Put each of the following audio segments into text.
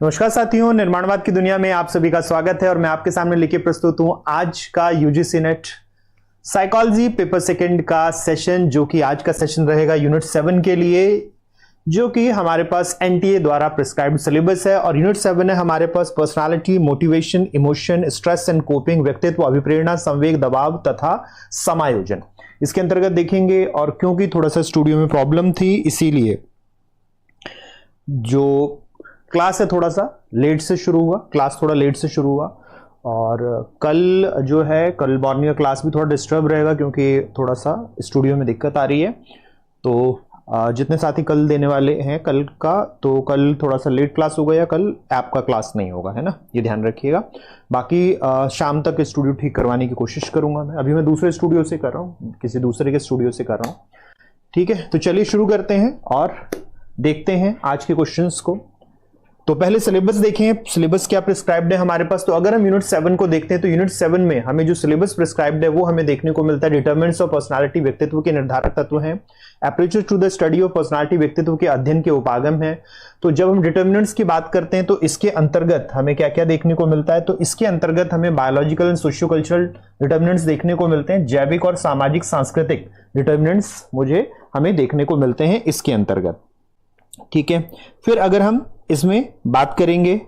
नमस्कार साथियों, निर्माणवाद की दुनिया में आप सभी का स्वागत है और मैं आपके सामने लेके प्रस्तुत हूं आज का UGC net psychology paper second का सेशन, जो कि आज का सेशन रहेगा यूनिट 7 के लिए, जो कि हमारे पास एनटीए द्वारा प्रिस्क्राइब्ड सिलेबस है। और यूनिट 7 है हमारे पास personality, motivation, emotion, stress and coping, व्यक्तित्व, अभिप्रेरणा, संवेग, दबाव तथा समायोजन, इसके अंतर्गत देखेंगे। और क्योंकि थोड़ा सा स्टूडियो में प्रॉब्लम थी, इसीलिए जो क्लास है थोड़ा सा लेट से शुरू हुआ, क्लास थोड़ा लेट से शुरू हुआ। और कल जो है, कल मॉर्निंग का क्लास भी थोड़ा डिस्टर्ब रहेगा क्योंकि थोड़ा सा स्टूडियो में दिक्कत आ रही है। तो जितने साथी कल देने वाले हैं कल का, तो कल थोड़ा सा लेट क्लास होगा या कल ऐप का क्लास नहीं होगा, है ना, ये ध्यान रखिएगा। बाकी शाम तक स्टूडियो ठीक करवाने की कोशिश करूंगा मैं। अभी मैं दूसरे स्टूडियो से कर रहा हूँ, किसी दूसरे के स्टूडियो से कर रहा हूँ। ठीक है, तो चलिए शुरू करते हैं और देखते हैं आज के क्वेश्चंस को। तो पहले सिलेबस देखें, सिलेबस क्या प्रिस्क्राइब्ड है हमारे पास। तो अगर हम यूनिट 7 को देखते हैं तो यूनिट 7 में हमें जो सिलेबस प्रिस्क्राइब्ड है वो हमें देखने को मिलता है। डिटरमिनेंट्स ऑफ पर्सनालिटी, व्यक्तित्व के निर्धारक तत्व हैं। Approaches to the study of personality, व्यक्तित्व के अध्ययन के उपागम है। तो जब हम डिटरमिनेंट्स की बात करते हैं तो इसके अंतर्गत हमें क्या क्या देखने को मिलता है। तो इसके अंतर्गत हमें biological and socio cultural determinants देखने को मिलते हैं। जैविक और सामाजिक सांस्कृतिक डिटरमिनेंट्स हमें देखने को मिलते हैं इसके अंतर्गत। ठीक है, फिर अगर हम इसमें बात करेंगे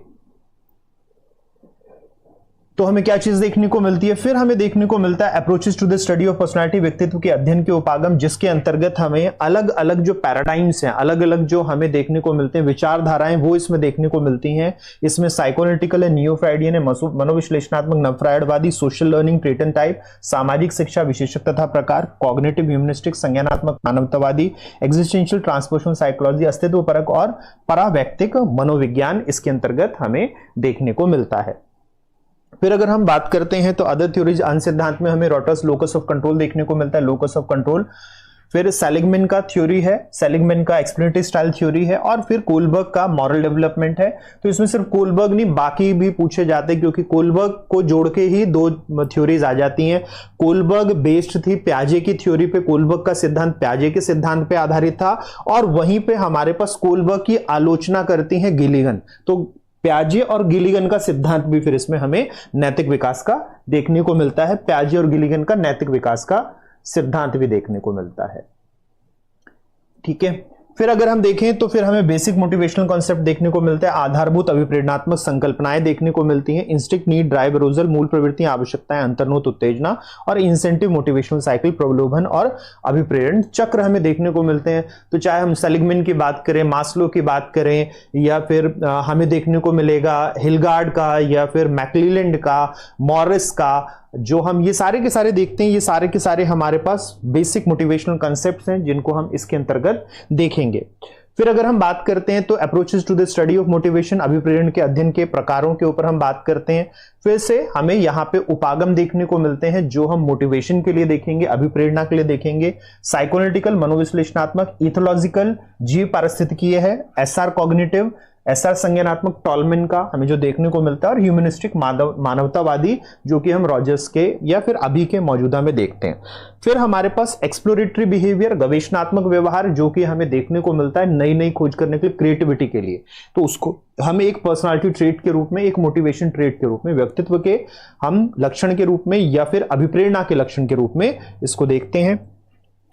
तो हमें क्या चीज देखने को मिलती है। फिर हमें देखने को मिलता है approaches to the study of personality, व्यक्तित्व के अध्ययन के उपागम, जिसके अंतर्गत हमें अलग अलग जो पैराडाइम्स हैं, अलग अलग जो हमें देखने को मिलते हैं विचारधाराएं, वो इसमें देखने को मिलती हैं। इसमें साइकोएनालिटिकल है, नियो फ्राइडियन है, मनोविश्लेषणात्मक, नवफ्रायडवादी, सोशल लर्निंग, क्रेटन टाइप, सामाजिक शिक्षा, विशेषक तथा प्रकार, कॉग्निटिव ह्यूमनिस्टिक, संज्ञानात्मक मानवतावादी, एग्जिस्टेंशियल ट्रांसपर्सनल साइकोलॉजी, अस्तित्व परक और परावैयक्तिक मनोविज्ञान इसके अंतर्गत हमें देखने को मिलता है। फिर अगर हम बात करते हैं तो अदर थ्योरीज, अंश सिद्धांत में हमें रॉटर्स लोकस ऑफ कंट्रोल देखने को मिलता है, लोकस ऑफ कंट्रोल। फिर सेलिगमैन का थ्योरी है, सेलिगमैन का एक्सप्लेनेटरी स्टाइल थ्योरी है। और फिर कोलबर्ग का मॉरल डेवलपमेंट है। तो इसमें सिर्फ कोलबर्ग नहीं, बाकी भी पूछे जाते हैं क्योंकि कोलबर्ग को जोड़ के ही दो थ्योरीज आ जाती हैं। कोलबर्ग बेस्ड थी प्याजे की थ्योरी पे, कोलबर्ग का सिद्धांत प्याजे के सिद्धांत पे आधारित था। और वहीं पे हमारे पास कोलबर्ग की आलोचना करती है गिलिगन। तो प्याजे और गिलिगन का सिद्धांत भी फिर इसमें हमें नैतिक विकास का देखने को मिलता है। प्याजे और गिलिगन का नैतिक विकास का सिद्धांत भी देखने को मिलता है। ठीक है, फिर अगर हम देखें तो फिर हमें बेसिक मोटिवेशनल कॉन्सेप्ट देखने को मिलता है, आधारभूत अभिप्रेरणात्मक संकल्पनाएं देखने को मिलती हैं, इंस्टिंक्ट, नीड, ड्राइव, अरोजल, मूल प्रवृत्तियां, आवश्यकताएं, अंतर्निहित उत्तेजना और इंसेंटिव मोटिवेशनल साइकिल, प्रलोभन और अभिप्रेरण चक्र हमें देखने को मिलते हैं। तो चाहे हम सेलिगमैन की बात करें, मास्लो की बात करें, या फिर हमें देखने को मिलेगा हिलगार्ड का, या फिर मैक्लीलैंड का, मॉरिस का, जो हम ये सारे के सारे देखते हैं, ये सारे के सारे हमारे पास बेसिक मोटिवेशनल कॉन्सेप्ट्स हैं जिनको हम इसके अंतर्गत देखेंगे। फिर अगर हम बात करते हैं तो approaches to the study of motivation, अभिप्रेरण के अध्ययन के प्रकारों के ऊपर हम बात करते हैं। फिर से हमें यहाँ पे उपागम देखने को मिलते हैं जो हम मोटिवेशन के लिए देखेंगे, अभिप्रेरणा के लिए देखेंगे। साइकोएनालिटिकल, मनोविश्लेषणात्मक, इथोलॉजिकल, जीव पारिस्थितिकीय है, एसआर कॉग्निटिव, एसआर संज्ञानात्मक, टॉलमैन का हमें जो देखने को मिलता है, और ह्यूमनिस्टिक, मानवतावादी, जो कि हम रॉजर्स के या फिर अभी के मौजूदा में देखते हैं। फिर हमारे पास एक्सप्लोरेटरी बिहेवियर, गवेषणात्मक व्यवहार, जो कि हमें देखने को मिलता है नई नई खोज करने के लिए, क्रिएटिविटी के लिए। तो उसको हम एक पर्सनालिटी ट्रेट के रूप में, एक मोटिवेशन ट्रेट के रूप में, व्यक्तित्व के हम लक्षण के रूप में या फिर अभिप्रेरणा के लक्षण के रूप में इसको देखते हैं।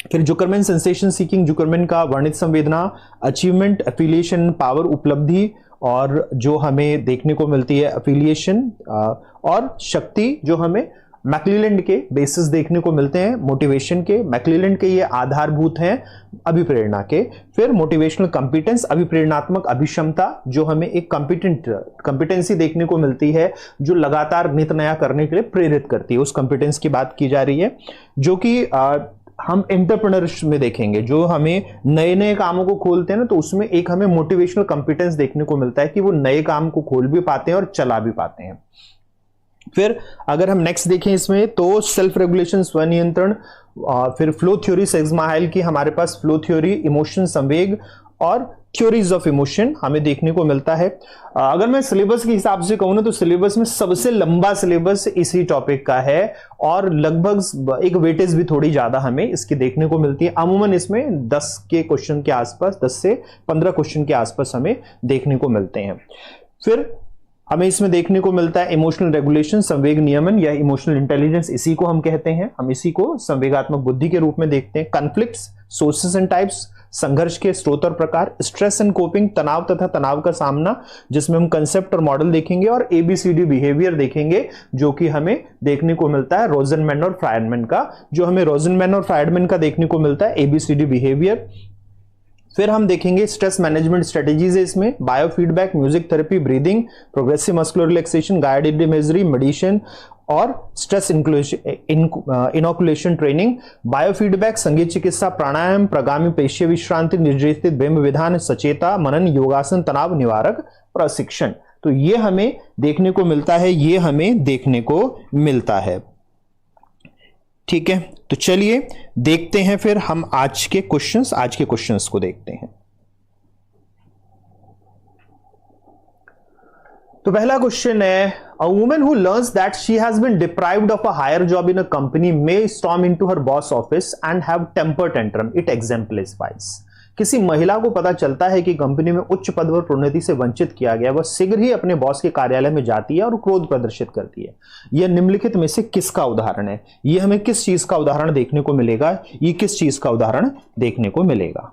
फिर जुकरमैन सेंसेशन सीकिंग, जुकरमैन का वर्णित संवेदना, अचीवमेंट, एफिलिएशन, पावर, उपलब्धि, और जो हमें देखने को मिलती है एफिलिएशन और शक्ति, जो हमें मैक्लीलैंड के बेसिस देखने को मिलते हैं मोटिवेशन के। मैक्लीलैंड के ये आधारभूत हैं अभिप्रेरणा के। फिर मोटिवेशनल कंपिटेंस, अभिप्रेरणात्मक अभिक्षमता, जो हमें एक कंपिटेंसी देखने को मिलती है जो लगातार नित नया करने के लिए प्रेरित करती है। उस कंपिटेंस की बात की जा रही है, जो कि हम एंटरप्रेन्योर्स में देखेंगे, जो हमें नए नए कामों को खोलते हैं ना, तो उसमें एक हमें मोटिवेशनल कंपिटेंस देखने को मिलता है कि वो नए काम को खोल भी पाते हैं और चला भी पाते हैं। फिर अगर हम नेक्स्ट देखें इसमें तो सेल्फ रेगुलेशन, स्वनियंत्रण, फिर फ्लो थ्योरी, सेग्समाहेल की हमारे पास फ्लो थ्योरी, इमोशन, संवेग और थ्योरीज ऑफ इमोशन हमें देखने को मिलता है। अगर मैं सिलेबस के हिसाब से कहूं ना तो सिलेबस में सबसे लंबा सिलेबस इसी टॉपिक का है और लगभग एक वेटेज भी थोड़ी ज्यादा हमें इसकी देखने को मिलती है। अमूमन इसमें 10 के क्वेश्चन के आसपास, 10 से 15 क्वेश्चन के आसपास हमें देखने को मिलते हैं। फिर हमें इसमें देखने को मिलता है इमोशनल रेगुलेशन, संवेग नियमन या इमोशनल इंटेलिजेंस, इसी को हम कहते हैं, हम इसी को संवेगात्मक बुद्धि के रूप में देखते हैं। कॉन्फ्लिक्ट्स, सोर्सेस एंड टाइप्स, संघर्ष के स्रोत और प्रकार। स्ट्रेस एंड कोपिंग, तनाव तथा तनाव का सामना, जिसमें हम कंसेप्ट और मॉडल देखेंगे। और एबीसीडी बिहेवियर देखेंगे, जो कि हमें देखने को मिलता है रोजनमैन और फ्रायडमैन का, जो हमें रोजनमैन और फ्रायडमैन का देखने को मिलता है एबीसीडी बिहेवियर। फिर हम देखेंगे स्ट्रेस मैनेजमेंट स्ट्रेटेजीज है इसमें, biofeedback, music therapy, breathing, progressive muscular relaxation, guided imagery, meditation और स्ट्रेस इनोकुलेशन ट्रेनिंग। बायोफीडबैक, संगीत चिकित्सा, प्राणायाम, प्रगामी पेशीय विश्रांति, निर्देशित ब्रह्म विधान, सचेता मनन, योगासन, तनाव निवारक प्रशिक्षण। तो ये हमें देखने को मिलता है, ये हमें देखने को मिलता है। ठीक है, तो चलिए देखते हैं फिर हम आज के क्वेश्चंस को देखते हैं। तो पहला क्वेश्चन है, a woman who learns that she has been deprived of a higher job in a company may storm into her boss office and have temper tantrum, it exemplifies. किसी महिला को पता चलता है कि कंपनी में उच्च पद पर प्रोन्नति से वंचित किया गया, वह शीघ्र ही अपने बॉस के कार्यालय में जाती है और क्रोध प्रदर्शित करती है। यह निम्नलिखित में से किसका उदाहरण है? यह हमें किस चीज का उदाहरण देखने को मिलेगा? ये किस चीज का उदाहरण देखने को मिलेगा?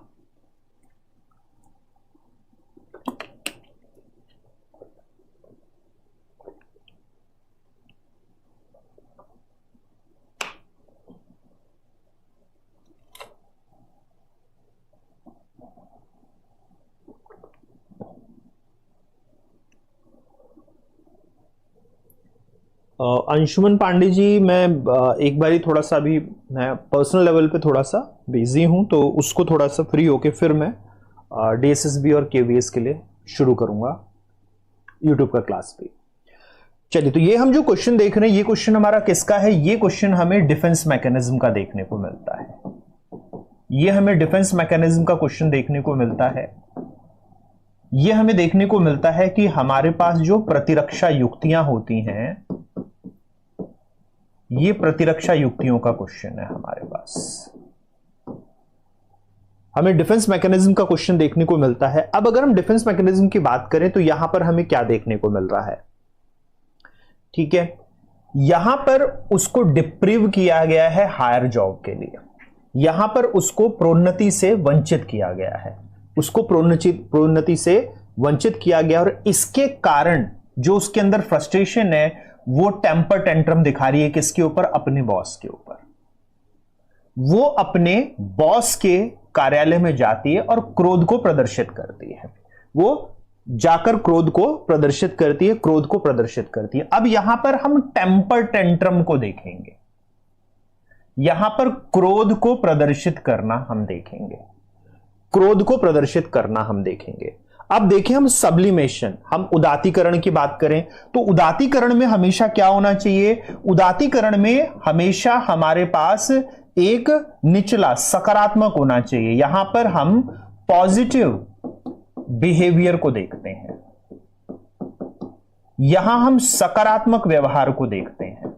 अंशुमन पांडे जी, मैं एक बारी थोड़ा सा अभी मैं पर्सनल लेवल पे थोड़ा सा बिजी हूं, तो उसको थोड़ा सा फ्री होके फिर मैं डीएसएसबी और केवीएस के लिए शुरू करूंगा यूट्यूब का क्लास पे। चलिए, तो ये हम जो क्वेश्चन देख रहे हैं, ये क्वेश्चन हमारा किसका है? ये क्वेश्चन हमें डिफेंस मैकेनिज्म का देखने को मिलता है। ये हमें डिफेंस मैकेनिज्म का क्वेश्चन देखने को मिलता है। ये हमें देखने को मिलता है कि हमारे पास जो प्रतिरक्षा युक्तियां होती हैं, ये प्रतिरक्षा युक्तियों का क्वेश्चन है हमारे पास। हमें डिफेंस मैकेनिज्म का क्वेश्चन देखने को मिलता है। अब अगर हम डिफेंस मैकेनिज्म की बात करें तो यहां पर हमें क्या देखने को मिल रहा है? ठीक है, यहां पर उसको डिप्रीव किया गया है हायर जॉब के लिए, यहां पर उसको प्रोन्नति से वंचित किया गया है, उसको प्रोन्नति से वंचित किया गया, और इसके कारण जो उसके अंदर फ्रस्ट्रेशन है वो टेम्पर टेंट्रम दिखा रही है। किसके ऊपर? अपने बॉस के ऊपर। वो अपने बॉस के कार्यालय में जाती है और क्रोध को प्रदर्शित करती है। वो जाकर क्रोध को प्रदर्शित करती है, क्रोध को प्रदर्शित करती है। अब यहां पर हम टेम्पर टेंट्रम को देखेंगे, यहां पर क्रोध को प्रदर्शित करना हम देखेंगे, क्रोध को प्रदर्शित करना हम देखेंगे। अब देखिए, हम सब्लिमेशन, हम उदातीकरण की बात करें तो उदातीकरण में हमेशा क्या होना चाहिए? उदातीकरण में हमेशा हमारे पास एक निचला सकारात्मक होना चाहिए। यहां पर हम पॉजिटिव बिहेवियर को देखते हैं, यहां हम सकारात्मक व्यवहार को देखते हैं।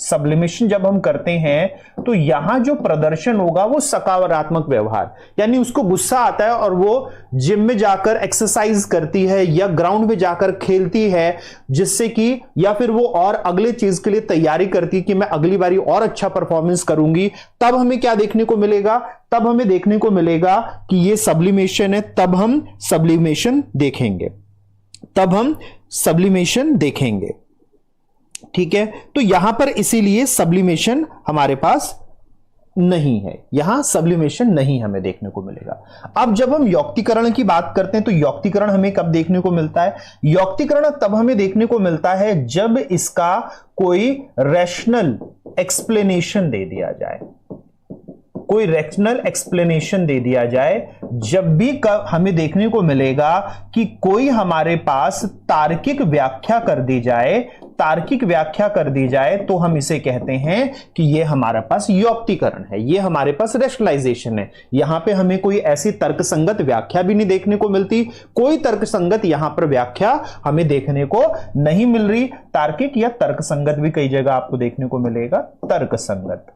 सब्लिमेशन जब हम करते हैं तो यहां जो प्रदर्शन होगा वो सकारात्मक व्यवहार, यानी उसको गुस्सा आता है और वो जिम में जाकर एक्सरसाइज करती है या ग्राउंड में जाकर खेलती है, जिससे कि या फिर वो और अगले चीज के लिए तैयारी करती है कि मैं अगली बारी और अच्छा परफॉर्मेंस करूंगी। तब हमें क्या देखने को मिलेगा? तब हमें देखने को मिलेगा कि ये सब्लिमेशन है, तब हम सब्लिमेशन देखेंगे, तब हम सब्लिमेशन देखेंगे। ठीक है, तो यहां पर इसीलिए सब्लिमेशन हमारे पास नहीं है, यहां सब्लिमेशन नहीं हमें देखने को मिलेगा। अब जब हम यौक्तिकरण की बात करते हैं तो यौक्तिकरण हमें कब देखने को मिलता है? यौक्तिकरण तब हमें देखने को मिलता है जब इसका कोई रैशनल एक्सप्लेनेशन दे दिया जाए, कोई रैशनल एक्सप्लेनेशन दे दिया जाए। जब भी हमें देखने को मिलेगा कि कोई हमारे पास तार्किक व्याख्या कर दी जाए, तार्किक व्याख्या कर दी जाए, तो हम इसे कहते हैं कि यह हमारे पास यौक्तिकरण है, यह हमारे पास रैशनलाइजेशन है। यहां पे हमें कोई ऐसी तर्कसंगत व्याख्या भी नहीं देखने को मिलती, कोई तर्कसंगत यहां पर व्याख्या हमें देखने को नहीं मिल रही। तार्किक या तर्कसंगत भी कई जगह आपको देखने को मिलेगा, तर्कसंगत,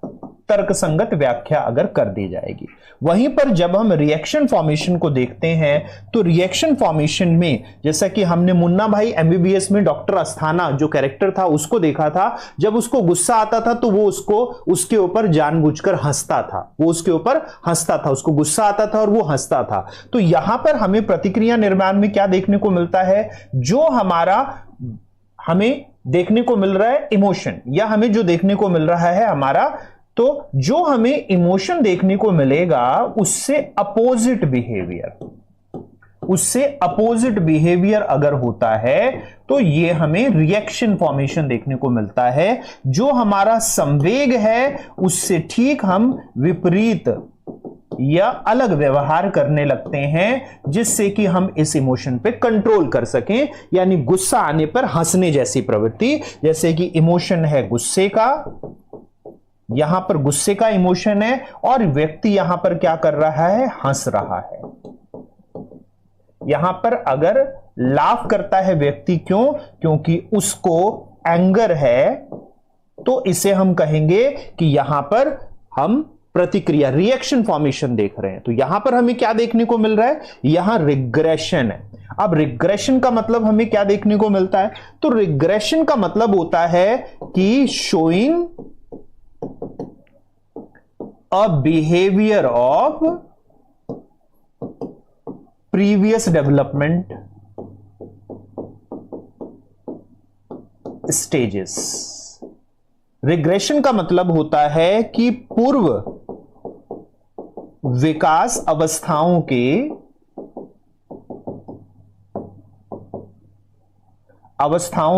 तर्कसंगत व्याख्या अगर कर दी जाएगी। वहीं पर जब हम रिएक्शन फॉर्मेशन को देखते हैं तो रिएक्शन फॉर्मेशन में जैसा कि हमने मुन्ना भाई एमबीबीएस में डॉक्टर अस्थाना जो कैरेक्टर था उसको देखा था, जब उसको गुस्सा आता था तो वो उसके ऊपर जानबूझकर हंसता था, वो उसके ऊपर हंसता था, उसको गुस्सा आता था और वो हंसता था। तो यहां पर हमें प्रतिक्रिया निर्माण में क्या देखने को मिलता है, जो हमें देखने को मिल रहा है इमोशन, या हमें जो देखने को मिल रहा है हमारा, तो जो हमें इमोशन देखने को मिलेगा उससे अपोजिट बिहेवियर अगर होता है तो ये हमें रिएक्शन फॉर्मेशन देखने को मिलता है। जो हमारा संवेग है उससे ठीक हम विपरीत या अलग व्यवहार करने लगते हैं, जिससे कि हम इस इमोशन पे कंट्रोल कर सकें, यानी गुस्सा आने पर हंसने जैसी प्रवृत्ति। जैसे कि इमोशन है गुस्से का, यहां पर गुस्से का इमोशन है और व्यक्ति यहां पर क्या कर रहा है, हंस रहा है। यहां पर अगर लाफ करता है व्यक्ति, क्योंकि उसको एंगर है, तो इसे हम कहेंगे कि यहां पर हम प्रतिक्रिया रिएक्शन फॉर्मेशन देख रहे हैं। तो यहां पर हमें क्या देखने को मिल रहा है, यहां रिग्रेशन है। अब रिग्रेशन का मतलब हमें क्या देखने को मिलता है, तो रिग्रेशन का मतलब होता है कि showing a behaviour of previous development stages. Regression का मतलब होता है कि पूर्व विकास अवस्थाओं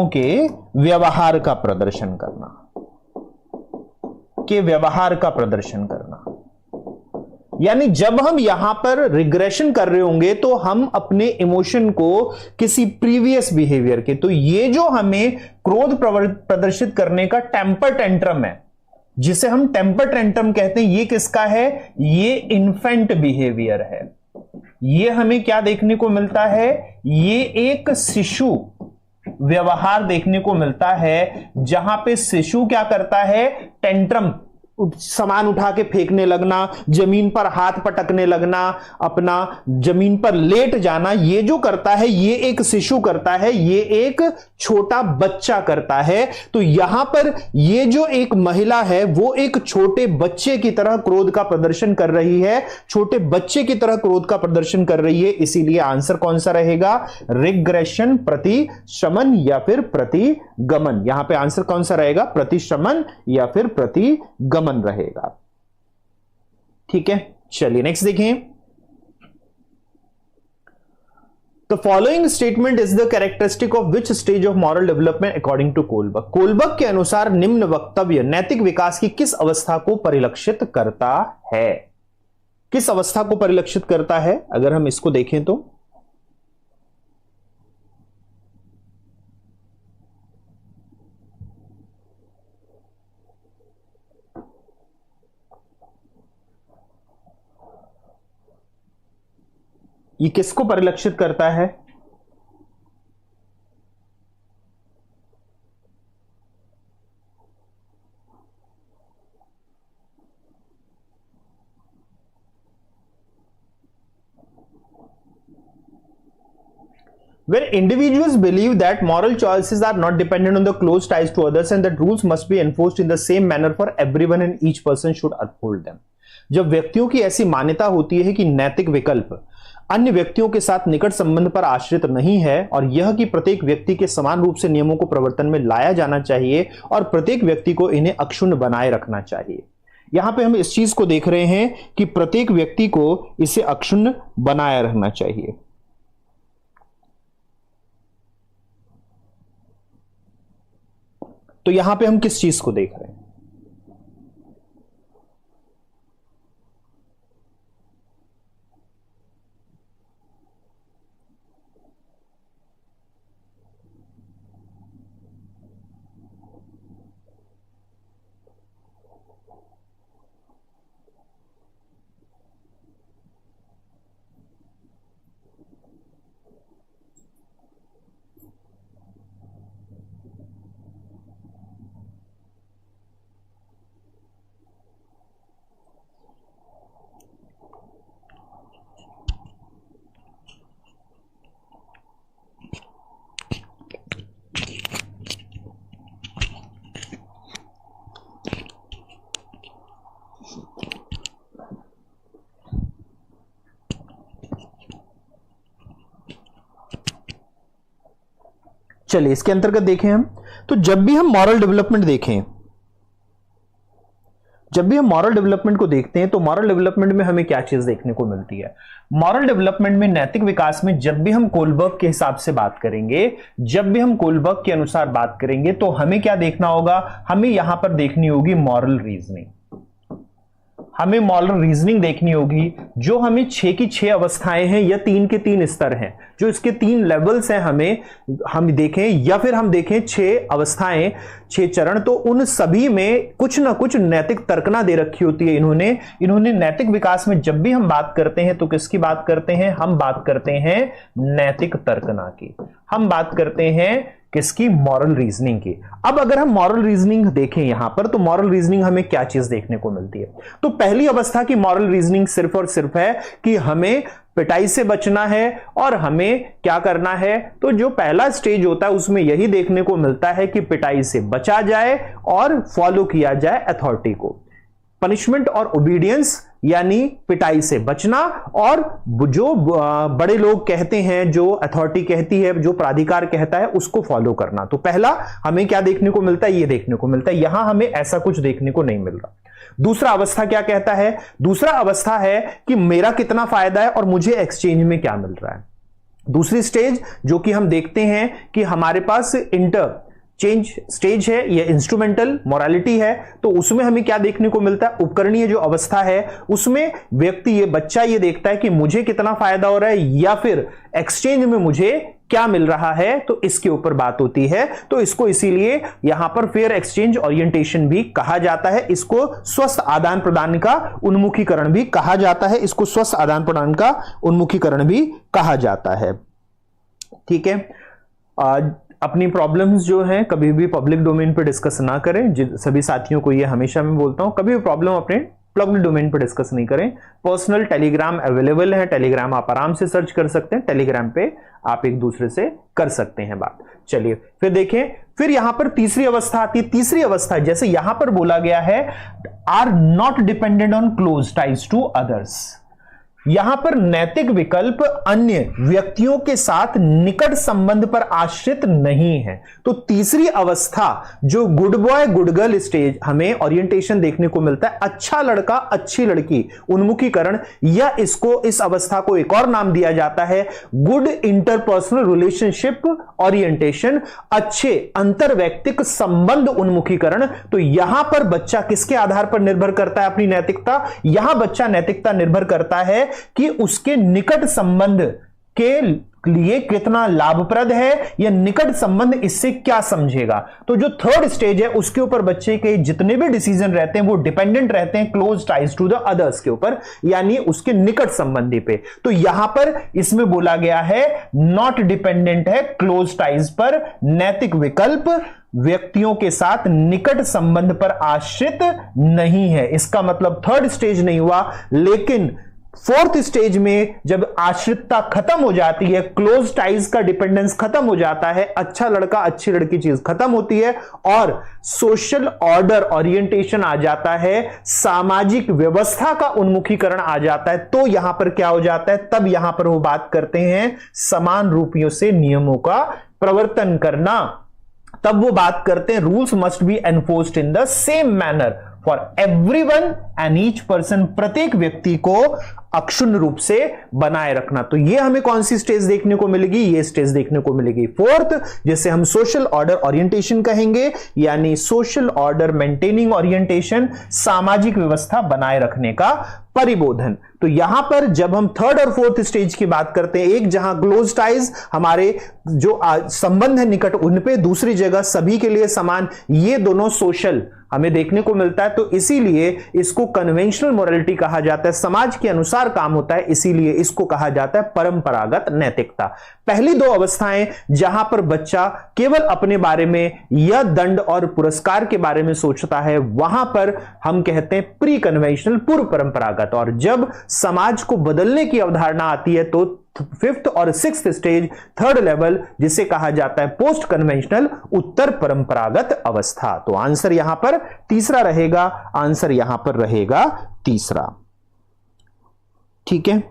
के व्यवहार का प्रदर्शन करना, यानी जब हम यहां पर रिग्रेशन कर रहे होंगे तो हम अपने इमोशन को किसी प्रीवियस बिहेवियर के, तो ये जो हमें क्रोध प्रदर्शित करने का टेम्पर टेंट्रम है, जिसे हम टेम्पर टेंट्रम कहते हैं, ये किसका है, ये इन्फेंट बिहेवियर है। ये हमें क्या देखने को मिलता है, ये एक शिशु व्यवहार देखने को मिलता है, जहां पे शिशु क्या करता है, टेंट्रम, सामान उठा के फेंकने लगना, जमीन पर हाथ पटकने लगना, अपना जमीन पर लेट जाना, ये जो करता है ये एक शिशु करता है, ये एक छोटा बच्चा करता है। तो यहां पर ये जो एक महिला है वो एक छोटे बच्चे की तरह क्रोध का प्रदर्शन कर रही है, छोटे बच्चे की तरह क्रोध का प्रदर्शन कर रही है। इसीलिए आंसर कौन सा रहेगा, रिग्रेशन, प्रतिशमन या फिर प्रतिगमन। यहां पे आंसर कौन सा रहेगा, प्रतिशमन या फिर प्रतिगमन रहेगा। ठीक है, चलिए नेक्स्ट देखें। The following statement is the characteristic of which stage of moral development according to Kohlberg. Kohlberg के अनुसार निम्न वक्तव्य नैतिक विकास की किस अवस्था को परिलक्षित करता है, किस अवस्था को परिलक्षित करता है? अगर हम इसको देखें तो ये किसको परिलक्षित करता है, where individuals believe that moral choices are not dependent on the close ties to others and that rules must be enforced in the same manner for everyone and each person should uphold them। जब व्यक्तियों की ऐसी मान्यता होती है कि नैतिक विकल्प अन्य व्यक्तियों के साथ निकट संबंध पर आश्रित नहीं है और यह कि प्रत्येक व्यक्ति के समान रूप से नियमों को प्रवर्तन में लाया जाना चाहिए और प्रत्येक व्यक्ति को इन्हें अक्षुण्ण बनाए रखना चाहिए। यहां पे हम इस चीज को देख रहे हैं कि प्रत्येक व्यक्ति को इसे अक्षुण्ण बनाए रखना चाहिए। तो यहां पे हम किस चीज को देख रहे हैं, चलिए इसके अंतर्गत देखें हम, तो जब भी हम मॉरल डेवलपमेंट देखें, जब भी हम मॉरल डेवलपमेंट को देखते हैं तो मॉरल डेवलपमेंट में हमें क्या चीज देखने को मिलती है? मॉरल डेवलपमेंट में, नैतिक विकास में जब भी हम कोलबर्ग के हिसाब से बात करेंगे, जब भी हम कोलबर्ग के अनुसार बात करेंगे, तो हमें क्या देखना होगा? हमें यहां पर देखनी होगी मॉरल रीजनिंग। हमें मॉरल रीजनिंग देखनी होगी, जो हमें 6 की 6 अवस्थाएं हैं या 3 के 3 स्तर हैं, जो इसके 3 लेवल्स हैं, हम देखें या फिर हम देखें 6 अवस्थाएं, 6 चरण, तो उन सभी में कुछ ना कुछ नैतिक तर्कना दे रखी होती है इन्होंने नैतिक विकास में जब भी हम बात करते हैं तो किसकी बात करते हैं? हम बात करते हैं नैतिक तर्कना की, हम बात करते हैं किसकी? मॉरल रीजनिंग की। अब अगर हम मॉरल रीजनिंग देखें यहां पर, तो मॉरल रीजनिंग हमें क्या चीज देखने को मिलती है? तो पहली अवस्था की मॉरल रीजनिंग सिर्फ और सिर्फ है कि हमें पिटाई से बचना है और हमें क्या करना है। तो जो पहला स्टेज होता है उसमें यही देखने को मिलता है कि पिटाई से बचा जाए और फॉलो किया जाए अथॉरिटी को। पनिशमेंट और ओबीडियंस, यानी पिटाई से बचना, और जो बड़े लोग कहते हैं, जो अथॉरिटी कहती है, जो प्राधिकार कहता है, उसको फॉलो करना। तो पहला हमें क्या देखने को मिलता है? ये देखने को मिलता है। यहां हमें ऐसा कुछ देखने को नहीं मिल रहा। दूसरा अवस्था क्या कहता है? दूसरा अवस्था है कि मेरा कितना फायदा है और मुझे एक्सचेंज में क्या मिल रहा है। दूसरी स्टेज जो कि हम देखते हैं कि हमारे पास इंटर चेंज स्टेज है, यह इंस्ट्रूमेंटल मोरालिटी है, तो उसमें हमें क्या देखने को मिलता है? उपकरणीय जो अवस्था है उसमें व्यक्ति, ये बच्चा ये देखता है कि मुझे कितना फायदा हो रहा है या फिर एक्सचेंज में मुझे क्या मिल रहा है, तो इसके ऊपर बात होती है। तो इसको इसीलिए यहां पर फेयर एक्सचेंज ओरिएंटेशन भी कहा जाता है, इसको स्वस्थ आदान प्रदान का उन्मुखीकरण भी कहा जाता है, इसको स्वस्थ आदान प्रदान का उन्मुखीकरण भी कहा जाता है। ठीक है, अपनी प्रॉब्लम्स जो हैं कभी भी पब्लिक डोमेन पे डिस्कस ना करें। सभी साथियों को ये हमेशा मैं बोलता हूं, कभी भी प्रॉब्लम अपने पब्लिक डोमेन पे डिस्कस नहीं करें। पर्सनल टेलीग्राम अवेलेबल है, टेलीग्राम आप आराम से सर्च कर सकते हैं, टेलीग्राम पे आप एक दूसरे से कर सकते हैं बात। चलिए फिर देखें, फिर यहां पर तीसरी अवस्था आती है। तीसरी अवस्था जैसे यहां पर बोला गया है, are not dependent on close ties to others. यहां पर नैतिक विकल्प अन्य व्यक्तियों के साथ निकट संबंध पर आश्रित नहीं है। तो तीसरी अवस्था जो good boy good girl stage हमें ओरिएंटेशन देखने को मिलता है, अच्छा लड़का अच्छी लड़की उन्मुखीकरण, या इसको, इस अवस्था को एक और नाम दिया जाता है गुड इंटरपर्सनल रिलेशनशिप ओरिएंटेशन, अच्छे अंतरवैयक्तिक संबंध उन्मुखीकरण। तो यहां पर बच्चा किसके आधार पर निर्भर करता है अपनी नैतिकता? यहां बच्चा नैतिकता निर्भर करता है कि उसके निकट संबंध के लिए कितना लाभप्रद है, या निकट संबंध इससे क्या समझेगा। तो जो थर्ड स्टेज है उसके ऊपर बच्चे के जितने भी डिसीजन रहते हैं वो डिपेंडेंट रहते हैं close ties to the others के ऊपर, यानी उसके निकट संबंधी पे। तो यहां पर इसमें बोला गया है नॉट डिपेंडेंट है क्लोज टाइज पर, नैतिक विकल्प व्यक्तियों के साथ निकट संबंध पर आश्रित नहीं है। इसका मतलब थर्ड स्टेज नहीं हुआ, लेकिन फोर्थ स्टेज में जब आश्रितता खत्म हो जाती है, क्लोज टाइज का डिपेंडेंस खत्म हो जाता है, अच्छा लड़का अच्छी लड़की चीज खत्म होती है और सोशल ऑर्डर ओरिएंटेशन आ जाता है, सामाजिक व्यवस्था का उन्मुखीकरण आ जाता है, तो यहां पर क्या हो जाता है? तब यहां पर वो बात करते हैं समान रूपियों से नियमों का प्रवर्तन करना। तब वो बात करते हैं rules must be enforced in the same manner for everyone and each person, प्रत्येक व्यक्ति को अक्षुण्ण रूप से बनाए रखना। तो ये हमें कौन सी स्टेज देखने को मिलेगी? ये स्टेज देखने को मिलेगी फोर्थ, जिसे हम सोशल ऑर्डर ओरिएंटेशन कहेंगे, यानी सोशल ऑर्डर मेंटेनिंग ओरिएंटेशन, सामाजिक व्यवस्था बनाए रखने का परिबोधन। तो यहां पर जब हम थर्ड और फोर्थ स्टेज की बात करते हैं, एक जहां क्लोज टाइज हमारे जो संबंध है निकट उन पे, दूसरी जगह सभी के लिए समान, ये दोनों सोशल हमें देखने को मिलता है। तो इसीलिए इसको कन्वेंशनल मोरालिटी कहा जाता है, समाज के अनुसार काम होता है, इसीलिए इसको कहा जाता है परंपरागत नैतिकता। पहली दो अवस्थाएं जहां पर बच्चा केवल अपने बारे में या दंड और पुरस्कार के बारे में सोचता है, वहां पर हम कहते हैं प्री कन्वेंशनल, पूर्व परंपरागत। और जब समाज को बदलने की अवधारणा आती है तो फिफ्थ और सिक्स्थ स्टेज, थर्ड लेवल, जिसे कहा जाता है पोस्ट कन्वेंशनल, उत्तर परंपरागत अवस्था। तो आंसर यहां पर तीसरा रहेगा, आंसर यहां पर रहेगा तीसरा। ठीक है,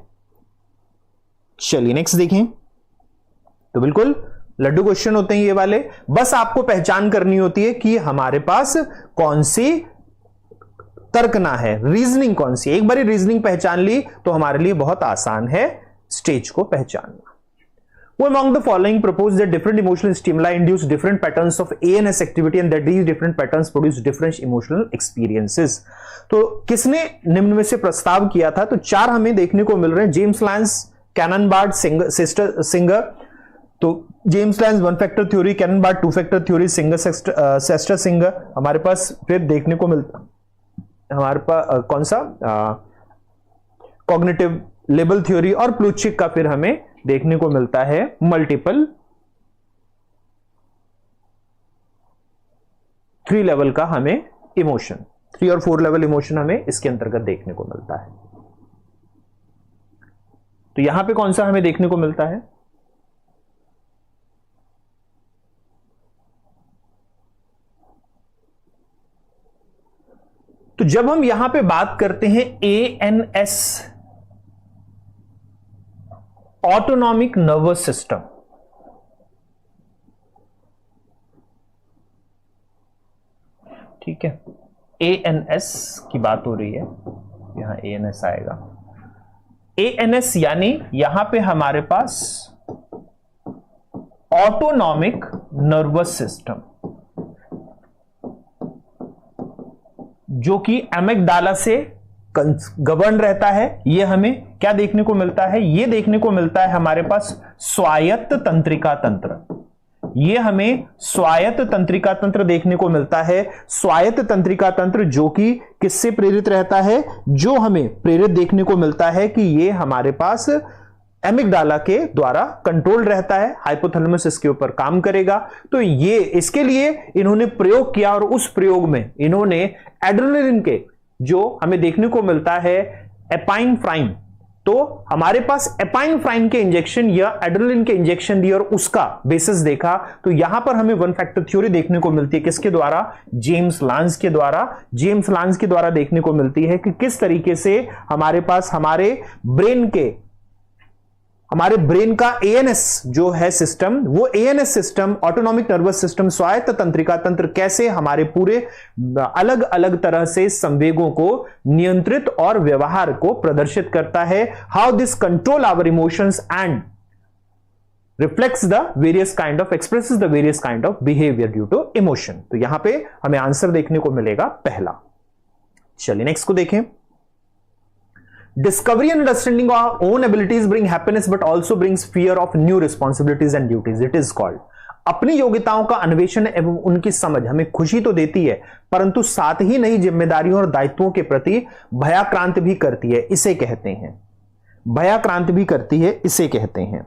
चलिए नेक्स्ट देखें। तो बिल्कुल लड्डू क्वेश्चन होते हैं ये वाले। बस आपको पहचान करनी होती है कि हमारे पास कौन सी तर्कना है, रीजनिंग कौन सी। एक बारी रीजनिंग पहचान ली तो हमारे लिए बहुत आसान है स्टेज को पहचानना। Who among the following propose that different emotional stimuli induce different patterns of ANS activity and that these different patterns produce different emotional experiences? तो किसने निम्न में से प्रस्ताव किया था? तो चार हमें देखने को मिल रहे हैं, James Lange, Cannon Bard, Singer. तो James Lange one factor theory, Cannon Bard two factor theory, Schachter Singer. हमारे पास फिर देखने को मिलता हमारे पास कौन सा कॉग्निटिव लेबल थ्योरी, और प्लूचिक का फिर हमें देखने को मिलता है मल्टीपल 3 लेवल का हमें इमोशन, 3 और 4 लेवल इमोशन हमें इसके अंतर्गत देखने को मिलता है। तो यहां पे कौन सा हमें देखने को मिलता है? तो जब हम यहां पे बात करते हैं ANS, ऑटोनॉमिक नर्वस सिस्टम, ठीक है, ANS की बात हो रही है, यहां ANS आएगा। ANS यानी यहां पे हमारे पास ऑटोनॉमिक नर्वस सिस्टम, जो कि एमिग्डाला से गवर्न रहता है। यह हमें क्या देखने को मिलता है? यह देखने को मिलता है हमारे पास स्वायत्त तंत्रिका तंत्र। यह हमें स्वायत्त तंत्रिका तंत्र देखने को मिलता है। स्वायत्त तंत्रिका तंत्र जो कि किससे प्रेरित रहता है? जो हमें प्रेरित देखने को मिलता है कि यह हमारे पास एमिग्डाला के द्वारा कंट्रोल रहता है, हाइपोथैलेमस इसके ऊपर काम करेगा। तो ये इसके लिए इन्होंने प्रयोग किया और उस प्रयोग में इन्होंने एड्रेनलिन के जो हमें देखने को मिलता है एपाइनफ्राइन, तो हमारे पास एपाइनफ्राइन के इंजेक्शन या एड्रेनलिन के इंजेक्शन दिए और उसका बेसिस देखा। तो यहां पर हमें वन फैक्टर थ्योरी देखने को मिलती है, किसके द्वारा? जेम्स लांस के द्वारा। जेम्स लांस के द्वारा देखने को मिलती है कि किस तरीके से हमारे पास हमारे ब्रेन का ANS जो है सिस्टम, वो ANS system, autonomic nervous system, स्वायत्त तंत्रिका तंत्र, कैसे हमारे पूरे अलग अलग तरह से संवेगों को नियंत्रित और व्यवहार को प्रदर्शित करता है। How this control our emotions and reflects the various kind of, expresses the various kind of behaviour due to emotion. तो यहां पे हमें आंसर देखने को मिलेगा पहला। चलिए नेक्स्ट को देखें। Discovery and understanding of our own abilities bring happiness but also brings fear of new responsibilities and duties. It is called. अपनी योग्यताओं का अन्वेषण एवं उनकी समझ हमें खुशी तो देती है, परंतु साथ ही नई जिम्मेदारियों और दायित्वों के प्रति भयाक्रांत भी करती है, इसे कहते हैं। भयाक्रांत भी करती है, इसे कहते हैं।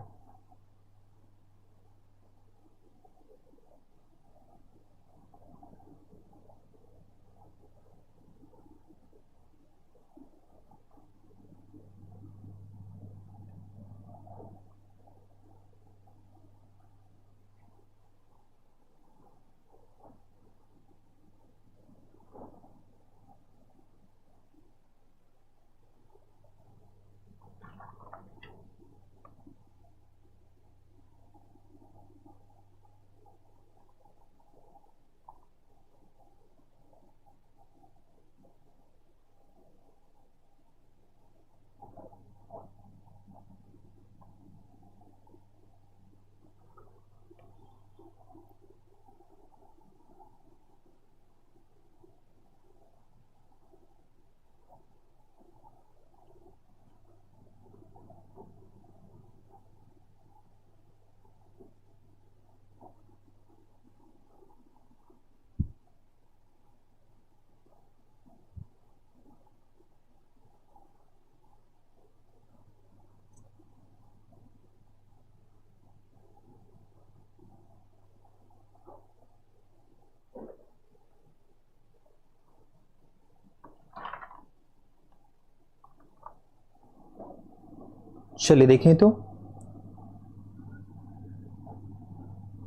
चलिए देखें तो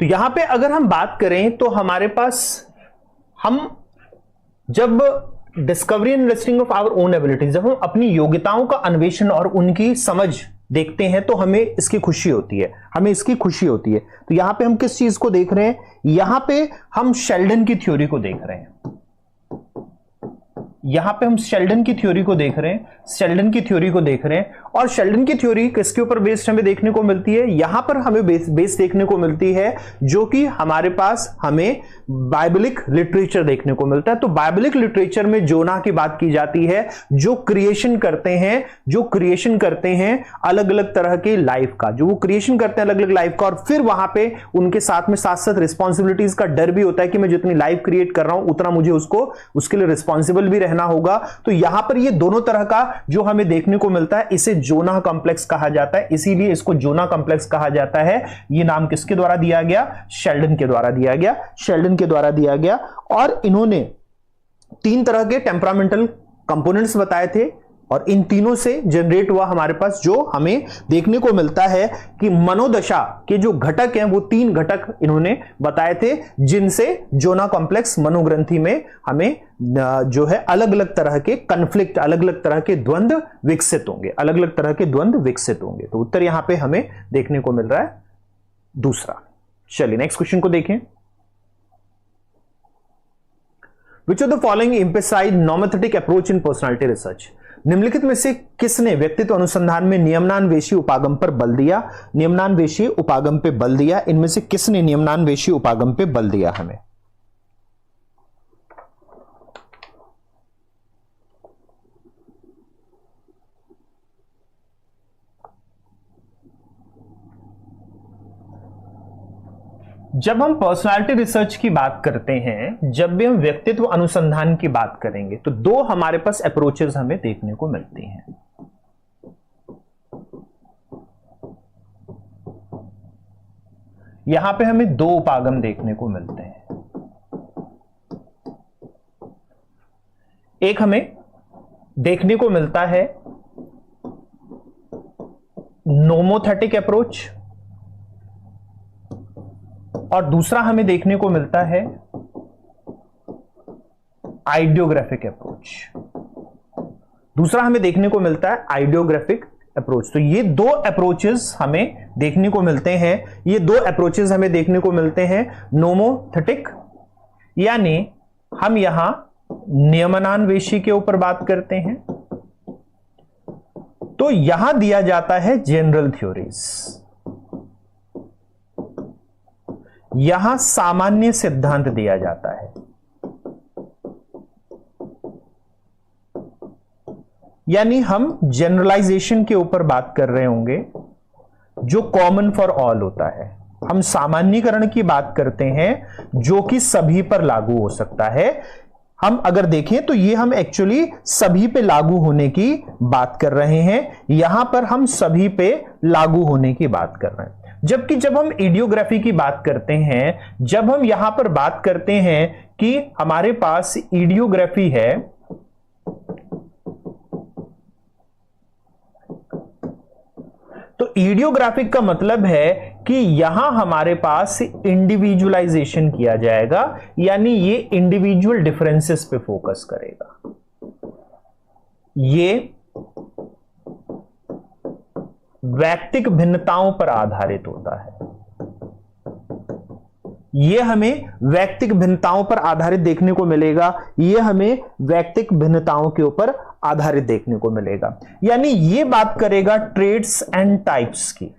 यहां पे अगर हम बात करें तो हमारे पास हम जब discovery and understanding of our own abilities, जब हम अपनी योग्यताओं का अन्वेषण और उनकी समझ देखते हैं तो हमें इसकी खुशी होती है, हमें इसकी खुशी होती है। तो यहां पे हम किस चीज को देख रहे हैं, यहां पे हम शेल्डन की थ्योरी को देख रहे हैं, यहां पे हम शेल्डन की थ्योरी को देख रहे हैं, शेल्डन की थ्योरी को देख रहे हैं। और शेल्डन की थ्योरी किसके ऊपर बेस्ड हमें देखने को मिलती है, यहां पर हमें बेस देखने को मिलती है जो कि हमारे पास हमें बाइबलिक लिटरेचर देखने को मिलता है। तो बाइबलिक लिटरेचर में जोना की बात की जाती है, जो क्रिएशन करते हैं, जो क्रिएशन करते हैं अलग अलग तरह के लाइफ का, जो वो क्रिएशन करते हैं अलग अलग लाइफ का, और फिर वहां पे उनके साथ में साथ साथ रिस्पॉन्सिबिलिटीज का डर भी होता है कि मैं जितनी लाइफ क्रिएट कर रहा हूं उतना मुझे उसके लिए रिस्पॉन्सिबल भी रहना होगा। तो यहां पर ये दोनों तरह का जो हमें देखने को मिलता है, इसे जोना कॉम्प्लेक्स कहा जाता है, इसीलिए इसको जोना कॉम्प्लेक्स कहा जाता है। ये नाम किसके द्वारा दिया गया, शेल्डन के द्वारा दिया गया, शेल्डन के द्वारा दिया गया। और इन्होंने 3 तरह के टेम्परामेंटल कंपोनेंट्स बताए थे, और इन तीनों से जनरेट हुआ हमारे पास जो हमें देखने को मिलता है कि मनोदशा के जो घटक हैं वो 3 घटक इन्होंने बताए थे, जिनसे जोना कॉम्प्लेक्स मनोग्रंथि में हमें जो है अलग अलग तरह के कन्फ्लिक्ट, अलग अलग तरह के द्वंद्व विकसित होंगे, अलग अलग तरह के द्वंद्व विकसित होंगे। तो उत्तर यहां पे हमें देखने को मिल रहा है दूसरा। चलिए नेक्स्ट क्वेश्चन को देखें। Which of the following emphasize normative approach in personality research? निम्नलिखित में से किसने व्यक्तित्व अनुसंधान में नियमनान्वेषी उपागम पर बल दिया, नियमनान्वेषी उपागम पे बल दिया, इनमें से किसने नियमनान्वेषी उपागम पे बल दिया हमें? जब हम पर्सनालिटी रिसर्च की बात करते हैं, जब भी हम व्यक्तित्व अनुसंधान की बात करेंगे, तो 2 हमारे पास अप्रोचेस हमें देखने को मिलती हैं। यहां पे हमें 2 उपागम देखने को मिलते हैं। एक हमें देखने को मिलता है नोमोथेटिक अप्रोच, और दूसरा हमें देखने को मिलता है आइडियोग्राफिक अप्रोच। दूसरा हमें देखने को मिलता है आइडियोग्राफिक अप्रोच। तो ये 2 अप्रोचेस हमें देखने को मिलते हैं, ये 2 अप्रोचेस हमें देखने को मिलते हैं। नोमोथेटिक यानी हम यहां नियमनान्वेषी के ऊपर बात करते हैं, तो यहां दिया जाता है जनरल थ्योरीज, यहां सामान्य सिद्धांत दिया जाता है। यानी हम जनरलाइजेशन के ऊपर बात कर रहे होंगे जो कॉमन फॉर ऑल होता है। हम सामान्यीकरण की बात करते हैं जो कि सभी पर लागू हो सकता है। हम अगर देखें तो ये हम एक्चुअली सभी पे लागू होने की बात कर रहे हैं, यहां पर हम सभी पे लागू होने की बात कर रहे हैं। जबकि जब हम इडियोग्राफी की बात करते हैं, जब हम यहां पर बात करते हैं कि हमारे पास इडियोग्राफी है, तो इडियोग्राफिक का मतलब है कि यहां हमारे पास इंडिविजुअलाइजेशन किया जाएगा, यानी ये इंडिविजुअल डिफरेंसेस पे फोकस करेगा। ये वैयक्तिक भिन्नताओं पर आधारित होता है। यह हमें वैयक्तिक भिन्नताओं पर आधारित देखने को मिलेगा, यह हमें वैयक्तिक भिन्नताओं के ऊपर आधारित देखने को मिलेगा। यानी यह बात करेगा ट्रेड्स एंड टाइप्स की।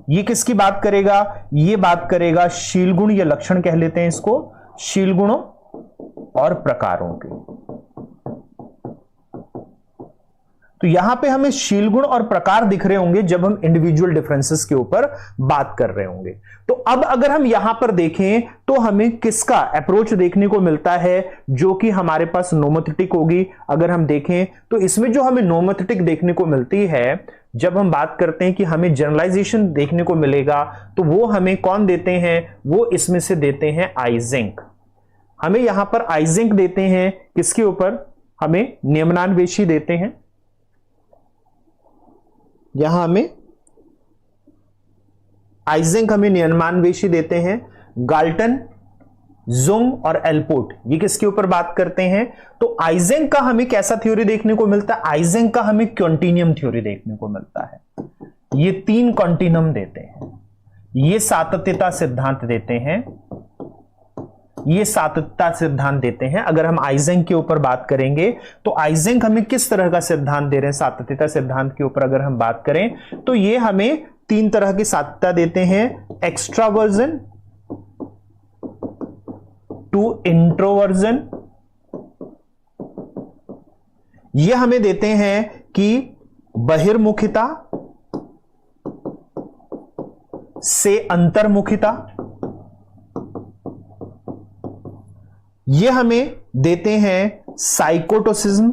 यह किसकी बात करेगा? यह बात करेगा शील गुण या लक्षण कह लेते हैं इसको, शील गुणों और प्रकारों की। तो यहां पे हमें शील गुण और प्रकार दिख रहे होंगे जब हम इंडिविजुअल डिफरेंसेस के ऊपर बात कर रहे होंगे। तो अब अगर हम यहां पर देखें तो हमें किसका अप्रोच देखने को मिलता है जो कि हमारे पास नोमोथेटिक होगी। अगर हम देखें तो इसमें जो हमें नोमोथेटिक देखने को मिलती है, जब हम बात करते हैं कि हमें जनरलाइजेशन देखने को मिलेगा, तो वो हमें कौन देते हैं? वो इसमें से देते हैं आइजेंक। हमें यहां पर आइजेंक देते हैं किसके ऊपर? हमें नियमनान्वेषी देते हैं। यहां हमें आइजेंक हमें नियमनान्वेषी देते हैं, गाल्टन जुंग और एल्पोर्ट ये किसके ऊपर बात करते हैं? तो आइजेंक का हमें कैसा थ्योरी देखने को मिलता है? आइजेंक का हमें कॉन्टिन्यूम थ्योरी देखने को मिलता है। ये 3 कॉन्टिन्यूम देते हैं, ये सातत्यता सिद्धांत देते हैं, ये सातत्यता सिद्धांत देते हैं। अगर हम आइजेंक के ऊपर बात करेंगे तो आइजेंक हमें किस तरह का सिद्धांत दे रहे हैं? सातत्यता सिद्धांत के ऊपर अगर हम बात करें तो ये हमें 3 तरह की सातत्यता देते हैं, एक्सट्रावर्जन टू इंट्रोवर्जन। ये हमें देते हैं कि बहिर्मुखिता से अंतर्मुखिता। ये हमें देते हैं साइकोटोसिज्म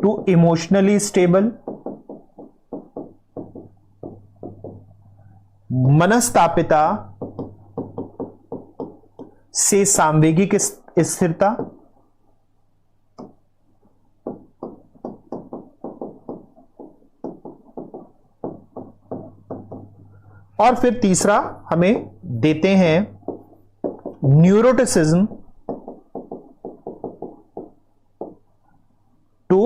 टू इमोशनली स्टेबल। मनस्तापिता से सांवेगिक स्थिरता। और फिर तीसरा हमें देते हैं न्यूरोटिसिज्म टू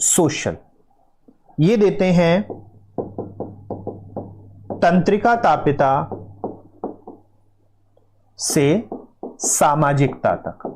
सोशल। ये देते हैं तंत्रिका तापिता से सामाजिकता तक।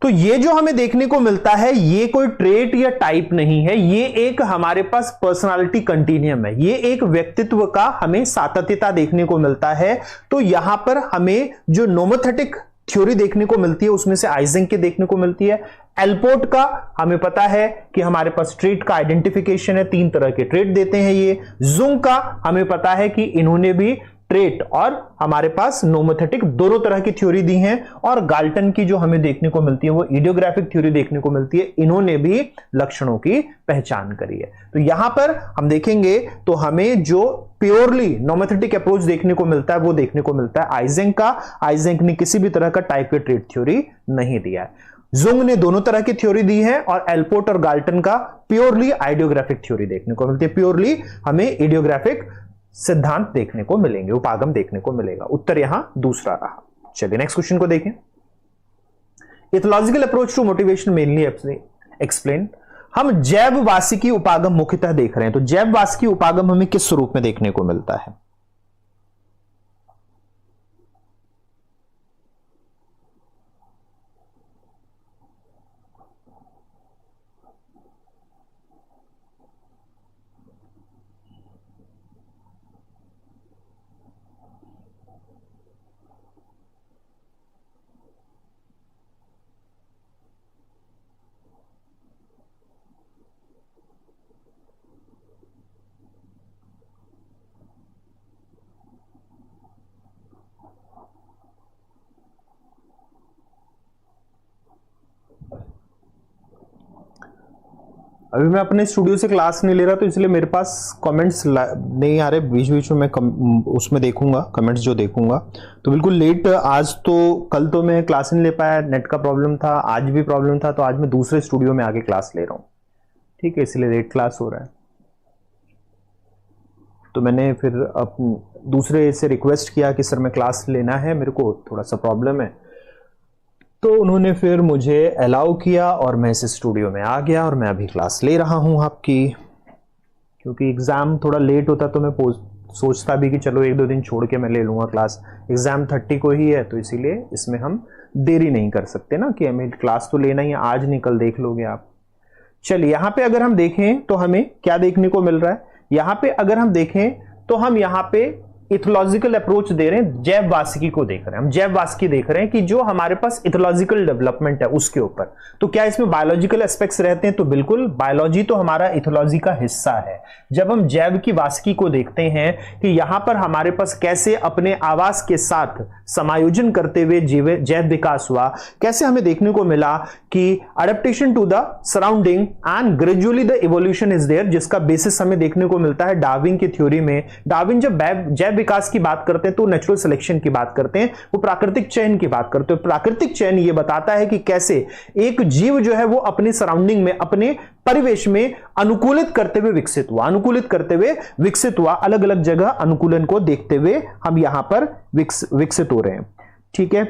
तो ये जो हमें देखने को मिलता है ये कोई ट्रेट या टाइप नहीं है, ये एक हमारे पास पर्सनालिटी कंटिन्यूम है, ये एक व्यक्तित्व का हमें सातत्यता देखने को मिलता है। तो यहां पर हमें जो नोमोथेटिक थ्योरी देखने को मिलती है उसमें से आइजेंक की देखने को मिलती है। एल्पोर्ट का हमें पता है कि हमारे पास ट्रेट का आइडेंटिफिकेशन है, 3 तरह के ट्रेट देते हैं ये। जुंग का हमें पता है कि इन्होंने भी ट्रेट और हमारे पास नोमोथेटिक दोनों तरह की थ्योरी दी हैं। और गाल्टन की जो हमें देखने को मिलती है वो इडियोग्राफिक थ्योरी देखने को मिलती है, इन्होंने भी लक्षणों की पहचान करी है। तो यहां पर हम देखेंगे तो हमें जो प्योरली नोमोथेटिक अप्रोच देखने को मिलता है वो देखने को मिलता है आइजेंक का। आइजेंक ने किसी भी तरह का टाइप के ट्रेट थ्योरी नहीं दिया है। जुंग ने दोनों तरह की थ्योरी दी है और एल्पोर्ट और गाल्टन का प्योरली आइडियोग्राफिक थ्योरी देखने को मिलती है। प्योरली हमें इडियोग्राफिक सिद्धांत देखने को मिलेंगे, उपागम देखने को मिलेगा। उत्तर यहां दूसरा रहा। चलिए नेक्स्ट क्वेश्चन को देखें। Ethological approach to motivation mainly explain. हम जैव वासिकी उपागम मुख्यतः देख रहे हैं, तो जैव वासिकी उपागम हमें किस स्वरूप में देखने को मिलता है? अभी मैं अपने स्टूडियो से क्लास नहीं ले रहा तो इसलिए मेरे पास कमेंट्स नहीं आ रहे, बीच बीच में मैं उसमें देखूंगा कमेंट्स जो देखूंगा। तो बिल्कुल लेट आज, तो कल तो मैं क्लास नहीं ले पाया, नेट का प्रॉब्लम था, आज भी प्रॉब्लम था, तो आज मैं दूसरे स्टूडियो में आके क्लास ले रहा हूँ, ठीक है, इसलिए लेट क्लास हो रहा है। तो मैंने फिर दूसरे से रिक्वेस्ट किया कि सर मैं क्लास लेना है, मेरे को थोड़ा सा प्रॉब्लम है, तो उन्होंने फिर मुझे अलाउ किया और मैं इस स्टूडियो में आ गया और मैं अभी क्लास ले रहा हूं आपकी। क्योंकि एग्ज़ाम थोड़ा लेट होता तो मैं सोचता भी कि चलो 1-2 दिन छोड़ के मैं ले लूँगा क्लास, एग्ज़ाम 30 को ही है, तो इसीलिए इसमें हम देरी नहीं कर सकते ना कि हमें क्लास तो लेना ही है, आज नहीं कल देख लोगे आप। चलिए यहाँ पे अगर हम देखें तो हमें क्या देखने को मिल रहा है, यहाँ पे अगर हम देखें तो हम यहाँ पे इथोलॉजिकल अप्रोच दे रहे हैं, जैव वासिकी को देख रहे हैं, हम जैव वासिकी देख रहे हैं कि जो हमारे पास इथोलॉजिकल डेवलपमेंट है उसके ऊपर। तो क्या इसमें बायोलॉजिकल एस्पेक्ट्स रहते हैं? तो बिल्कुल, बायोलॉजी तो हमारा इथोलॉजी का हिस्सा है। जब हम जैव की वासिकी को देखते हैं कि यहां पर हमारे पास कैसे अपने आवास के साथ समायोजन करते हुए जैव विकास हुआ, कैसे हमें देखने को मिला कि adaptation to the surrounding and gradually the evolution is there, जिसका बेसिस हमें देखने को मिलता है डार्विन की थ्योरी में। डार्विन जब जैव विकास की बात करते हैं तो नेचुरल सिलेक्शन की बात करते हैं, वो प्राकृतिक चयन की बात करते हैं। प्राकृतिक चयन ये बताता है कि कैसे एक जीव जो है वो अपने सराउंडिंग में, अपने परिवेश में अनुकूलित करते हुए विकसित हुआ, अलग अलग जगह अनुकूलन को देखते हुए हम यहां पर विकसित हो रहे हैं। ठीक है,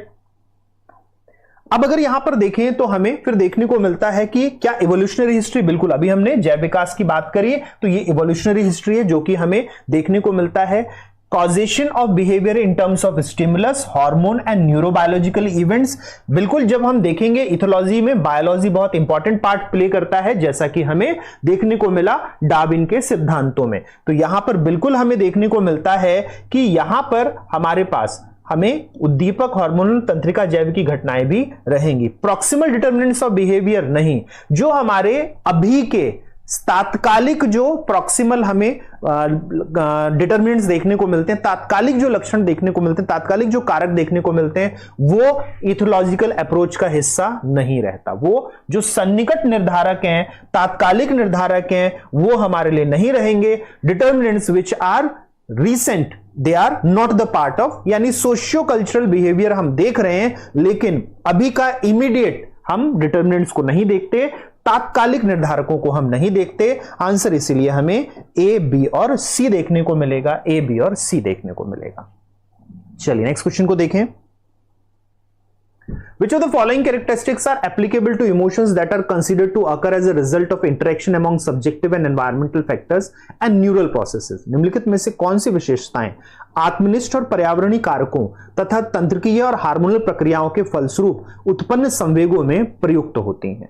अब अगर यहां पर देखें तो हमें फिर देखने को मिलता है कि क्या इवोल्यूशनरी हिस्ट्री, बिल्कुल अभी हमने जैव विकास की बात करी तो ये इवोल्यूशनरी हिस्ट्री है जो कि हमें देखने को मिलता है। Causation of behaviour in terms of stimulus, hormone and neurobiological events, बिल्कुल जब हम देखेंगे इथोलॉजी में बायोलॉजी बहुत इंपॉर्टेंट पार्ट प्ले करता है, जैसा कि हमें देखने को मिला डार्विन के सिद्धांतों में। तो यहां पर बिल्कुल हमें देखने को मिलता है कि यहां पर हमारे पास हमें उद्दीपक, हार्मोनल, तंत्रिका, जैव की घटनाएं भी रहेंगी। प्रॉक्सिमल डिटर्मिनेंट्स ऑफ बिहेवियर नहीं, जो हमारे अभी के तात्कालिक जो प्रॉक्सिमल हमें डिटर्मिनेंट्स देखने को मिलते हैं, तात्कालिक जो लक्षण देखने को मिलते हैं, तात्कालिक जो कारक देखने को मिलते हैं, वो इथोलॉजिकल अप्रोच का हिस्सा नहीं रहता। वो जो सन्निकट निर्धारक हैं, तात्कालिक निर्धारक हैं, वो हमारे लिए नहीं रहेंगे। Determinants which are recent, they are not the part of, यानी सोशियो कल्चरल बिहेवियर हम देख रहे हैं लेकिन अभी का इमीडिएट हम डिटर्मिनेंट्स को नहीं देखते, तात्कालिक निर्धारकों को हम नहीं देखते। आंसर इसीलिए हमें ए, बी और सी देखने को मिलेगा, ए, बी और सी देखने को मिलेगा। चलिए नेक्स्ट क्वेश्चन को देखें। Which of the following characteristics are applicable to emotions that are considered to occur as a result of interaction among subjective and environmental factors and neural processes? निम्नलिखित में से कौन सी विशेषताएं आत्मनिष्ठ और पर्यावरणीय कारकों तथा तंत्रिकीय और हार्मोनल प्रक्रियाओं के फलस्वरूप उत्पन्न संवेगों में प्रयुक्त होती हैं?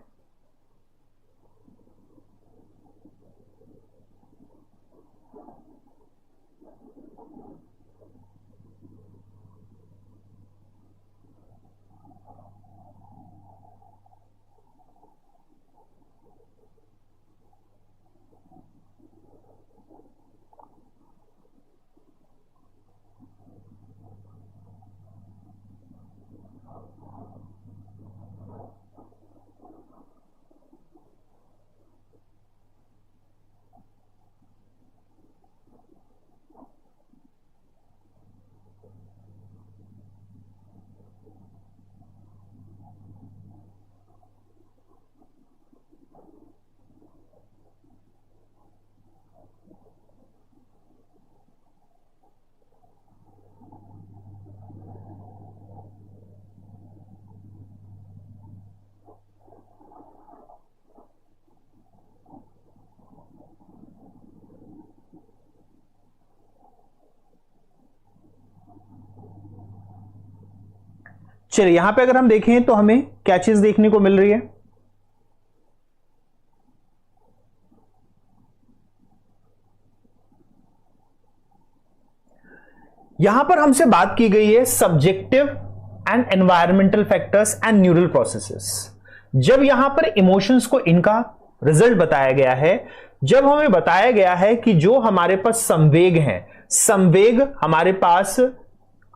चलिए यहां पे अगर हम देखें तो हमें क्या चीज देखने को मिल रही है? यहां पर हमसे बात की गई है subjective and environmental factors and neural processes. जब यहां पर इमोशंस को इनका रिजल्ट बताया गया है, जब हमें बताया गया है कि जो हमारे पास संवेग हैं, संवेग हमारे पास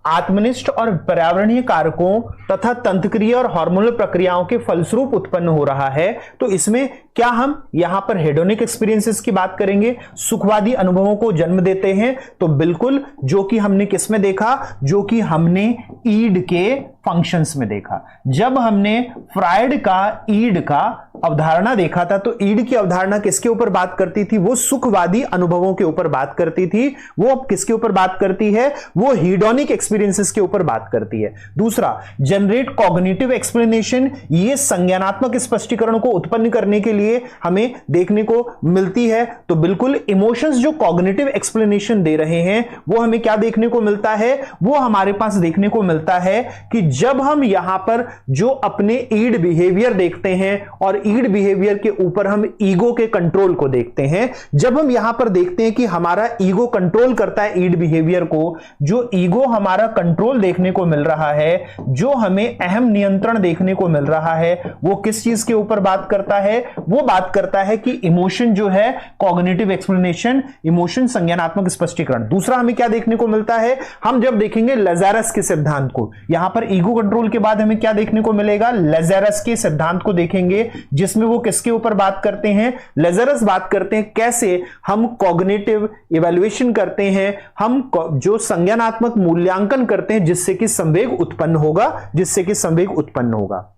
आत्मनिष्ठ और पर्यावरणीय कारकों तथा तंत्रिकीय और हार्मोनल प्रक्रियाओं के फलस्वरूप उत्पन्न हो रहा है, तो इसमें क्या हम यहां पर हेडोनिक एक्सपीरियंसेस की बात करेंगे, सुखवादी अनुभवों को जन्म देते हैं? तो बिल्कुल, जो कि हमने किसमें देखा, जो कि हमने ईड के फंक्शंस में देखा। जब हमने फ्रायड का ईड का अवधारणा देखा था तो ईड की अवधारणा किसके ऊपर बात करती थी? वो सुखवादी अनुभवों के ऊपर बात करती थी। वो अब किसके ऊपर बात करती है? वो हीडोनिक एक्सपीरियंसेस के ऊपर बात करती है। दूसरा, जनरेट कॉग्निटिव एक्सप्लेनेशन, ये संज्ञानात्मक स्पष्टीकरण को उत्पन्न करने के लिए हमें देखने को मिलती है। तो बिल्कुल इमोशंस जो कॉग्निटिव एक्सप्लेनेशन दे रहे हैं वो हमें क्या देखने को मिलता है? वो हमारे पास देखने को मिलता है कि जब हम यहां पर जो अपने ईड बिहेवियर देखते हैं और ईड बिहेवियर के ऊपर हम ईगो के कंट्रोल को देखते हैं, जब हम यहां पर देखते हैं कि हमारा ईगो कंट्रोल करता है ईड बिहेवियर को, जो ईगो हमारा कंट्रोल देखने को मिल रहा है, जो हमें अहम नियंत्रण देखने को मिल रहा है, वो किस चीज के ऊपर बात करता है? वो बात करता है कि इमोशन जो है कॉग्निटिव एक्सप्लेनेशन, इमोशन संज्ञानात्मक स्पष्टीकरण। दूसरा हमें क्या देखने को मिलता है, हम जब देखेंगे लैज़रस के सिद्धांत को, यहां पर ईगो कंट्रोल के बाद हमें क्या देखने को मिलेगा, लैज़रस के सिद्धांत को देखेंगे, जिसमें वो किसके ऊपर बात करते हैं, लैज़रस बात करते हैं कैसे हम कॉग्निटिव इवैल्यूएशन करते हैं, हम जो संज्ञानात्मक मूल्यांकन करते हैं जिससे कि संवेग उत्पन्न होगा, जिससे कि संवेग उत्पन्न होगा।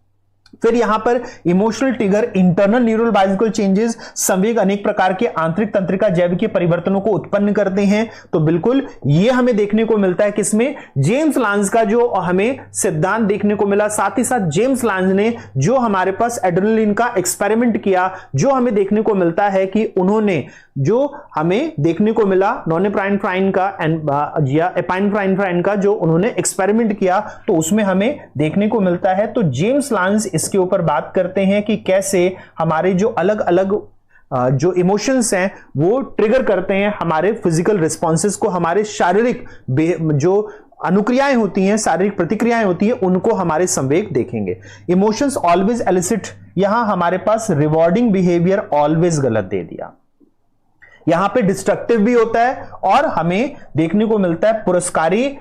फिर यहां पर emotional trigger, internal neural biological changes, संवेग अनेक प्रकार के आंतरिक तंत्रिका जैविकीय परिवर्तनों को उत्पन्न करते हैं। तो बिल्कुल ये हमें देखने को मिलता है किसमें, जेम्स लांज का जो हमें सिद्धांत देखने को मिला, साथ ही साथ जेम्स लांज ने जो हमारे पास एड्रेनलिन का एक्सपेरिमेंट किया, जो हमें देखने को मिलता है कि उन्होंने जो हमें देखने को मिला नॉनेप्राइनफ्राइन का या एपाइनफ्राइन का जो उन्होंने एक्सपेरिमेंट किया, तो उसमें हमें देखने को मिलता है। तो जेम्स लांज इसके ऊपर बात करते हैं कि कैसे हमारे जो अलग अलग जो इमोशंस हैं वो ट्रिगर करते हैं हमारे फिजिकल रिस्पॉन्सेस को, हमारे शारीरिक जो अनुक्रियाएं होती हैं, शारीरिक प्रतिक्रियाएं होती हैं, उनको हमारे संवेग देखेंगे। इमोशंस ऑलवेज एलिसिट, यहां हमारे पास रिवॉर्डिंग बिहेवियर ऑलवेज गलत दे दिया, यहां पे डिस्ट्रक्टिव भी होता है और हमें देखने को मिलता है पुरस्कारी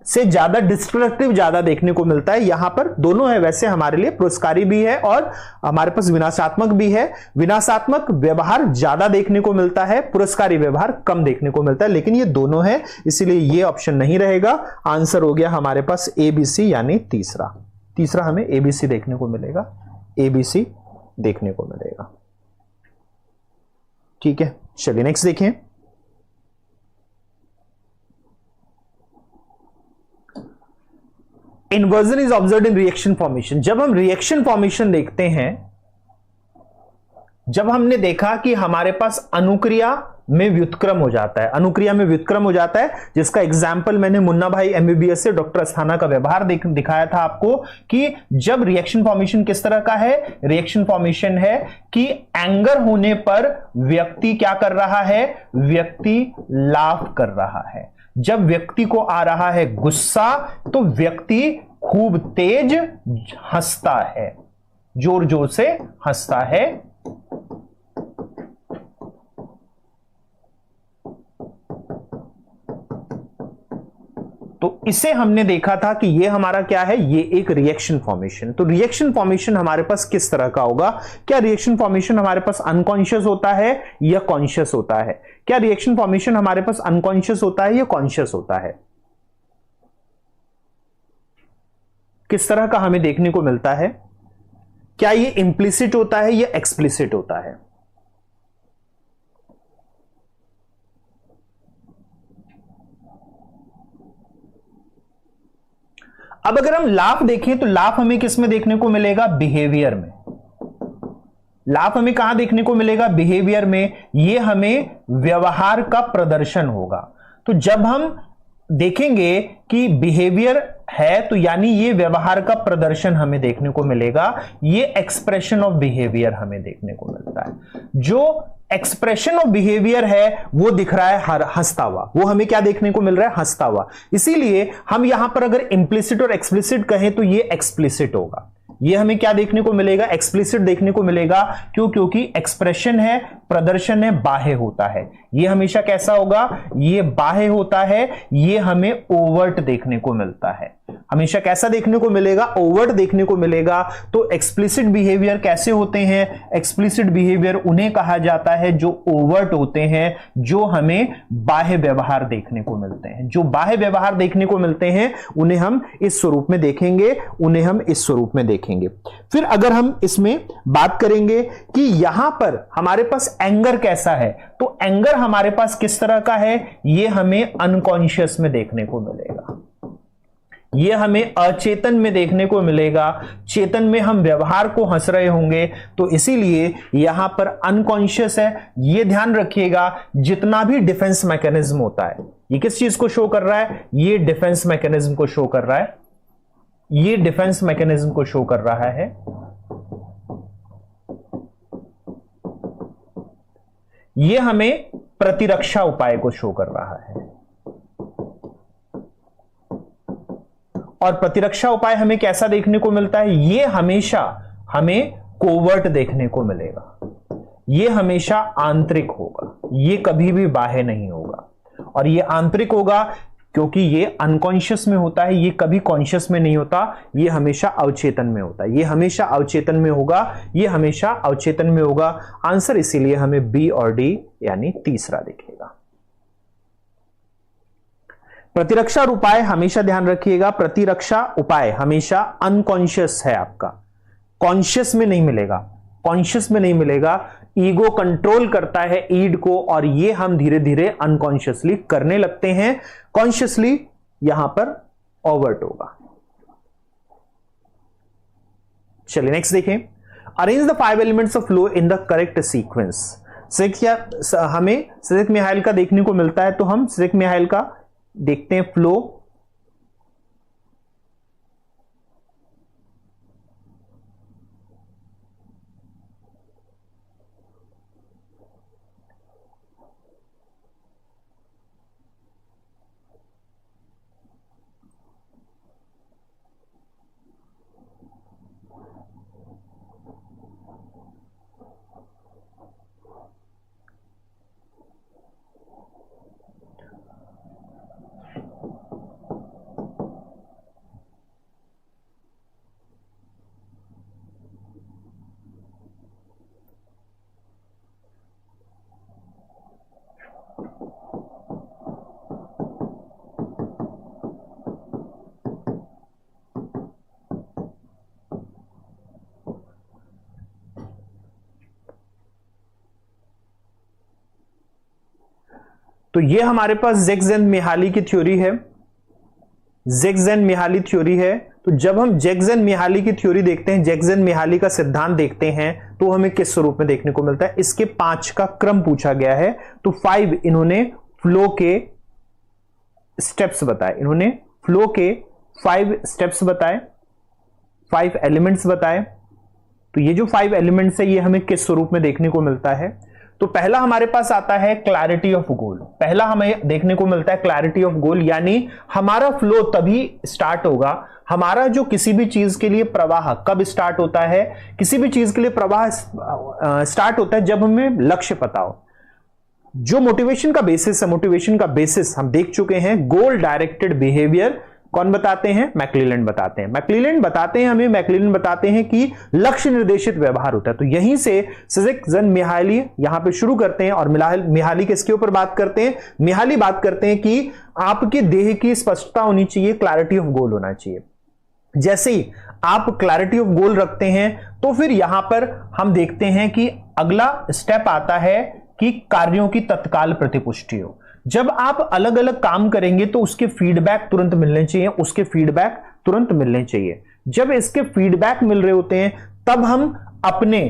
से ज्यादा डिस्ट्रक्टिव ज्यादा देखने को मिलता है। यहां पर दोनों है, वैसे हमारे लिए पुरस्कारी भी है और हमारे पास विनाशात्मक भी है। विनाशात्मक व्यवहार ज्यादा देखने को मिलता है, पुरस्कारी व्यवहार कम देखने को मिलता है, लेकिन ये दोनों है, इसीलिए ये ऑप्शन नहीं रहेगा। आंसर हो गया हमारे पास एबीसी यानी तीसरा हमें एबीसी देखने को मिलेगा, एबीसी देखने को मिलेगा। ठीक है, चलिए नेक्स्ट देखिए। Inversion is observed in reaction formation. जब हम रिएक्शन फॉर्मेशन देखते हैं, जब हमने देखा कि हमारे पास अनुक्रिया में व्युत्क्रम हो जाता है, अनुक्रिया में व्युत्क्रम हो जाता है, जिसका एग्जाम्पल मैंने मुन्ना भाई एमबीबीएस से डॉक्टर अस्थाना का व्यवहार दिखाया था आपको, कि जब रिएक्शन फॉर्मेशन किस तरह का है, रिएक्शन फॉर्मेशन है कि एंगर होने पर व्यक्ति क्या कर रहा है, व्यक्ति लाफ कर रहा है। जब व्यक्ति को आ रहा है गुस्सा तो व्यक्ति खूब तेज हंसता है, जोर जोर से हंसता है। तो इसे हमने देखा था कि ये हमारा क्या है, ये एक रिएक्शन फॉर्मेशन। तो रिएक्शन फॉर्मेशन हमारे पास किस तरह का होगा, क्या रिएक्शन फॉर्मेशन हमारे पास अनकॉन्शियस होता है या कॉन्शियस होता है, क्या रिएक्शन फॉर्मेशन हमारे पास अनकॉन्शियस होता है या कॉन्शियस होता है, किस तरह का हमें देखने को मिलता है, क्या ये इंप्लिसिट होता है या एक्सप्लिसिट होता है। अब अगर हम लाफ देखें तो लाफ हमें किस में देखने को मिलेगा, बिहेवियर में। लाफ हमें कहां देखने को मिलेगा, बिहेवियर में। ये हमें व्यवहार का प्रदर्शन होगा। तो जब हम देखेंगे कि बिहेवियर है तो यानी ये व्यवहार का प्रदर्शन हमें देखने को मिलेगा, ये एक्सप्रेशन ऑफ बिहेवियर हमें देखने को मिलता है। जो एक्सप्रेशन ऑफ बिहेवियर है वो दिख रहा है हंसता हुआ, वो हमें क्या देखने को मिल रहा है, हंसता हुआ। इसीलिए हम यहां पर अगर इंप्लिसिट और एक्सप्लिसिट कहें तो ये एक्सप्लिसिट होगा। ये हमें क्या देखने को मिलेगा, एक्सप्लिसिट देखने को मिलेगा। क्योंकि एक्सप्रेशन है, प्रदर्शन है, बाह्य होता है। ये हमेशा कैसा होगा, ये बाह्य होता है, ये हमें ओवर्ट देखने को मिलता है। हमेशा कैसा देखने को मिलेगा, ओवर्ट देखने को मिलेगा। तो एक्सप्लिसिट बिहेवियर कैसे होते हैं, एक्सप्लिसिट बिहेवियर उन्हें कहा जाता है जो ओवर्ट होते हैं, जो हमें बाह्य व्यवहार देखने को मिलते हैं। जो बाह्य व्यवहार देखने को मिलते हैं उन्हें हम इस स्वरूप में देखेंगे, उन्हें हम इस स्वरूप में देखेंगे। फिर अगर हम इसमें बात करेंगे कि यहां पर हमारे पास एंगर कैसा है, तो एंगर हमारे पास किस तरह का है, ये हमें अनकॉन्शियस में देखने को मिलेगा, ये हमें अचेतन में देखने को मिलेगा। चेतन में हम व्यवहार को हंस रहे होंगे, तो इसीलिए यहां पर अनकॉन्शियस है। ये ध्यान रखिएगा, जितना भी डिफेंस मैकेनिज्म होता है, ये किस चीज को शो कर रहा है, ये डिफेंस मैकेनिज्म को शो कर रहा है, ये डिफेंस मैकेनिज्म को शो कर रहा है। ये हमें प्रतिरक्षा उपाय को शो कर रहा है। और प्रतिरक्षा उपाय हमें कैसा देखने को मिलता है, ये हमेशा हमें कोवर्ट देखने को मिलेगा, ये हमेशा आंतरिक होगा, ये कभी भी बाह्य नहीं होगा। और ये आंतरिक होगा क्योंकि ये अनकॉन्शियस में होता है, ये कभी कॉन्शियस में नहीं होता, ये हमेशा अवचेतन में होता है, ये हमेशा अवचेतन में होगा, ये हमेशा अवचेतन में होगा। आंसर इसीलिए हमें बी और डी यानी तीसरा दिखेगा। प्रतिरक्षा उपाय हमेशा ध्यान रखिएगा, प्रतिरक्षा उपाय हमेशा अनकॉन्शियस है आपका, कॉन्शियस में नहीं मिलेगा, कॉन्शियस में नहीं मिलेगा। ईगो कंट्रोल करता है ईड को और ये हम धीरे धीरे अनकॉन्शियसली करने लगते हैं, कॉन्शियसली यहां पर ओवर्ट होगा। चलिए नेक्स्ट देखें, arrange the 5 elements of flow in the correct sequence. हमें सिज़िक-मिहाइल का देखने को मिलता है, तो हम सिज़िक-मिहाइल का देखते हैं फ्लो। तो ये हमारे पास ज़िग्स-जेन-मिहाली की थ्योरी है, ज़िग्स-जेन-मिहाली थ्योरी है। तो जब हम ज़िग्स-जेन-मिहाली की थ्योरी देखते हैं, ज़िग्स-जेन-मिहाली का सिद्धांत देखते हैं, तो हमें किस स्वरूप में देखने को मिलता है? इसके 5 का क्रम पूछा गया है, तो 5 इन्होंने फ्लो के स्टेप्स बताए, इन्होंने फ्लो के 5 स्टेप्स बताए, 5 एलिमेंट्स बताए। तो ये जो 5 एलिमेंट्स है, ये हमें किस स्वरूप में देखने को मिलता है? तो पहला हमारे पास आता है क्लैरिटी ऑफ गोल, पहला हमें देखने को मिलता है क्लैरिटी ऑफ गोल, यानी हमारा फ्लो तभी स्टार्ट होगा, हमारा जो किसी भी चीज के लिए प्रवाह कब स्टार्ट होता है, किसी भी चीज के लिए प्रवाह स्टार्ट होता है जब हमें लक्ष्य पता हो। जो मोटिवेशन का बेसिस है, मोटिवेशन का बेसिस हम देख चुके हैं, गोल डायरेक्टेड बिहेवियर। कौन बताते हैं? मैक्क्लेलैंड बताते हैं। मैक्क्लेलैंड बताते हैं हमें, मैक्क्लेलैंड बताते हैं कि लक्ष्य निर्देशित व्यवहार होता है। तो यहीं से सिज़िक-जेन-मिहाली यहां पे शुरू करते हैं और मिहाली किसके ऊपर बात करते हैं? मिहाली बात करते हैं कि आपके देह की स्पष्टता होनी चाहिए, क्लैरिटी ऑफ गोल होना चाहिए। जैसे ही आप क्लैरिटी ऑफ गोल रखते हैं, तो फिर यहां पर हम देखते हैं कि अगला स्टेप आता है कि कार्यों की तत्काल प्रतिपुष्टि हो। जब आप अलग अलग काम करेंगे तो उसके फीडबैक तुरंत मिलने चाहिए, उसके फीडबैक तुरंत मिलने चाहिए। जब इसके फीडबैक मिल रहे होते हैं, तब हम अपने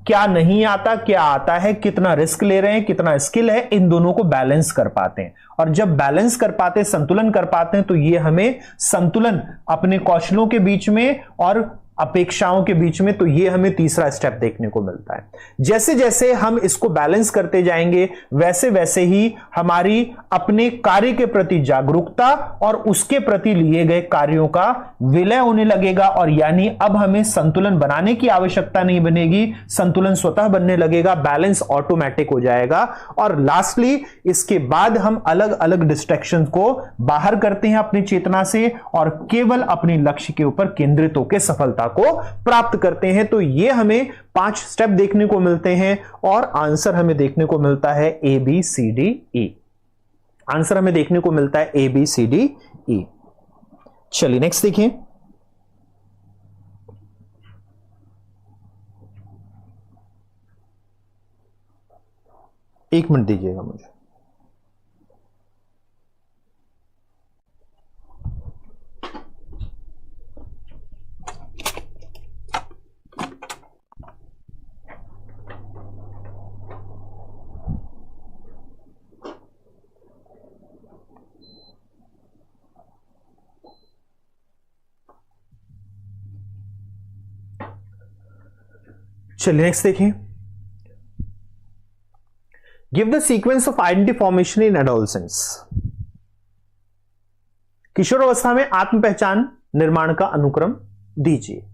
क्या नहीं आता, क्या आता है, कितना रिस्क ले रहे हैं, कितना स्किल है, इन दोनों को बैलेंस कर पाते हैं। और जब बैलेंस कर पाते हैं, संतुलन कर पाते हैं, तो ये हमें संतुलन अपने कौशलों के बीच में और अपेक्षाओं के बीच में, तो ये हमें तीसरा स्टेप देखने को मिलता है। जैसे जैसे हम इसको बैलेंस करते जाएंगे, वैसे वैसे ही हमारी अपने कार्य के प्रति जागरूकता और उसके प्रति लिए गए कार्यों का विलय होने लगेगा, और यानी अब हमें संतुलन बनाने की आवश्यकता नहीं बनेगी, संतुलन स्वतः बनने लगेगा, बैलेंस ऑटोमेटिक हो जाएगा। और लास्टली इसके बाद हम अलग अलग डिस्ट्रैक्शन को बाहर करते हैं अपनी चेतना से और केवल अपने लक्ष्य के ऊपर केंद्रित होकर सफलता को प्राप्त करते हैं। तो ये हमें 5 स्टेप देखने को मिलते हैं और आंसर हमें देखने को मिलता है A B C D E. Answer हमें देखने को मिलता है ए बी सी डी ई। चलिए नेक्स्ट देखिए, एक मिनट दीजिएगा मुझे। चलिए नेक्स्ट देखिए, give the sequence of identity formation in adolescence. किशोर अवस्था में आत्म पहचान निर्माण का अनुक्रम दीजिए।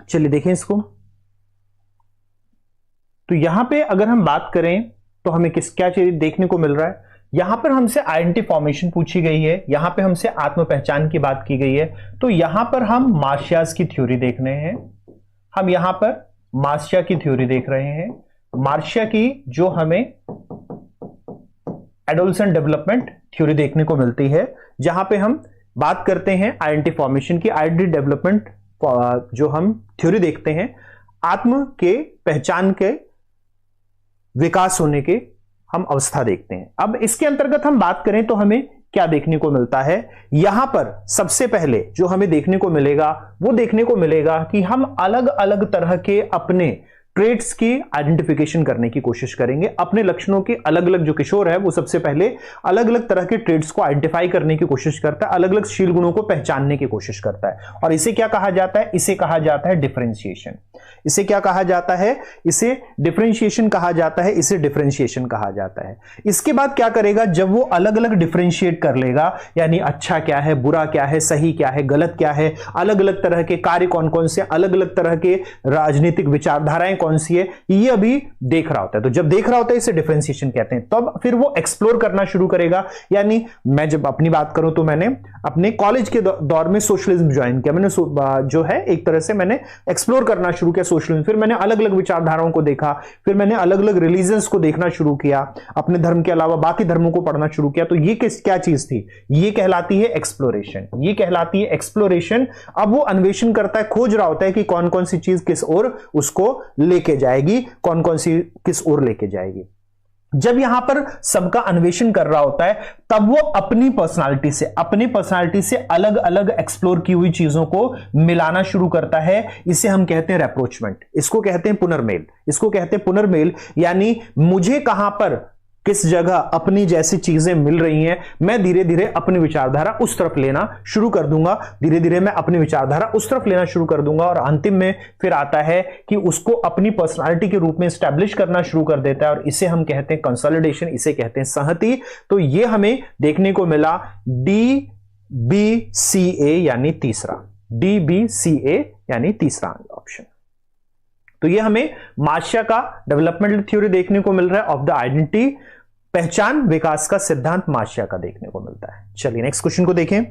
चलिए देखें इसको। तो यहां पे अगर हम बात करें तो हमें क्या चीज देखने को मिल रहा है, यहां पर हमसे आइडेंटिटी फॉर्मेशन पूछी गई है, यहां पे हमसे आत्म पहचान की बात की गई है। तो यहां पर हम मार्शियाज की थ्योरी देख रहे हैं, हम यहां पर मार्शिया की थ्योरी देख रहे हैं। मार्शिया की जो हमें एडोलसेंट डेवलपमेंट थ्योरी देखने को मिलती है, जहां पे हम बात करते हैं आइडेंटिटी फॉर्मेशन की, आइडेंटिटी डेवलपमेंट जो हम थ्योरी देखते हैं, आत्म के पहचान के विकास होने के हम अवस्था देखते हैं। अब इसके अंतर्गत हम बात करें तो हमें क्या देखने को मिलता है, यहां पर सबसे पहले जो हमें देखने को मिलेगा वो देखने को मिलेगा कि हम अलग अलग तरह के अपने ट्रेड्स की आइडेंटिफिकेशन करने की कोशिश करेंगे। अपने लक्षणों के अलग अलग, जो किशोर है वो सबसे पहले अलग अलग तरह के ट्रेड्स को आइडेंटिफाई करने की कोशिश करता है, अलग अलग शील गुणों को पहचानने की कोशिश करता है। और इसे क्या कहा जाता है, इसे कहा जाता है डिफरेंशिएशन। इसे क्या कहा जाता है, इसे डिफरेंशिएशन कहा जाता है, इसे डिफरेंशिएशन कहा जाता है। इसके बाद क्या करेगा, जब वो अलग अलग डिफरेंशिएट कर लेगा, यानी अच्छा क्या है, बुरा क्या है, सही क्या है, गलत क्या है, अलग अलग तरह के कार्य कौन कौन से, अलग अलग तरह के राजनीतिक विचारधाराएं कौन सी है, ये अभी देख रहा होता है। तो जब देख रहा होता है इसे डिफरेंशिएशन कहते हैं। तब फिर वो एक्सप्लोर करना शुरू करेगा। यानी मैं जब अपनी बात करूं तो मैंने अपने कॉलेज के दौर में सोशलिज्म ज्वाइन किया, मैंने जो है एक तरह से मैंने एक्सप्लोर करना शुरू किया सोशलिज्म। फिर मैंने अलग अलग विचारधाराओं को देखा, फिर मैंने अलग अलग रिलीजन्स को देखना शुरू किया, अपने धर्म के अलावा बाकी धर्मों को पढ़ना शुरू किया। तो ये क्या चीज थी, ये कहलाती है एक्सप्लोरेशन, ये कहलाती है एक्सप्लोरेशन। अब वो अन्वेषण करता है, खोज रहा होता है कि कौन कौन सी चीज किस ओर उसको लेके जाएगी, कौन कौन सी किस ओर लेके जाएगी। जब यहां पर सबका अन्वेषण कर रहा होता है, तब वो अपनी पर्सनालिटी से अलग अलग एक्सप्लोर की हुई चीजों को मिलाना शुरू करता है। इसे हम कहते हैं रैप्रोचमेंट, इसको कहते हैं पुनर्मेल, इसको कहते हैं पुनर्मेल। यानी मुझे कहां पर किस जगह अपनी जैसी चीजें मिल रही हैं, मैं धीरे धीरे अपनी विचारधारा उस तरफ लेना शुरू कर दूंगा, धीरे धीरे मैं अपनी विचारधारा उस तरफ लेना शुरू कर दूंगा। और अंतिम में फिर आता है कि उसको अपनी पर्सनालिटी के रूप में स्टैब्लिश करना शुरू कर देता है, और इसे हम कहते हैं कंसोलिडेशन, इसे कहते हैं संहति। तो ये हमें देखने को मिला DBCA यानी तीसरा, DBCA यानी तीसरा ऑप्शन। तो ये हमें मार्शिया का डेवलपमेंटल थ्योरी देखने को मिल रहा है ऑफ द आइडेंटिटी, पहचान विकास का सिद्धांत मार्शिया का देखने को मिलता है। चलिए नेक्स्ट क्वेश्चन को देखें।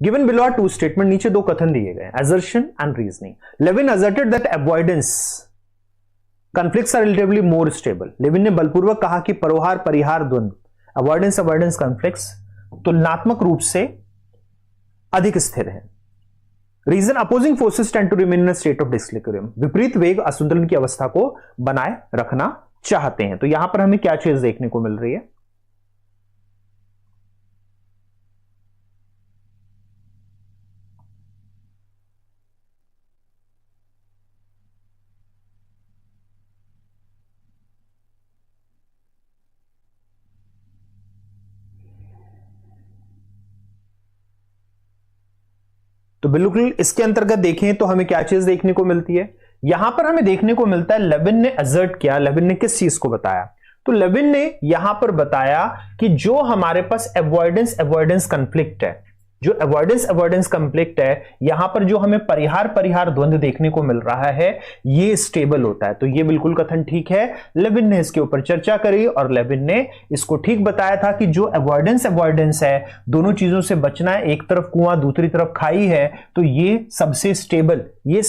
Given below are two statement, नीचे दो कथन दिए गए, assertion and reasoning. Levin asserted that avoidance conflicts are relatively more stable. Lewin ने बलपूर्वक कहा कि परोहार परिहार द्वंद्व, अवॉइडेंस कॉन्फ्लिक्ट्स तुलनात्मक रूप से अधिक स्थिर है। Reason, opposing forces tend to remain in a state of disequilibrium, विपरीत वेग असंतुलन की अवस्था को बनाए रखना चाहते हैं। तो यहां पर हमें क्या चीज देखने को मिल रही है, तो बिल्कुल इसके अंतर्गत देखें तो हमें क्या चीज देखने को मिलती है, यहां पर हमें देखने को मिलता है लेविन ने असर्ट किया, लेविन ने किस चीज को बताया, तो लेविन ने यहां पर बताया कि जो हमारे पास अवॉइडेंस कॉन्फ्लिक्ट है, जो अवॉइडेंस कॉन्फ्लिक्ट है, यहां पर जो हमें परिहार द्वंद्व देखने को मिल रहा है, ये स्टेबल होता है। तो ये बिल्कुल कथन ठीक है। लेविन ने इसके ऊपर चर्चा करी और लेविन ने इसको ठीक बताया था कि जो अवॉइडेंस है, दोनों चीजों से बचना है, एक तरफ कुआं दूसरी तरफ खाई है, तो ये सबसे स्टेबल, ये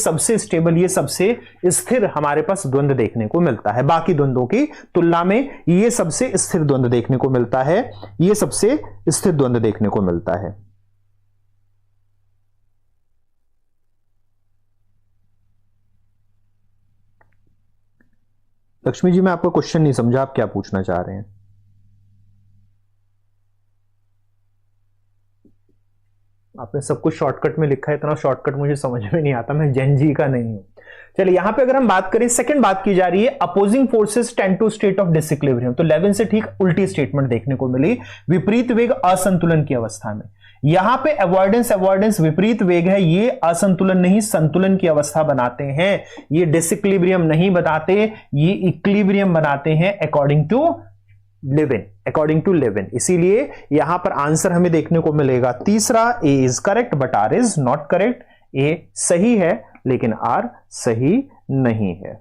सबसे स्थिर हमारे पास द्वंद्व देखने को मिलता है। बाकी द्वंद्वों की तुलना में ये सबसे स्थिर द्वंद्व देखने को मिलता है, ये सबसे स्थिर द्वंद्व देखने को मिलता है। लक्ष्मी जी, मैं आपका क्वेश्चन नहीं समझा, आप क्या पूछना चाह रहे हैं? आपने सब कुछ शॉर्टकट में लिखा है, इतना शॉर्टकट मुझे समझ में नहीं आता, मैं जेन जी का नहीं हूं। चलिए यहां पे अगर हम बात करें, सेकंड बात की जा रही है opposing forces tend to state of disequilibrium, तो लेविन से ठीक उल्टी स्टेटमेंट देखने को मिली, विपरीत वेग असंतुलन की अवस्था में। यहां पे अवॉइडेंस विपरीत वेग है, ये असंतुलन नहीं संतुलन की अवस्था बनाते हैं, ये डिसइक्विलिब्रियम नहीं बताते, ये इक्विलिब्रियम बनाते हैं अकॉर्डिंग टू लेविन। इसीलिए यहां पर आंसर हमें देखने को मिलेगा तीसरा, A is correct but R is not correct. A सही है लेकिन आर सही नहीं है।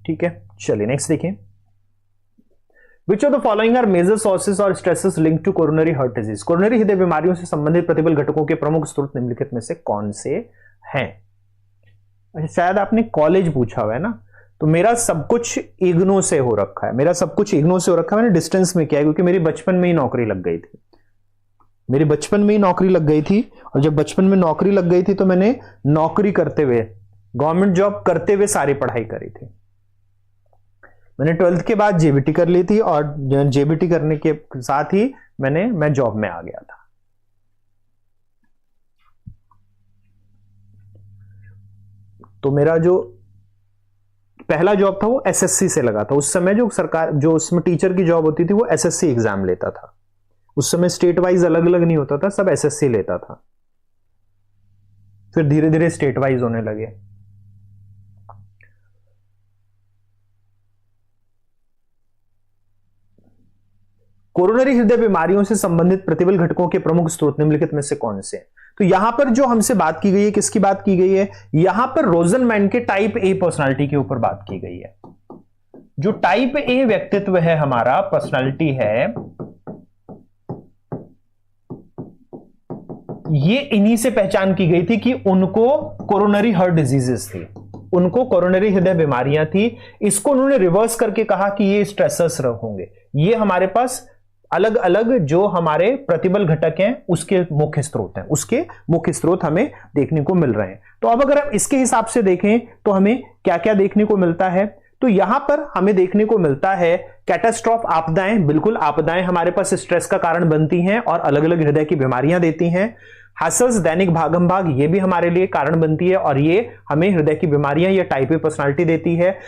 ठीक है, चलिए नेक्स्ट देखिए। Which of the following are major sources or stresses linked to coronary heart disease? Coronary हृदय बीमारियों से संबंधित प्रतिबल घटकों के प्रमुख स्रोत निम्नलिखित में से कौन से हैं? अच्छा, शायद आपने कॉलेज पूछा हुआ है ना, तो मेरा सब कुछ इग्नो से हो रखा है, मैंने डिस्टेंस में किया है क्योंकि मेरी बचपन में ही नौकरी लग गई थी। और जब बचपन में नौकरी लग गई थी तो मैंने नौकरी करते हुए, गवर्नमेंट जॉब करते हुए सारी पढ़ाई करी थी। मैंने 12th के बाद जेबीटी कर ली थी और जेबीटी करने के साथ ही मैं जॉब में आ गया था। तो मेरा जो पहला जॉब था वो एसएससी से लगा था। उस समय जो उसमें टीचर की जॉब होती थी वो एसएससी एग्जाम लेता था। उस समय स्टेट वाइज अलग अलग नहीं होता था, सब एसएससी लेता था। फिर धीरे धीरे स्टेट वाइज होने लगे। कोरोनरी हृदय बीमारियों से संबंधित प्रतिबल घटकों के प्रमुख स्रोत निम्नलिखित में से कौन से? तो यहां पर जो हमसे बात की गई है, किसकी बात की गई है? यहां पर रोजनमैन के टाइप ए पर्सनालिटी के ऊपर बात की गई है। जो टाइप ए व्यक्तित्व है हमारा, पर्सनालिटी है, ये इन्हीं से पहचान की गई थी कि उनको कोरोनरी हार्ट डिजीजेस थी, उनको कोरोनरी हृदय बीमारियां थी। इसको उन्होंने रिवर्स करके कहा कि ये स्ट्रेसर्स होंगे। ये हमारे पास अलग अलग जो हमारे प्रतिबल घटक हैं उसके मुख्य स्रोत हैं, उसके मुख्य स्रोत हमें देखने को मिल रहे हैं। तो अब अगर हम इसके हिसाब से देखें तो हमें क्या क्या देखने को मिलता है? तो यहां पर हमें देखने को मिलता है कैटास्ट्रॉफ, आपदाएं। बिल्कुल, आपदाएं हमारे पास स्ट्रेस का कारण बनती हैं और अलग अलग हृदय की बीमारियां देती हैं। हासल्स, दैनिक भागम भाग, ये भी हमारे लिए कारण बनती है और ये हमें हृदय की बीमारियां या टाइप ए पर्सनालिटी देती है।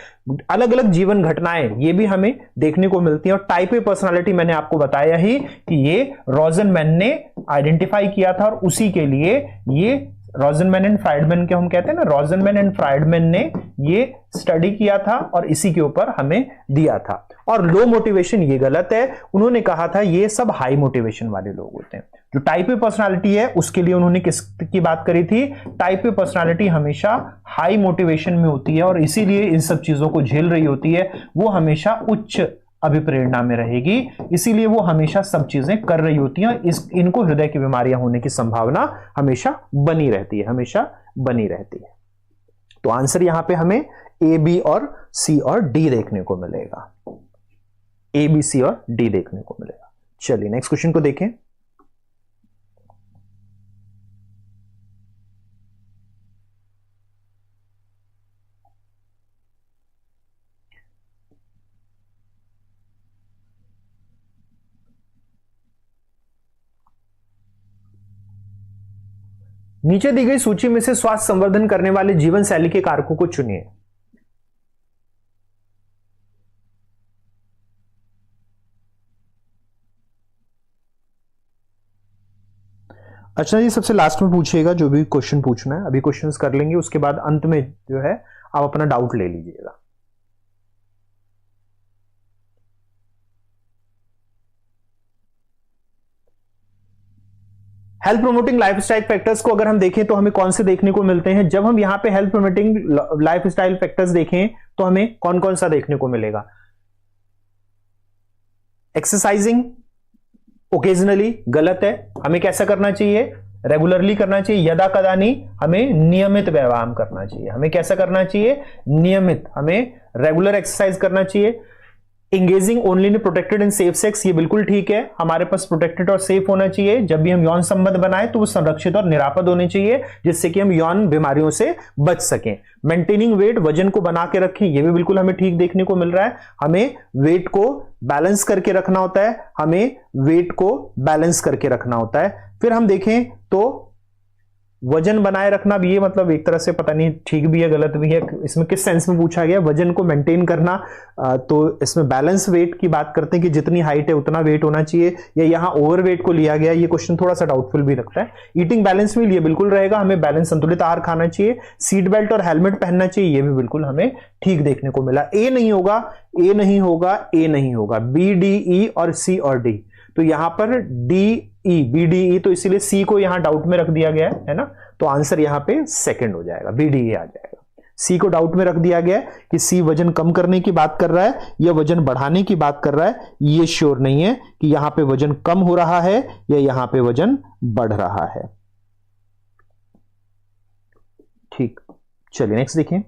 अलग अलग जीवन घटनाएं ये भी हमें देखने को मिलती हैं। और टाइप ए पर्सनालिटी मैंने आपको बताया ही कि ये रोजनमैन ने आइडेंटिफाई किया था और उसी के लिए ये रोजनमैन एंड फ्राइडमैन के हम कहते हैं ना, रोजनमैन एंड फ्राइडमैन ने ये स्टडी किया था और इसी के ऊपर हमें दिया था। और लो मोटिवेशन ये गलत है, उन्होंने कहा था ये सब हाई मोटिवेशन वाले लोग होते हैं। जो टाइप ए पर्सनालिटी है उसके लिए उन्होंने किसकी बात करी थी? टाइप ए पर्सनालिटी हमेशा हाई मोटिवेशन में होती है और इसीलिए इन सब चीजों को झेल रही होती है। वो हमेशा उच्च अभिप्रेरणा में रहेगी, इसीलिए वो हमेशा सब चीजें कर रही होती हैं। इनको हृदय की बीमारियां होने की संभावना हमेशा बनी रहती है। तो आंसर यहां पे हमें ए, बी और सी और डी देखने को मिलेगा। ए, बी, सी और डी देखने को मिलेगा। चलिए नेक्स्ट क्वेश्चन को देखें। नीचे दी गई सूची में से स्वास्थ्य संवर्धन करने वाले जीवन शैली के कारकों को चुनिए। अच्छा जी, सबसे लास्ट में पूछिएगा जो भी क्वेश्चन पूछना है। अभी क्वेश्चंस कर लेंगे, उसके बाद अंत में जो है आप अपना डाउट ले लीजिएगा। हेल्थ प्रोमोटिंग लाइफस्टाइल फैक्टर्स को अगर हम देखें तो हमें कौन से देखने को मिलते हैं? जब हम यहां पे हेल्थ प्रोमोटिंग लाइफस्टाइल फैक्टर्स देखें तो हमें कौन कौन सा देखने को मिलेगा? एक्सरसाइजिंग ओकेजनली गलत है, हमें कैसा करना चाहिए? रेगुलरली करना चाहिए, यदा कदा नहीं, हमें नियमित व्यायाम करना चाहिए। हमें कैसा करना चाहिए? नियमित, हमें रेगुलर एक्सरसाइज करना चाहिए। Engaging only in protected and safe sex, ये बिल्कुल ठीक है, हमारे पास प्रोटेक्टेड और सेफ होना चाहिए। जब भी हम यौन संबंध बनाए तो वो संरक्षित और निरापद होने चाहिए जिससे कि हम यौन बीमारियों से बच सकें। मेंटेनिंग वेट, वजन को बना के रखें, ये भी बिल्कुल हमें ठीक देखने को मिल रहा है। हमें वेट को बैलेंस करके रखना होता है, फिर हम देखें तो वजन बनाए रखना भी, ये मतलब एक तरह से पता नहीं ठीक भी है गलत भी है, इसमें किस सेंस में पूछा गया, वजन को मेंटेन करना। तो इसमें बैलेंस वेट की बात करते हैं कि जितनी हाइट है उतना वेट होना चाहिए, या यहां ओवर वेट को लिया गया, ये क्वेश्चन थोड़ा सा डाउटफुल भी लगता है। ईटिंग बैलेंस मील, ये बिल्कुल रहेगा, हमें बैलेंस संतुलित आहार खाना चाहिए। सीट बेल्ट और हेलमेट पहनना चाहिए, ये भी बिल्कुल हमें ठीक देखने को मिला। ए नहीं होगा, ए नहीं होगा, ए नहीं होगा, बी डी ई और सी और डी, तो यहां पर D E, B D E, तो इसीलिए सी को यहां डाउट में रख दिया गया है ना, तो आंसर यहां पे सेकंड हो जाएगा, बी डी ई आ जाएगा। सी को डाउट में रख दिया गया कि सी वजन कम करने की बात कर रहा है या वजन बढ़ाने की बात कर रहा है, ये श्योर नहीं है कि यहां पे वजन कम हो रहा है या यहां पे वजन बढ़ रहा है। ठीक, चलिए नेक्स्ट देखिए।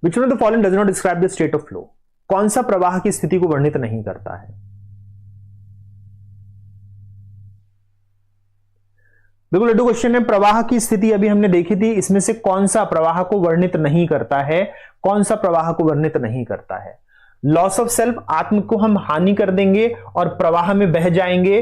Which one of the following does not describe the state of flow? कौन सा प्रवाह की स्थिति को वर्णित नहीं करता है? देखो लड्डू, क्वेश्चन है प्रवाह की स्थिति अभी हमने देखी थी, इसमें से कौन सा प्रवाह को वर्णित नहीं करता है, कौन सा प्रवाह को वर्णित नहीं करता है? लॉस ऑफ सेल्फ, आत्म को हम हानि कर देंगे और प्रवाह में बह जाएंगे,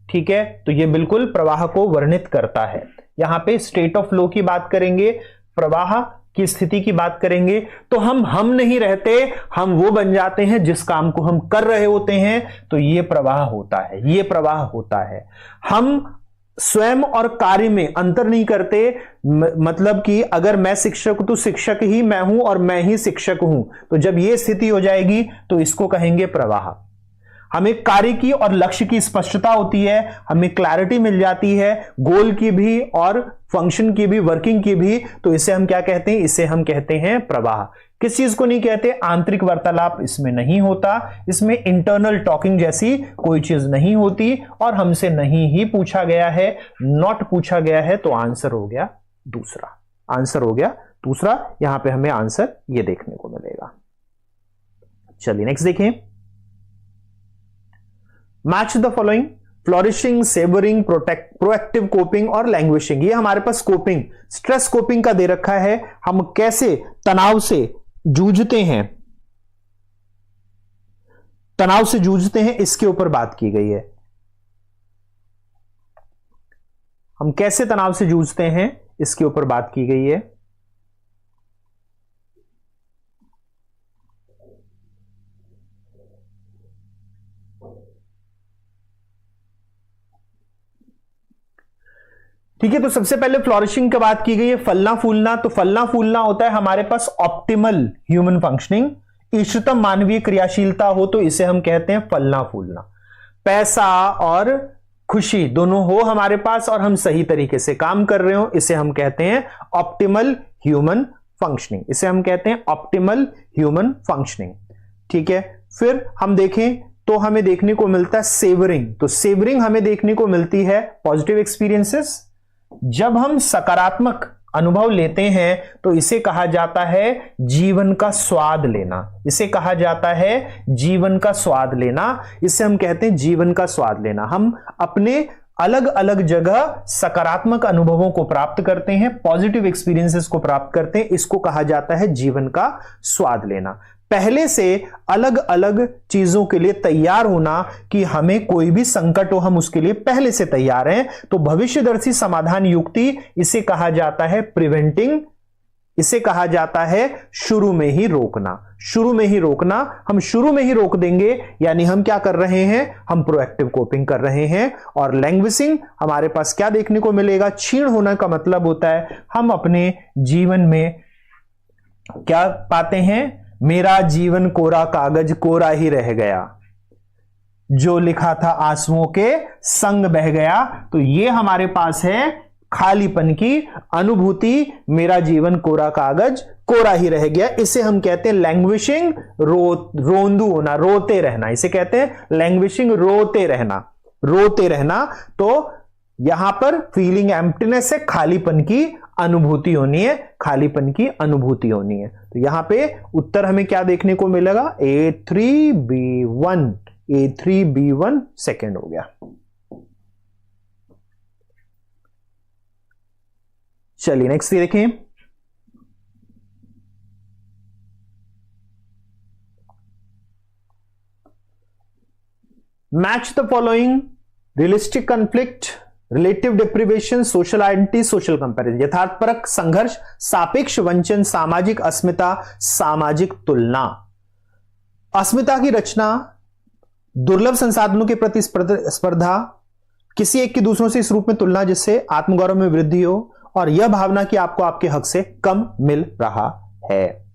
ठीक है, तो ये बिल्कुल प्रवाह को वर्णित करता है। यहां पे स्टेट ऑफ फ्लो की बात करेंगे, प्रवाह की स्थिति की बात करेंगे, तो हम नहीं रहते, हम वो बन जाते हैं जिस काम को हम कर रहे होते हैं, तो ये प्रवाह होता है, ये प्रवाह होता है। हम स्वयं और कार्य में अंतर नहीं करते, मतलब कि अगर मैं शिक्षक हूं तो शिक्षक ही मैं हूं और मैं ही शिक्षक हूं, तो जब ये स्थिति हो जाएगी तो इसको कहेंगे प्रवाह। हमें कार्य की और लक्ष्य की स्पष्टता होती है, हमें क्लैरिटी मिल जाती है, गोल की भी और फंक्शन की भी, वर्किंग की भी, तो इसे हम क्या कहते हैं, इसे हम कहते हैं प्रवाह। किस चीज को नहीं कहते? आंतरिक वार्तालाप इसमें नहीं होता, इसमें इंटरनल टॉकिंग जैसी कोई चीज नहीं होती, और हमसे नहीं ही पूछा गया है, नॉट पूछा गया है, तो आंसर हो गया दूसरा, आंसर हो गया दूसरा। यहां पे हमें आंसर ये देखने को मिलेगा। चलिए नेक्स्ट देखें। Match the following, flourishing, savouring, proactive coping और लैंग्वेजिंग। ये हमारे पास कोपिंग, स्ट्रेस कोपिंग का दे रखा है, हम कैसे तनाव से जूझते हैं, तनाव से जूझते हैं, इसके ऊपर बात की गई है। हम कैसे तनाव से जूझते हैं, इसके ऊपर बात की गई है। ठीक है, तो सबसे पहले फ्लोरिशिंग की बात की गई है, फलना फूलना। तो फलना फूलना होता है हमारे पास ऑप्टिमल ह्यूमन फंक्शनिंग, इष्टतम मानवीय क्रियाशीलता हो तो इसे हम कहते हैं फलना फूलना। पैसा और खुशी दोनों हो हमारे पास और हम सही तरीके से काम कर रहे हो, इसे हम कहते हैं ऑप्टिमल ह्यूमन फंक्शनिंग, इसे हम कहते हैं ऑप्टिमल ह्यूमन फंक्शनिंग। ठीक है, फिर हम देखें तो हमें देखने को मिलता है सेवरिंग। तो सेवरिंग हमें देखने को मिलती है पॉजिटिव एक्सपीरियंसेस। जब हम सकारात्मक अनुभव लेते हैं तो इसे कहा जाता है जीवन का स्वाद लेना, इसे कहा जाता है जीवन का स्वाद लेना, इसे हम कहते हैं जीवन का स्वाद लेना। हम अपने अलग अलग जगह सकारात्मक अनुभवों को प्राप्त करते हैं, पॉजिटिव एक्सपीरियंसेस को प्राप्त करते हैं, इसको कहा जाता है जीवन का स्वाद लेना। पहले से अलग अलग चीजों के लिए तैयार होना कि हमें कोई भी संकट हो हम उसके लिए पहले से तैयार हैं, तो भविष्यदर्शी समाधान युक्ति, इसे कहा जाता है प्रिवेंटिंग, इसे कहा जाता है शुरू में ही रोकना। शुरू में ही रोकना, हम शुरू में ही रोक देंगे यानी हम क्या कर रहे हैं, हम प्रोएक्टिव कोपिंग कर रहे हैं। और लैंग्वेजिंग हमारे पास क्या देखने को मिलेगा, क्षीण होने का मतलब होता है हम अपने जीवन में क्या पाते हैं, मेरा जीवन कोरा कागज कोरा ही रह गया, जो लिखा था आंसुओं के संग बह गया। तो ये हमारे पास है खालीपन की अनुभूति, मेरा जीवन कोरा कागज कोरा ही रह गया, इसे हम कहते हैं लैंग्वेजिंग, रोंदू होना, रोते रहना, इसे कहते हैं लैंग्वेजिंग, रोते रहना, रोते रहना। तो यहां पर फीलिंग एम्प्टीनेस है, खालीपन की अनुभूति होनी है, खालीपन की अनुभूति होनी है। तो यहां पे उत्तर हमें क्या देखने को मिलेगा, A3B1, A3B1 सेकेंड हो गया। चलिए नेक्स्ट देखें। Match the following, realistic conflict, relative deprivation, social identity, social comparison, यथार्थपरक संघर्ष, सापेक्ष वंचन, सामाजिक अस्मिता, सामाजिक तुलना। अस्मिता की रचना, दुर्लभ संसाधनों के प्रति स्पर्धा, किसी एक की दूसरों से इस रूप में तुलना जिससे आत्मगौरव में वृद्धि हो, और यह भावना कि आपको आपके हक से कम मिल रहा है।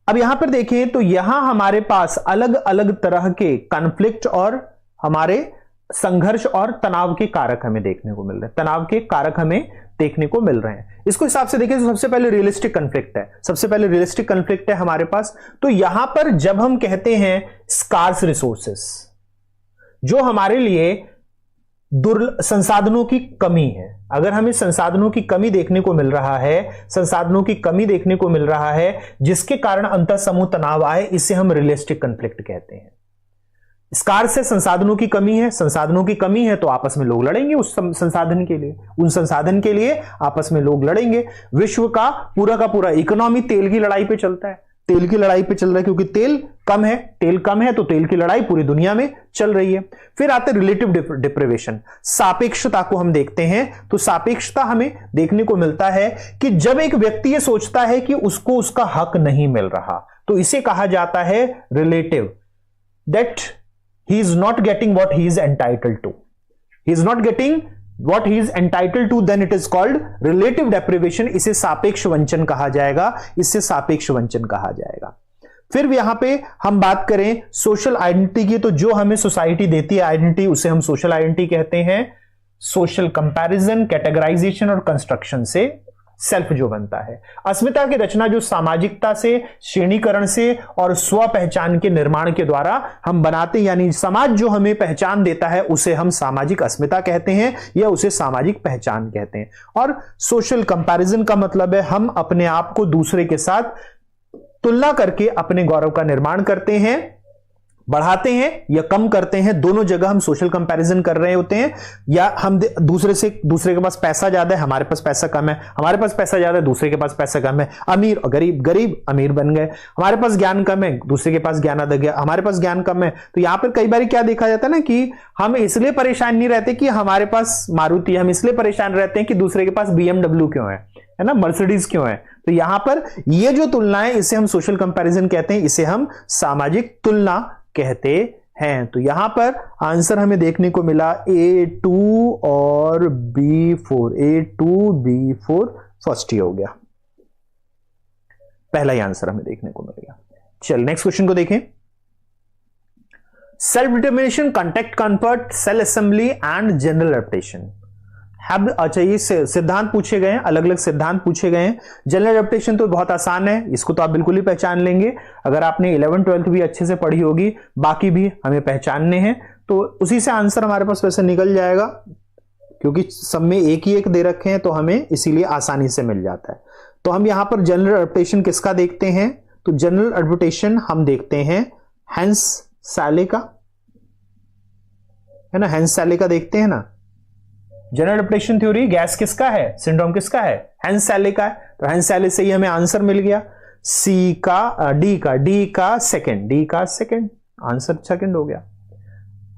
अब यहां पर देखें तो यहां हमारे पास अलग अलग तरह के कॉन्फ्लिक्ट और हमारे संघर्ष और तनाव के कारक हमें देखने को मिल रहे हैं, तनाव के कारक हमें देखने को मिल रहे हैं। इसको हिसाब से देखें तो सबसे पहले रियलिस्टिक कॉन्फ्लिक्ट है, सबसे पहले रियलिस्टिक कॉन्फ्लिक्ट है हमारे पास। तो यहां पर जब हम कहते हैं स्कार्स रिसोर्सेस, जो हमारे लिए संसाधनों की कमी है, अगर हमें संसाधनों की कमी देखने को मिल रहा है, संसाधनों की कमी देखने को मिल रहा है जिसके कारण अंतर समूह तनाव आए, इसे हम रियलिस्टिक कॉन्फ्लिक्ट कहते हैं। स्कार से संसाधनों की कमी है, संसाधनों की कमी है तो आपस में लोग लड़ेंगे उस संसाधन के लिए, उन संसाधन के लिए आपस में लोग लड़ेंगे। विश्व का पूरा इकोनॉमी तेल की लड़ाई पे चलता है, तेल की लड़ाई पे चल रहा है क्योंकि तेल कम है, तेल कम है तो तेल की लड़ाई पूरी दुनिया में चल रही है। फिर आते रिलेटिव डिप्रिवेशन, सापेक्षता को हम देखते हैं तो सापेक्षता हमें देखने को मिलता है कि जब एक व्यक्ति ये सोचता है कि उसको उसका हक नहीं मिल रहा तो इसे कहा जाता है relative, that he is not getting what he is entitled to, he is not getting what he is entitled to, then it is called relative deprivation। इसे सापेक्ष वंचन कहा जाएगा, इससे सापेक्ष वंचन कहा जाएगा। फिर भी यहां पे हम बात करें सोशल आइडेंटिटी की, तो जो हमें सोसाइटी देती है आइडेंटिटी उसे हम सोशल आइडेंटिटी कहते हैं। सोशल कंपैरिजन, कैटेगराइजेशन और कंस्ट्रक्शन से सेल्फ जो बनता है। अस्मिता की रचना जो सामाजिकता से, श्रेणीकरण से और स्व पहचान के निर्माण के द्वारा हम बनाते हैं, यानी समाज जो हमें पहचान देता है उसे हम सामाजिक अस्मिता कहते हैं या उसे सामाजिक पहचान कहते हैं। और सोशल कंपैरिजन का मतलब है हम अपने आप को दूसरे के साथ तुलना करके अपने गौरव का निर्माण करते हैं, बढ़ाते हैं या कम करते हैं, दोनों जगह हम सोशल कंपैरिजन कर रहे होते हैं। या हम दूसरे के पास पैसा ज्यादा है, हमारे पास पैसा कम है, हमारे पास पैसा ज्यादा है, दूसरे के पास पैसा कम है, अमीर और गरीब अमीर बन गए, हमारे पास ज्ञान कम है, दूसरे के पास ज्ञान अधिक है, हमारे पास ज्ञान कम है। तो यहां पर कई बार क्या देखा जाता है ना कि हम इसलिए परेशान नहीं रहते कि हमारे पास मारुति, हम इसलिए परेशान रहते हैं कि दूसरे के पास BMW क्यों है ना, मर्सिडीज क्यों है। तो यहां पर ये जो तुलना है इसे हम सोशल कंपैरिजन कहते हैं, इसे हम सामाजिक तुलना कहते हैं। तो यहां पर आंसर हमें देखने को मिला A2 और B4, A2 B4 फर्स्ट ही हो गया, पहला ही आंसर हमें देखने को मिल गया। चल नेक्स्ट क्वेश्चन को देखें। Self determination, contact comfort, cell assembly and general adaptation. अच्छा ये सिद्धांत पूछे गए हैं, अलग अलग सिद्धांत पूछे गए हैं। जनरल एडेप्टेशन तो बहुत आसान है, इसको तो आप बिल्कुल ही पहचान लेंगे, अगर आपने 11th 12th भी अच्छे से पढ़ी होगी, बाकी भी हमें पहचानने हैं तो उसी से आंसर हमारे पास वैसे निकल जाएगा, क्योंकि सब में एक ही एक दे रखे हैं तो हमें इसीलिए आसानी से मिल जाता है। तो हम यहां पर जनरल एडेप्टेशन किसका देखते हैं, तो जनरल एडेप्टेशन हम देखते हैं हैंस सैले का, है ना, हैंस सैले का देखते हैं ना। जनरल एडेप्टेशन थ्योरी गैस किसका है, सिंड्रोम किसका है, हैंस सैले का है। तो हैंस सैले से ही हमें आंसर मिल गया, डी का सेकंड आंसर सेकंड हो गया।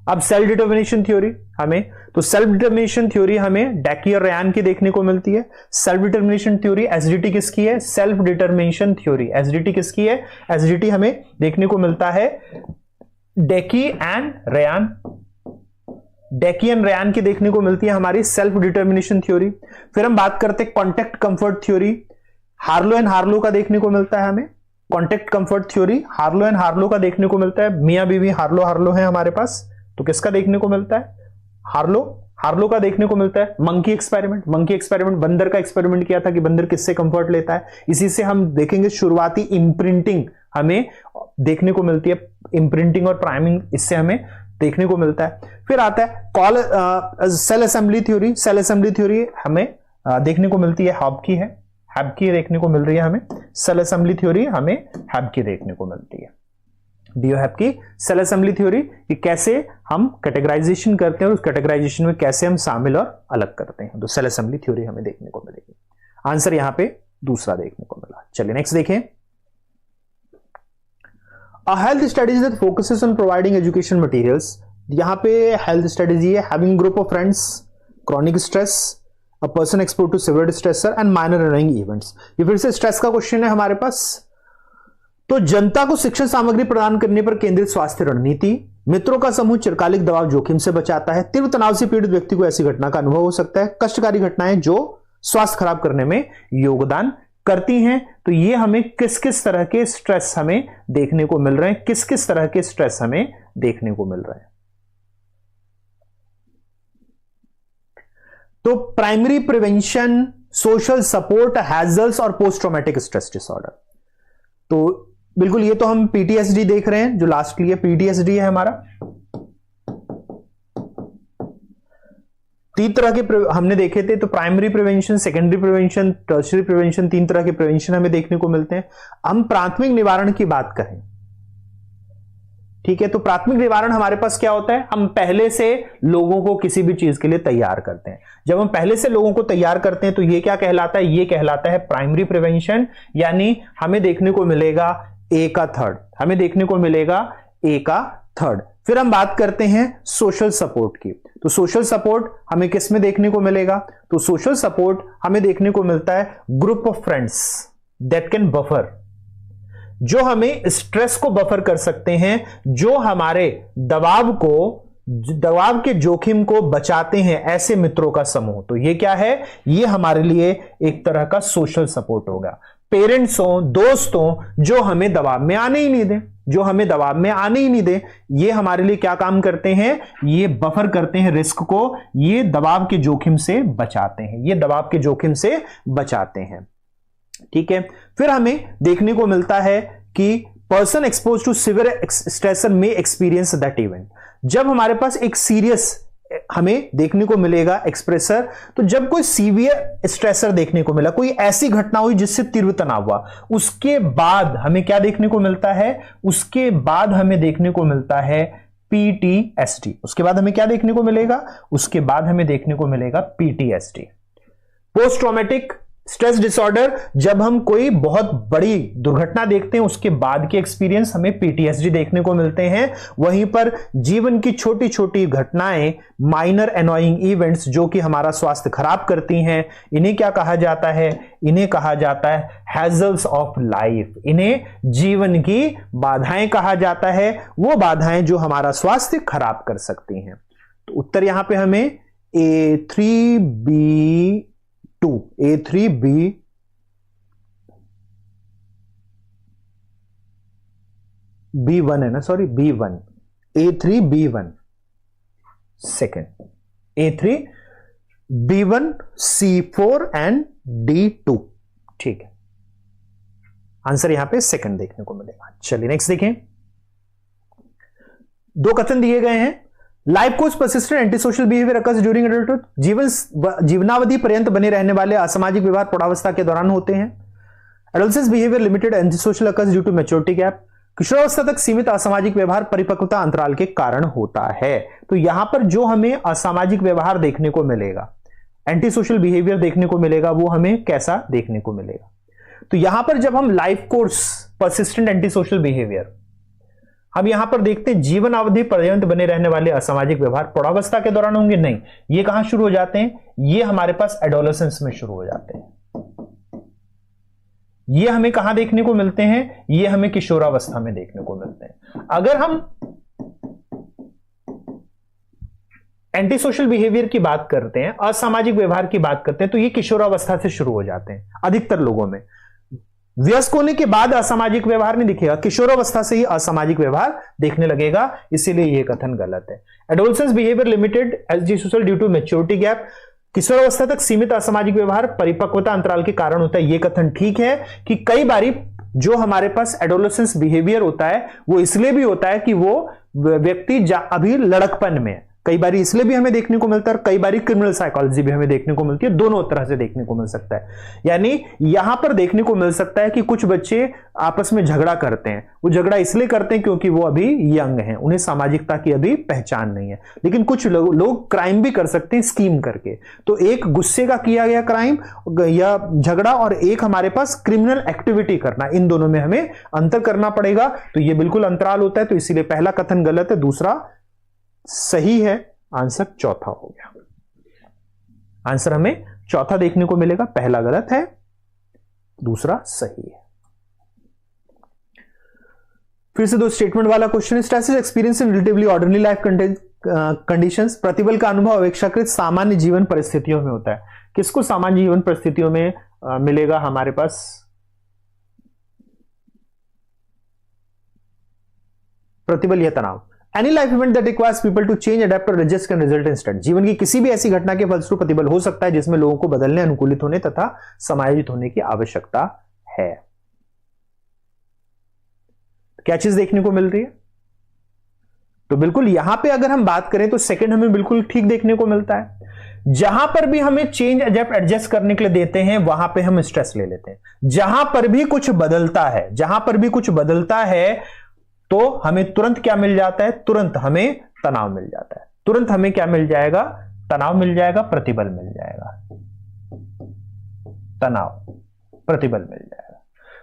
अब सेल्फ डिटर्मिनेशन थ्योरी हमें, तो सेल्फ डिटर्मिनेशन थ्योरी हमें डेकी और रयान की देखने को मिलती है। सेल्फ डिटर्मिनेशन थ्योरी एसडीटी किसकी है, सेल्फ डिटर्मिनेशन थ्योरी एसडीटी किसकी है, एसडीटी हमें देखने को मिलता है डेकी एंड रयान, डेकी एंड रयान की देखने को मिलती है हमारी सेल्फ डिटर्मिनेशन थ्योरी। फिर हम बात करते हैं contact comfort theory, Harlow and Harlow का देखने को मिलता है हमें, contact comfort theory Harlow and Harlow का देखने को मिलता है। मियां बीवी हार्लो है हमारे पास, तो किसका देखने को मिलता है, हार्लो का देखने को मिलता है। मंकी एक्सपेरिमेंट बंदर का एक्सपेरिमेंट किया था कि बंदर किससे कंफर्ट लेता है, इसी से हम देखेंगे शुरुआती इम्प्रिंटिंग हमें देखने को मिलती है, इम्प्रिंटिंग और प्राइमिंग इससे हमें देखने को मिलता है। फिर आता है सेल असेंबली थ्योरी हमें देखने को मिलती है हैब की देखने को मिल रही है हमें, सेल असेंबली थ्योरी हमें हैब की देखने को मिलती है। DOHAP की सेल असेंबली थ्योरी, कि कैसे हम कैटेगराइजेशन करते हैं और उस कैटेगराइजेशन में कैसे हम शामिल और अलग करते हैं। तो सेल असेंबली थ्योरी हमें देखने को मिलेगी। आंसर यहां पे दूसरा देखने को मिला। चलिए नेक्स्ट देखें। A health strategy that focuses on providing education materials, यहां पे हेल्थ स्ट्रेटेजी है having group of friends, chronic stress, a person exposed to severe stressor and minor annoying events। ये फिर से स्ट्रेस का क्वेश्चन है हमारे पास। तो जनता को शिक्षण सामग्री प्रदान करने पर केंद्रित स्वास्थ्य रणनीति, मित्रों का समूह चिरकालिक दबाव जोखिम से बचाता है, तीव्र तनाव से पीड़ित व्यक्ति को ऐसी घटना का अनुभव हो सकता है, कष्टकारी घटनाएं जो स्वास्थ्य खराब करने में योगदान करती हैं। तो ये हमें किस किस तरह के स्ट्रेस हमें देखने को मिल रहे हैं, किस किस तरह के स्ट्रेस हमें देखने को मिल रहे हैं। तो प्राइमरी प्रिवेंशन, सोशल सपोर्ट, हैजल्स और पोस्ट ट्रॉमेटिक स्ट्रेस डिसऑर्डर। तो बिल्कुल ये तो हम PTSD देख रहे हैं, जो लास्ट के लिए PTSD है हमारा। तीन तरह के हमने देखे थे, तो primary prevention, secondary prevention, tertiary prevention, तीन तरह के प्रिवेंशन हमें देखने को मिलते हैं। हम प्राथमिक निवारण की बात करें, ठीक है, तो प्राथमिक निवारण हमारे पास क्या होता है, हम पहले से लोगों को किसी भी चीज के लिए तैयार करते हैं। जब हम पहले से लोगों को तैयार करते हैं तो ये क्या कहलाता है, ये कहलाता है प्राइमरी प्रिवेंशन, यानी हमें देखने को मिलेगा A का थर्ड, हमें देखने को मिलेगा A का थर्ड। फिर हम बात करते हैं सोशल सपोर्ट की, तो सोशल सपोर्ट हमें किस में देखने को मिलेगा, तो सोशल सपोर्ट हमें देखने को मिलता है group of friends that can buffer, जो हमें स्ट्रेस को बफर कर सकते हैं, जो हमारे दबाव के जोखिम को बचाते हैं, ऐसे मित्रों का समूह। तो ये क्या है, ये हमारे लिए एक तरह का सोशल सपोर्ट होगा। पेरेंट्स हो, दोस्त हो, जो हमें दबाव में आने ही नहीं दें, जो हमें दबाव में आने ही नहीं दें, ये हमारे लिए क्या काम करते हैं, ये बफर करते हैं रिस्क को, ये दबाव के जोखिम से बचाते हैं, ये दबाव के जोखिम से बचाते हैं। ठीक है, फिर हमें देखने को मिलता है कि person expose to severe stressor में एक्सपीरियंस दैट इवेंट। जब हमारे पास एक सीरियस हमें देखने को मिलेगा एक्सप्रेसर, तो जब कोई सीवियर स्ट्रेसर देखने को मिला, कोई ऐसी घटना हुई जिससे तीव्र तनाव हुआ, उसके बाद हमें क्या देखने को मिलता है, उसके बाद हमें देखने को मिलता है PTSD। उसके बाद हमें क्या देखने को मिलेगा, उसके बाद हमें देखने को मिलेगा PTSD, post traumatic stress disorder. जब हम कोई बहुत बड़ी दुर्घटना देखते हैं उसके बाद के एक्सपीरियंस हमें PTSD देखने को मिलते हैं। वहीं पर जीवन की छोटी छोटी घटनाएं, माइनर एनॉइंग इवेंट्स, जो कि हमारा स्वास्थ्य खराब करती हैं, इन्हें क्या कहा जाता है, इन्हें कहा जाता है हैजल्स ऑफ लाइफ, इन्हें जीवन की बाधाएं कहा जाता है, वो बाधाएं जो हमारा स्वास्थ्य खराब कर सकती हैं। तो उत्तर यहां पे हमें A3B2 B1 है ना, sorry B1, A3B1 second, A3B1 C4 and D2। ठीक है, आंसर यहां पे सेकंड देखने को मिलेगा। चलिए नेक्स्ट देखें, दो कथन दिए गए हैं। Life course persistent antisocial behaviour occurs during adulthood, जीवनावधि पर्यंत बने रहने वाले असामाजिक व्यवहार प्रौढ़ावस्था के दौरान होते हैं। Adolescence behaviour limited anti social occurs due to maturity gap, किशोरावस्था तक सीमित असामाजिक व्यवहार परिपक्वता अंतराल के कारण होता है। तो यहां पर जो हमें असामाजिक व्यवहार देखने को मिलेगा, एंटी सोशल बिहेवियर देखने को मिलेगा, वो हमें कैसा देखने को मिलेगा। तो यहां पर जब हम life course persistent antisocial behaviour, हम यहां पर देखते हैं जीवन अवधि पर्यंत बने रहने वाले असामाजिक व्यवहार प्रौढ़ावस्था के दौरान होंगे, नहीं, ये कहां शुरू हो जाते हैं, ये हमारे पास एडोलेसेंस में शुरू हो जाते हैं। ये हमें कहां देखने को मिलते हैं, ये हमें किशोरावस्था में देखने को मिलते हैं। अगर हम एंटी सोशल बिहेवियर की बात करते हैं, असामाजिक व्यवहार की बात करते हैं, तो ये किशोरावस्था से शुरू हो जाते हैं अधिकतर लोगों में। वयस्क होने के बाद असामाजिक व्यवहार नहीं दिखेगा, किशोरावस्था से ही असामाजिक व्यवहार देखने लगेगा, इसीलिए यह कथन गलत है। Adolescence behaviour limited anti social due to maturity gap, किशोरावस्था तक सीमित असामाजिक व्यवहार परिपक्वता अंतराल के कारण होता है, यह कथन ठीक है कि कई बारी जो हमारे पास एडोलसेंस बिहेवियर होता है वो इसलिए भी होता है कि वो व्यक्ति अभी लड़कपन में, कई बार इसलिए भी हमें देखने को मिलता है और कई बार क्रिमिनल साइकोलॉजी भी हमें देखने को मिलती है, दोनों तरह से देखने को मिल सकता है। यानी यहां पर देखने को मिल सकता है कि कुछ बच्चे आपस में झगड़ा करते हैं, वो झगड़ा इसलिए करते हैं क्योंकि वो अभी यंग हैं, उन्हें सामाजिकता की अभी पहचान नहीं है। लेकिन कुछ लोग क्राइम भी कर सकते हैं स्कीम करके। तो एक गुस्से का किया गया क्राइम या झगड़ा और एक हमारे पास क्रिमिनल एक्टिविटी करना, इन दोनों में हमें अंतर करना पड़ेगा। तो ये बिल्कुल अंतराल होता है, तो इसीलिए पहला कथन गलत है, दूसरा सही है। आंसर चौथा हो गया। आंसर हमें चौथा देखने को मिलेगा, पहला गलत है, दूसरा सही है। फिर से दो स्टेटमेंट वाला क्वेश्चन है। Stress is experience in relatively ordinary life conditions. प्रतिबल का अनुभव अपेक्षाकृत सामान्य जीवन परिस्थितियों में होता है। किसको सामान्य जीवन परिस्थितियों में मिलेगा हमारे पास? प्रतिबल या तनाव। Any life event that requires people to change, adapt और adjust can result in state. जीवन की किसी भी ऐसी घटना के फलस्वरूप प्रतिबल हो सकता है जिसमें लोगों को बदलने, अनुकूलित होने तथा समायोजित होने की आवश्यकता है। क्या चीज देखने को मिल रही है? तो बिल्कुल यहां पे अगर हम बात करें तो सेकंड हमें बिल्कुल ठीक देखने को मिलता है। जहां पर भी हमें चेंज, अडेप्ट, एडजस्ट करने के लिए देते हैं वहां पे हम स्ट्रेस ले लेते हैं। जहां पर भी कुछ बदलता है, जहां पर भी कुछ बदलता है तो हमें तुरंत क्या मिल जाता है? तुरंत हमें तनाव मिल जाता है। तुरंत हमें क्या मिल जाएगा? तनाव मिल जाएगा, प्रतिबल मिल जाएगा। तनाव, प्रतिबल मिल जाएगा।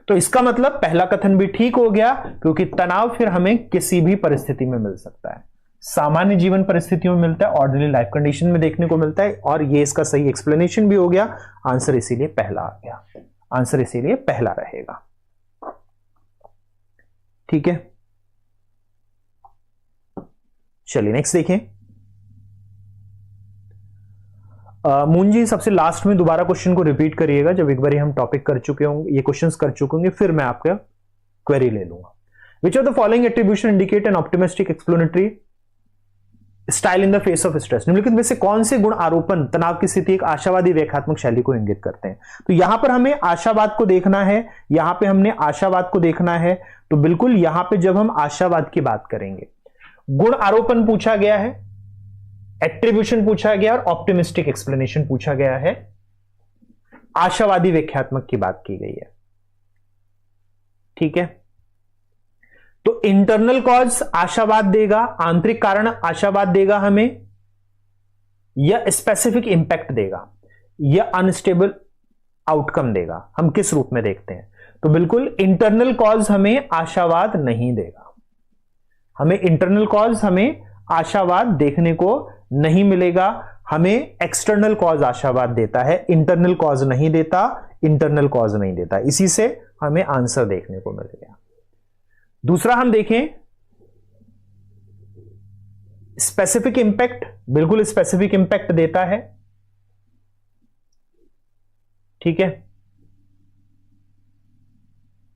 तो इसका मतलब पहला कथन भी ठीक हो गया, क्योंकि तनाव फिर हमें किसी भी परिस्थिति में मिल सकता है। सामान्य जीवन परिस्थितियों में मिलता है, ऑर्डिनरी लाइफ कंडीशन में देखने को मिलता है, और ये इसका सही एक्सप्लेनेशन भी हो गया। आंसर इसीलिए पहला आ गया। आंसर इसीलिए पहला रहेगा। ठीक है, चलिए नेक्स्ट देखें। मुंजी सबसे लास्ट में दोबारा क्वेश्चन को रिपीट करिएगा। जब एक बार हम टॉपिक कर चुके होंगे, ये क्वेश्चंस कर चुके होंगे, फिर मैं आपका क्वेरी ले लूंगा। Which of the following attribution indicate N optimistic explanatory style in the face of stress. निम्नलिखित में से कौन से गुण आरोपण तनाव की स्थिति एक आशावादी व्याख्यात्मक शैली को इंगित करते हैं? तो यहां पर हमें आशावाद को देखना है, यहां पे हमने आशावाद को देखना है। तो बिल्कुल यहां पे जब हम आशावाद की बात करेंगे, गुण आरोपण पूछा गया है, एट्रीब्यूशन पूछा गया और ऑप्टिमिस्टिक एक्सप्लेनेशन पूछा गया है, आशावादी व्याख्यात्मक की बात की गई है। ठीक है, तो इंटरनल कॉज आशावाद देगा, आंतरिक कारण आशावाद देगा हमें, या स्पेसिफिक इंपैक्ट देगा, या अनस्टेबल आउटकम देगा। हम किस रूप में देखते हैं? तो बिल्कुल इंटरनल कॉज हमें आशावाद नहीं देगा। हमें इंटरनल कॉज, हमें आशावाद देखने को नहीं मिलेगा। हमें एक्सटर्नल कॉज आशावाद देता है, इंटरनल कॉज नहीं देता, इंटरनल कॉज नहीं देता। इसी से हमें आंसर देखने को मिल गया। दूसरा हम देखें, स्पेसिफिक इंपैक्ट, बिल्कुल स्पेसिफिक इंपैक्ट देता है। ठीक है,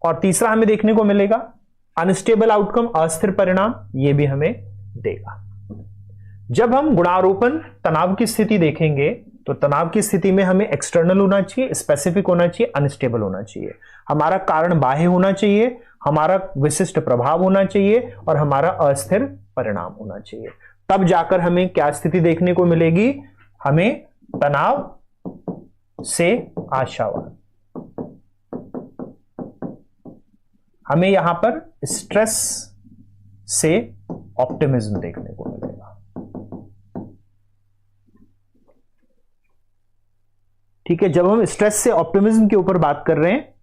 और तीसरा हमें देखने को मिलेगा अनस्टेबल आउटकम, अस्थिर परिणाम, यह भी हमें देगा। जब हम गुणारोपण तनाव की स्थिति देखेंगे तो तनाव की स्थिति में हमें एक्सटर्नल होना चाहिए, स्पेसिफिक होना चाहिए, अनस्टेबल होना चाहिए। हमारा कारण बाह्य होना चाहिए, हमारा विशिष्ट प्रभाव होना चाहिए, और हमारा अस्थिर परिणाम होना चाहिए। तब जाकर हमें क्या स्थिति देखने को मिलेगी? हमें तनाव से आशावाद, हमें यहां पर स्ट्रेस से ऑप्टिमिज्म देखने को मिलेगा। ठीक है, जब हम स्ट्रेस से ऑप्टिमिज्म के ऊपर बात कर रहे हैं,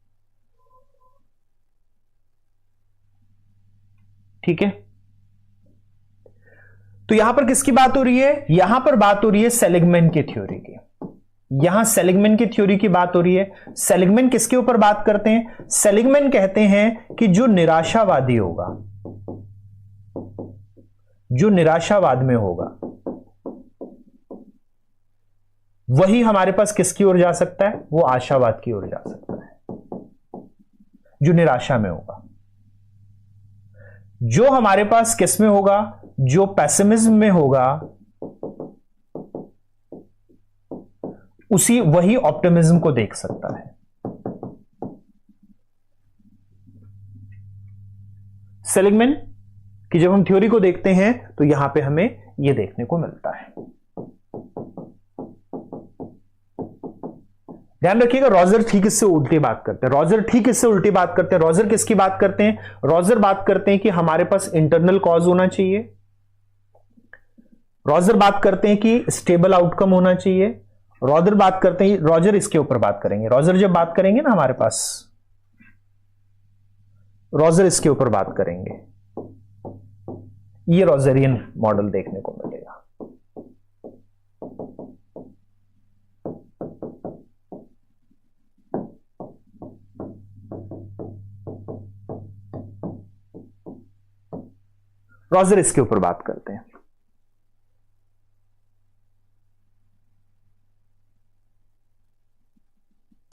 ठीक है, तो यहां पर किसकी बात हो रही है? यहां पर बात हो रही है सेलिगमैन की थ्योरी की। यहां सेलिगमैन की थ्योरी की बात हो रही है। सेलिगमैन किसके ऊपर बात करते हैं? सेलिगमैन कहते हैं कि जो निराशावादी होगा, जो निराशावाद में होगा, वही हमारे पास किसकी ओर जा सकता है? वो आशावाद की ओर जा सकता है। जो निराशा में होगा, जो हमारे पास किस में होगा? जो पेसिमिज्म में होगा, वही ऑप्टिमिज्म को देख सकता है। सेलिगमैन की जब हम थ्योरी को देखते हैं तो यहां पे हमें ये देखने को मिलता है। ध्यान रखिएगा, रॉजर ठीक इससे उल्टी बात करते हैं, रॉजर ठीक इससे उल्टी बात करते हैं। रॉजर किसकी बात करते हैं? रॉजर बात करते हैं कि हमारे पास इंटरनल कॉज होना चाहिए, रॉजर बात करते हैं कि स्टेबल आउटकम होना चाहिए, रॉजर बात करते हैं, रॉजर इसके ऊपर बात करेंगे, रॉजर जब बात करेंगे ना हमारे पास, रॉजर इसके ऊपर बात करेंगे, ये रॉजरियन मॉडल देखने को मिलेगा। रॉजर इसके ऊपर बात करते हैं।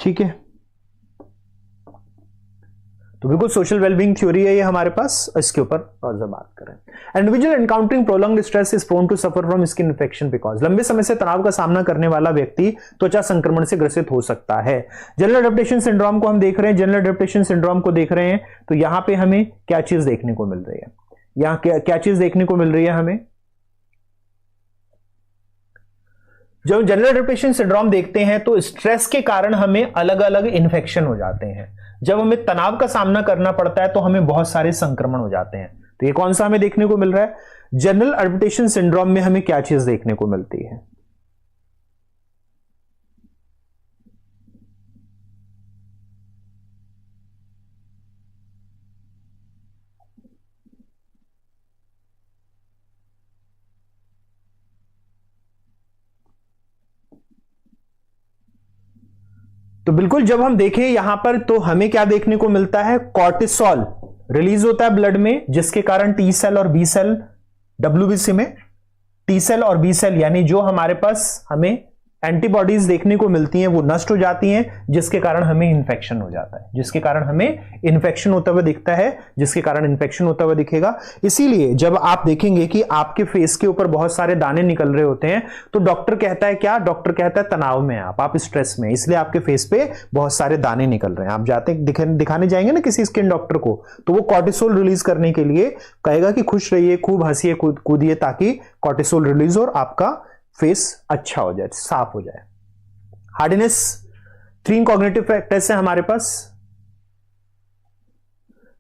ठीक है, तो बिल्कुल सोशल वेलबींग थ्योरी है ये हमारे पास, इसके ऊपर रॉजर बात करें। Individual encountering prolonged stress is prone to suffer from skin infection because, लंबे समय से तनाव का सामना करने वाला व्यक्ति त्वचा संक्रमण से ग्रसित हो सकता है। जनरल एडेप्टेशन सिंड्रोम को हम देख रहे हैं, जनरल एडेप्टेशन सिंड्रोम को देख रहे हैं, तो यहां पे हमें क्या चीज देखने को मिल रही है? यहां क्या चीज देखने को मिल रही है हमें? जब जनरल एडेप्टेशन सिंड्रोम देखते हैं तो स्ट्रेस के कारण हमें अलग अलग इन्फेक्शन हो जाते हैं। जब हमें तनाव का सामना करना पड़ता है तो हमें बहुत सारे संक्रमण हो जाते हैं। तो ये कौन सा हमें देखने को मिल रहा है? जनरल एडेप्टेशन सिंड्रोम में हमें क्या चीज देखने को मिलती है? तो बिल्कुल जब हम देखें यहां पर तो हमें क्या देखने को मिलता है? कॉर्टिसोल रिलीज होता है ब्लड में, जिसके कारण टी सेल और बी सेल, डब्ल्यूबीसी में टी सेल और बी सेल यानी जो हमारे पास हमें एंटीबॉडीज देखने को मिलती हैं वो नष्ट हो जाती हैं, जिसके कारण हमें इन्फेक्शन हो जाता है, जिसके कारण हमें इन्फेक्शन होता हुआ दिखता है, जिसके कारण इन्फेक्शन होता हुआ दिखेगा। इसीलिए जब आप देखेंगे कि आपके फेस के ऊपर बहुत सारे दाने निकल रहे होते हैं तो डॉक्टर कहता है क्या? डॉक्टर कहता है तनाव में आप स्ट्रेस में, इसलिए आपके फेस पे बहुत सारे दाने निकल रहे हैं। आप जाते दिखाने जाएंगे ना किसी स्किन डॉक्टर को, तो वो कॉर्टिसोल रिलीज करने के लिए कहेगा कि खुश रहिए, खूब हंसिए, कूदिए, ताकि कॉर्टिसोल रिलीज और आपका फेस अच्छा हो जाए, साफ हो जाए। हार्डनेस, 3 कॉग्निटिव फैक्टर्स हैं हमारे पास,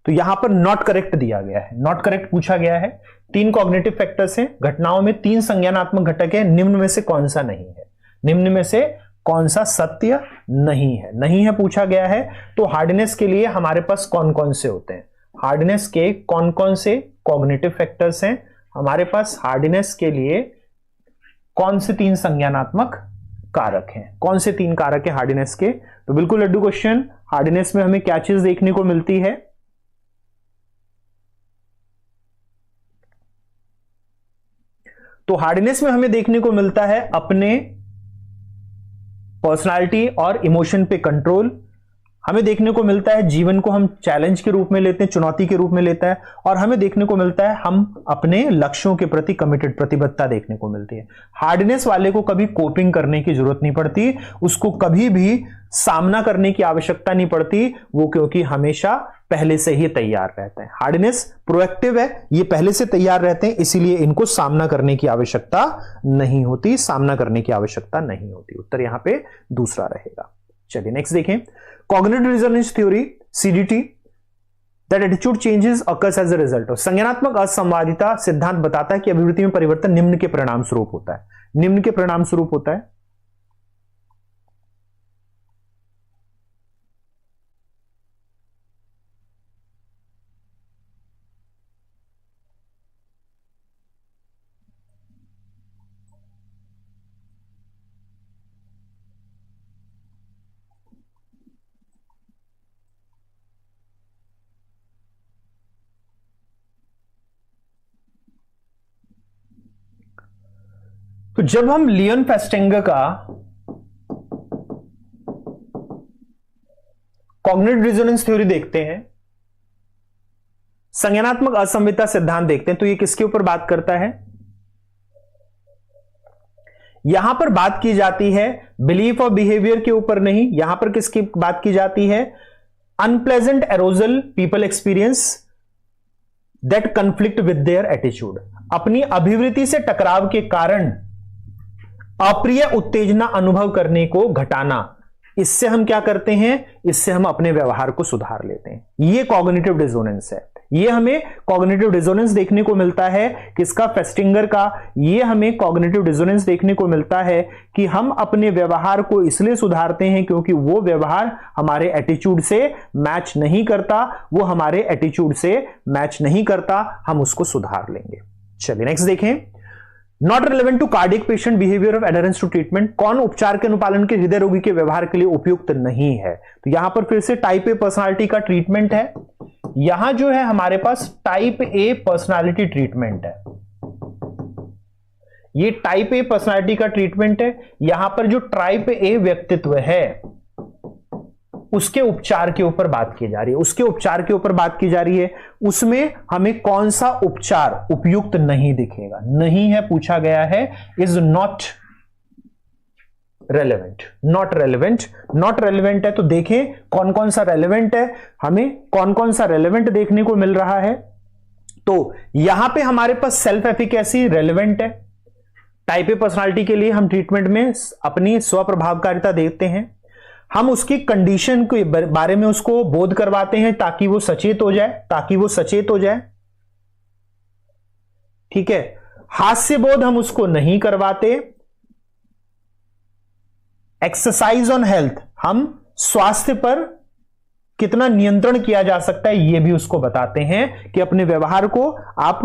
तो यहां पर नॉट करेक्ट दिया गया है, नॉट करेक्ट पूछा गया है। 3 कॉग्निटिव फैक्टर्स हैं, घटनाओं में 3 संज्ञानात्मक घटक है, निम्न में से कौन सा नहीं है? निम्न में से कौन सा सत्य नहीं है? नहीं है पूछा गया है। तो हार्डनेस के लिए हमारे पास कौन कौन से होते हैं? हार्डनेस के कौन कौन से कॉग्निटिव फैक्टर्स हैं हमारे पास? हार्डनेस के लिए कौन से 3 संज्ञानात्मक कारक हैं? कौन से 3 कारक हैं हार्डनेस के? तो बिल्कुल लड्डू क्वेश्चन, हार्डनेस में हमें क्या चीज देखने को मिलती है? तो हार्डनेस में हमें देखने को मिलता है अपने पर्सनालिटी और इमोशन पे कंट्रोल, हमें देखने को मिलता है जीवन को हम चैलेंज के रूप में लेते हैं, चुनौती के रूप में लेता है, और हमें देखने को मिलता है हम अपने लक्ष्यों के प्रति कमिटेड, प्रतिबद्धता देखने को मिलती है। हार्डनेस वाले को कभी कोपिंग करने की जरूरत नहीं पड़ती, उसको कभी भी सामना करने की आवश्यकता नहीं पड़ती, वो क्योंकि हमेशा पहले से ही तैयार रहता है। हार्डनेस प्रोएक्टिव है, ये पहले से तैयार रहते हैं, इसीलिए इनको सामना करने की आवश्यकता नहीं होती, सामना करने की आवश्यकता नहीं होती। उत्तर यहां पे दूसरा रहेगा। चलिए नेक्स्ट देखें, cognitive resonance theory CDT, that attitude changes occurs as a result of, संज्ञानात्मक असंवादिता सिद्धांत बताता है कि अभिवृत्ति में परिवर्तन निम्न के परिणाम स्वरूप होता है। निम्न के परिणाम स्वरूप होता है। तो जब हम लियोन फेस्टिंगर का कॉग्निटिव रिजोनेंस थ्योरी देखते हैं, संज्ञानात्मक असंविता सिद्धांत देखते हैं, तो ये किसके ऊपर बात करता है? यहां पर बात की जाती है बिलीफ और बिहेवियर के ऊपर नहीं, यहां पर किसकी बात की जाती है? Unpleasant aerogel people experience that conflict with their attitude. अपनी अभिवृत्ति से टकराव के कारण अप्रिय उत्तेजना अनुभव करने को घटाना, इससे हम क्या करते हैं, इससे हम अपने व्यवहार को सुधार लेते हैं। ये कॉग्निटिव डिसोनेंस है। ये हमें कॉग्निटिव डिसोनेंस देखने को मिलता है किसका, फेस्टिंगर का। ये हमें कॉग्निटिव डिसोनेंस देखने को मिलता है कि हम अपने व्यवहार को इसलिए सुधारते हैं क्योंकि वो व्यवहार हमारे एटीट्यूड से मैच नहीं करता, वो हमारे एटीट्यूड से मैच नहीं करता, हम उसको सुधार लेंगे। चलिए नेक्स्ट देखें, not relevant to cardiac patient behaviour of adherence to treatment, कौन उपचार के अनुपालन के हृदय रोगी के व्यवहार के लिए उपयुक्त नहीं है। तो यहां पर फिर से टाइप ए पर्सनालिटी का ट्रीटमेंट है। यहां जो है हमारे पास टाइप ए पर्सनालिटी ट्रीटमेंट है, ये टाइप ए पर्सनालिटी का ट्रीटमेंट है। यहां पर जो टाइप ए व्यक्तित्व है उसके उपचार के ऊपर बात की जा रही है, उसके उपचार के ऊपर बात की जा रही है। उसमें हमें कौन सा उपचार उपयुक्त नहीं दिखेगा, नहीं है पूछा गया है, is not relevant, not relevant, not relevant है। तो देखें कौन कौन सा रेलेवेंट है, हमें कौन कौन सा रेलेवेंट देखने को मिल रहा है। तो यहां पे हमारे पास सेल्फ एफिकेसी रेलेवेंट है। टाइप ए पर्सनालिटी के लिए हम ट्रीटमेंट में अपनी स्वप्रभावकारिता देखते हैं, हम उसकी कंडीशन के बारे में उसको बोध करवाते हैं ताकि वो सचेत हो जाए, ताकि वो सचेत हो जाए। ठीक है, हास्य बोध हम उसको नहीं करवाते। एक्सरसाइज ऑन हेल्थ, हम स्वास्थ्य पर कितना नियंत्रण किया जा सकता है ये भी उसको बताते हैं कि अपने व्यवहार को आप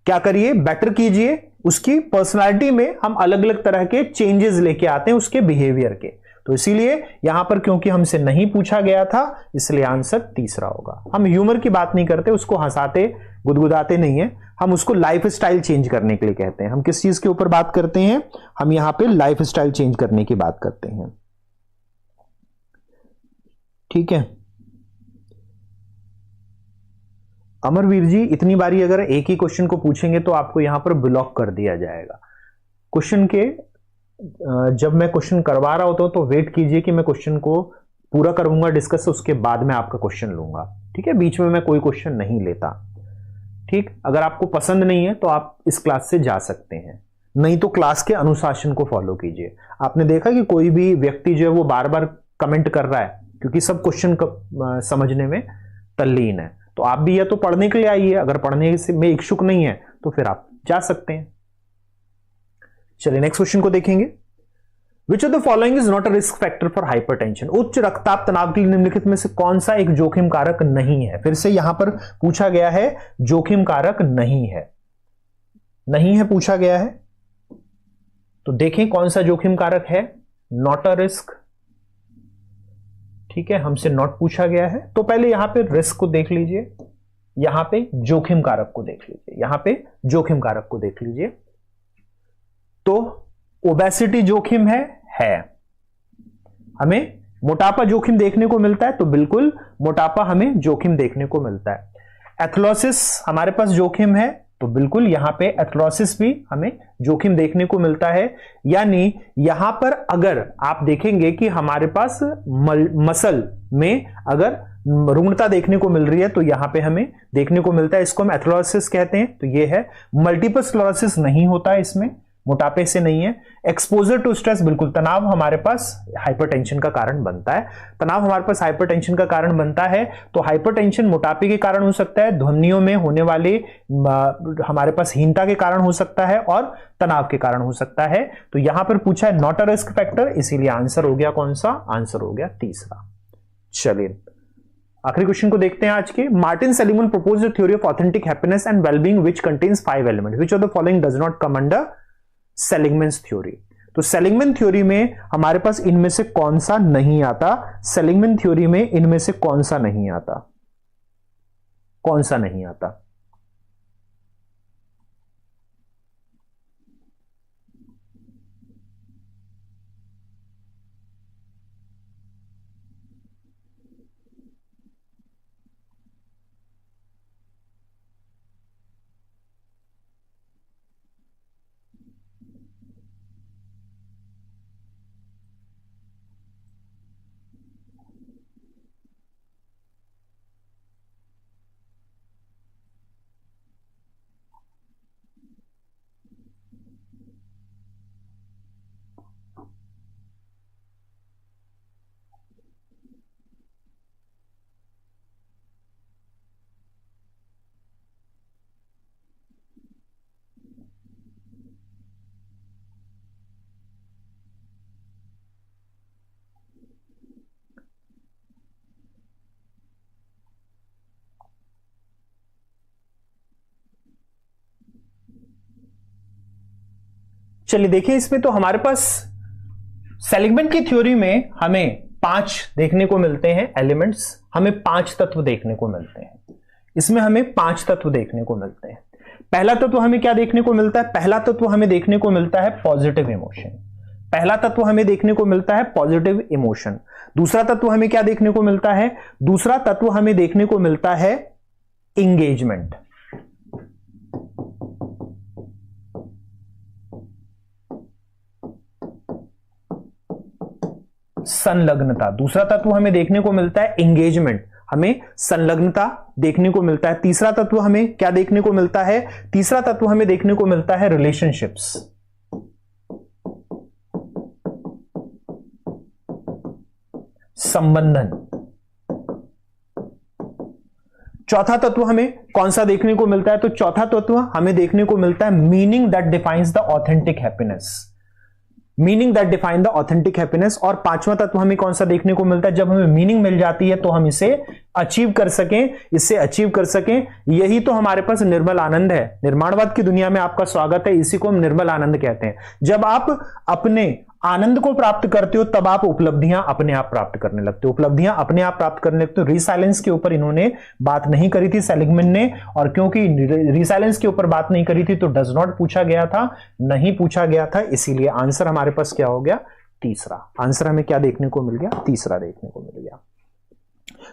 क्या करिए, बेटर कीजिए। उसकी पर्सनालिटी में हम अलग अलग तरह के चेंजेस लेके आते हैं उसके बिहेवियर के। तो इसीलिए यहां पर क्योंकि हमसे नहीं पूछा गया था इसलिए आंसर तीसरा होगा। हम ह्यूमर की बात नहीं करते, उसको हंसाते गुदगुदाते नहीं है, हम उसको लाइफ स्टाइल चेंज करने के लिए कहते हैं। हम किस चीज के ऊपर बात करते हैं, हम यहां पे लाइफ स्टाइल चेंज करने की बात करते हैं। ठीक है, अमरवीर जी इतनी बारी अगर एक ही क्वेश्चन को पूछेंगे तो आपको यहां पर ब्लॉक कर दिया जाएगा। क्वेश्चन के जब मैं क्वेश्चन करवा रहा होता हूं तो वेट कीजिए कि मैं क्वेश्चन को पूरा करूंगा डिस्कस, उसके बाद मैं आपका क्वेश्चन लूंगा। ठीक है, बीच में मैं कोई क्वेश्चन नहीं लेता। ठीक, अगर आपको पसंद नहीं है तो आप इस क्लास से जा सकते हैं, नहीं तो क्लास के अनुशासन को फॉलो कीजिए। आपने देखा कि कोई भी व्यक्ति जो है वो बार बार कमेंट कर रहा है क्योंकि सब क्वेश्चन समझने में तल्लीन है। तो आप भी या तो पढ़ने के लिए आइए, अगर पढ़ने से में इच्छुक नहीं है तो फिर आप जा सकते हैं। चलिए नेक्स्ट क्वेश्चन को देखेंगे। Which of the following is not a risk factor for hypertension, उच्च रक्तचाप तनाव के लिए निम्नलिखित में से कौन सा एक जोखिम कारक नहीं है। फिर से यहां पर पूछा गया है जोखिम कारक नहीं है, नहीं है पूछा गया है। तो देखें कौन सा जोखिम कारक है, नॉट अ रिस्क। ठीक है, हमसे नॉट पूछा गया है तो पहले यहां पे रिस्क को देख लीजिए, यहां पे जोखिम कारक को देख लीजिए, यहां पे जोखिम कारक को देख लीजिए। तो ओबेसिटी जोखिम है, हमें मोटापा जोखिम देखने को मिलता है, तो बिल्कुल मोटापा हमें जोखिम देखने को मिलता है। एथलोसिस हमारे पास जोखिम है, तो बिल्कुल यहां पे एथलोसिस भी हमें जोखिम देखने को मिलता है। यानी यहां पर अगर आप देखेंगे कि हमारे पास मसल में अगर रुग्णता देखने को मिल रही है तो यहां पे हमें देखने को मिलता है, इसको हम एथलोसिस कहते हैं। तो ये है, मल्टीपल स्क्लेरोसिस नहीं होता है इसमें, मोटापे से नहीं है। एक्सपोजर टू स्ट्रेस, बिल्कुल तनाव हमारे पास हाइपरटेंशन का कारण बनता है, तनाव हमारे पास हाइपरटेंशन का कारण बनता है। तो हाइपरटेंशन मोटापे के कारण हो सकता है, ध्वनियों में होने वाले हमारे पास हीनता के कारण हो सकता है और तनाव के कारण हो सकता है। तो यहां पर पूछा है नॉट अ रिस्क फैक्टर, इसीलिए आंसर हो गया कौन सा, आंसर हो गया तीसरा। चलिए आखिरी क्वेश्चन को देखते हैं आज के। Martin Seligman proposed the theory of authentic happiness and wellbeing which contains 5 elements, which of the following does not come under Seligman's theory. तो सेलिगमैन थ्योरी में हमारे पास इनमें से कौन सा नहीं आता, सेलिगमैन थ्योरी में इनमें से कौन सा नहीं आता, कौन सा नहीं आता। चलिए देखिए, इसमें तो हमारे पास सेलिग्मैन की थ्योरी में हमें 5 देखने को मिलते हैं एलिमेंट्स, हमें 5 तत्व देखने को मिलते हैं। इसमें हमें 5 तत्व देखने को मिलते हैं। पहला तत्व हमें क्या देखने को मिलता है? पहला तत्व हमें देखने को मिलता है पॉजिटिव इमोशन। पहला तत्व हमें देखने को मिलता है पॉजिटिव इमोशन। दूसरा तत्व हमें क्या देखने को मिलता है? दूसरा तत्व हमें देखने को मिलता है इंगेजमेंट। संलग्नता। दूसरा तत्व हमें देखने को मिलता है इंगेजमेंट, हमें संलग्नता देखने को मिलता है। तीसरा तत्व हमें क्या देखने को मिलता है? तीसरा तत्व हमें देखने को मिलता है रिलेशनशिप्स। संबंधन। चौथा तत्व हमें कौन सा देखने को मिलता है? तो चौथा तत्व हमें देखने को मिलता है meaning that defines the authentic happiness. Meaning that define the authentic happiness. और पांचवा तत्व हमें कौन सा देखने को मिलता है? जब हमें मीनिंग मिल जाती है तो हम इसे अचीव कर सकें, इससे अचीव कर सकें। यही तो हमारे पास निर्मल आनंद है। निर्माणवाद की दुनिया में आपका स्वागत है, इसी को हम निर्मल आनंद कहते हैं। जब आप अपने आनंद को प्राप्त करते हो तब आप उपलब्धियां अपने आप प्राप्त करने लगते हो, उपलब्धियां अपने आप प्राप्त करने लगते हो। रिसाइलेंस के ऊपर इन्होंने बात नहीं करी थी सेलिग्मैन ने, और क्योंकि रिसाइलेंस के ऊपर बात नहीं करी थी तो डज नॉट पूछा गया था, नहीं पूछा गया था, इसीलिए आंसर हमारे पास क्या हो गया? तीसरा। आंसर हमें क्या देखने को मिल गया? तीसरा देखने को मिल गया।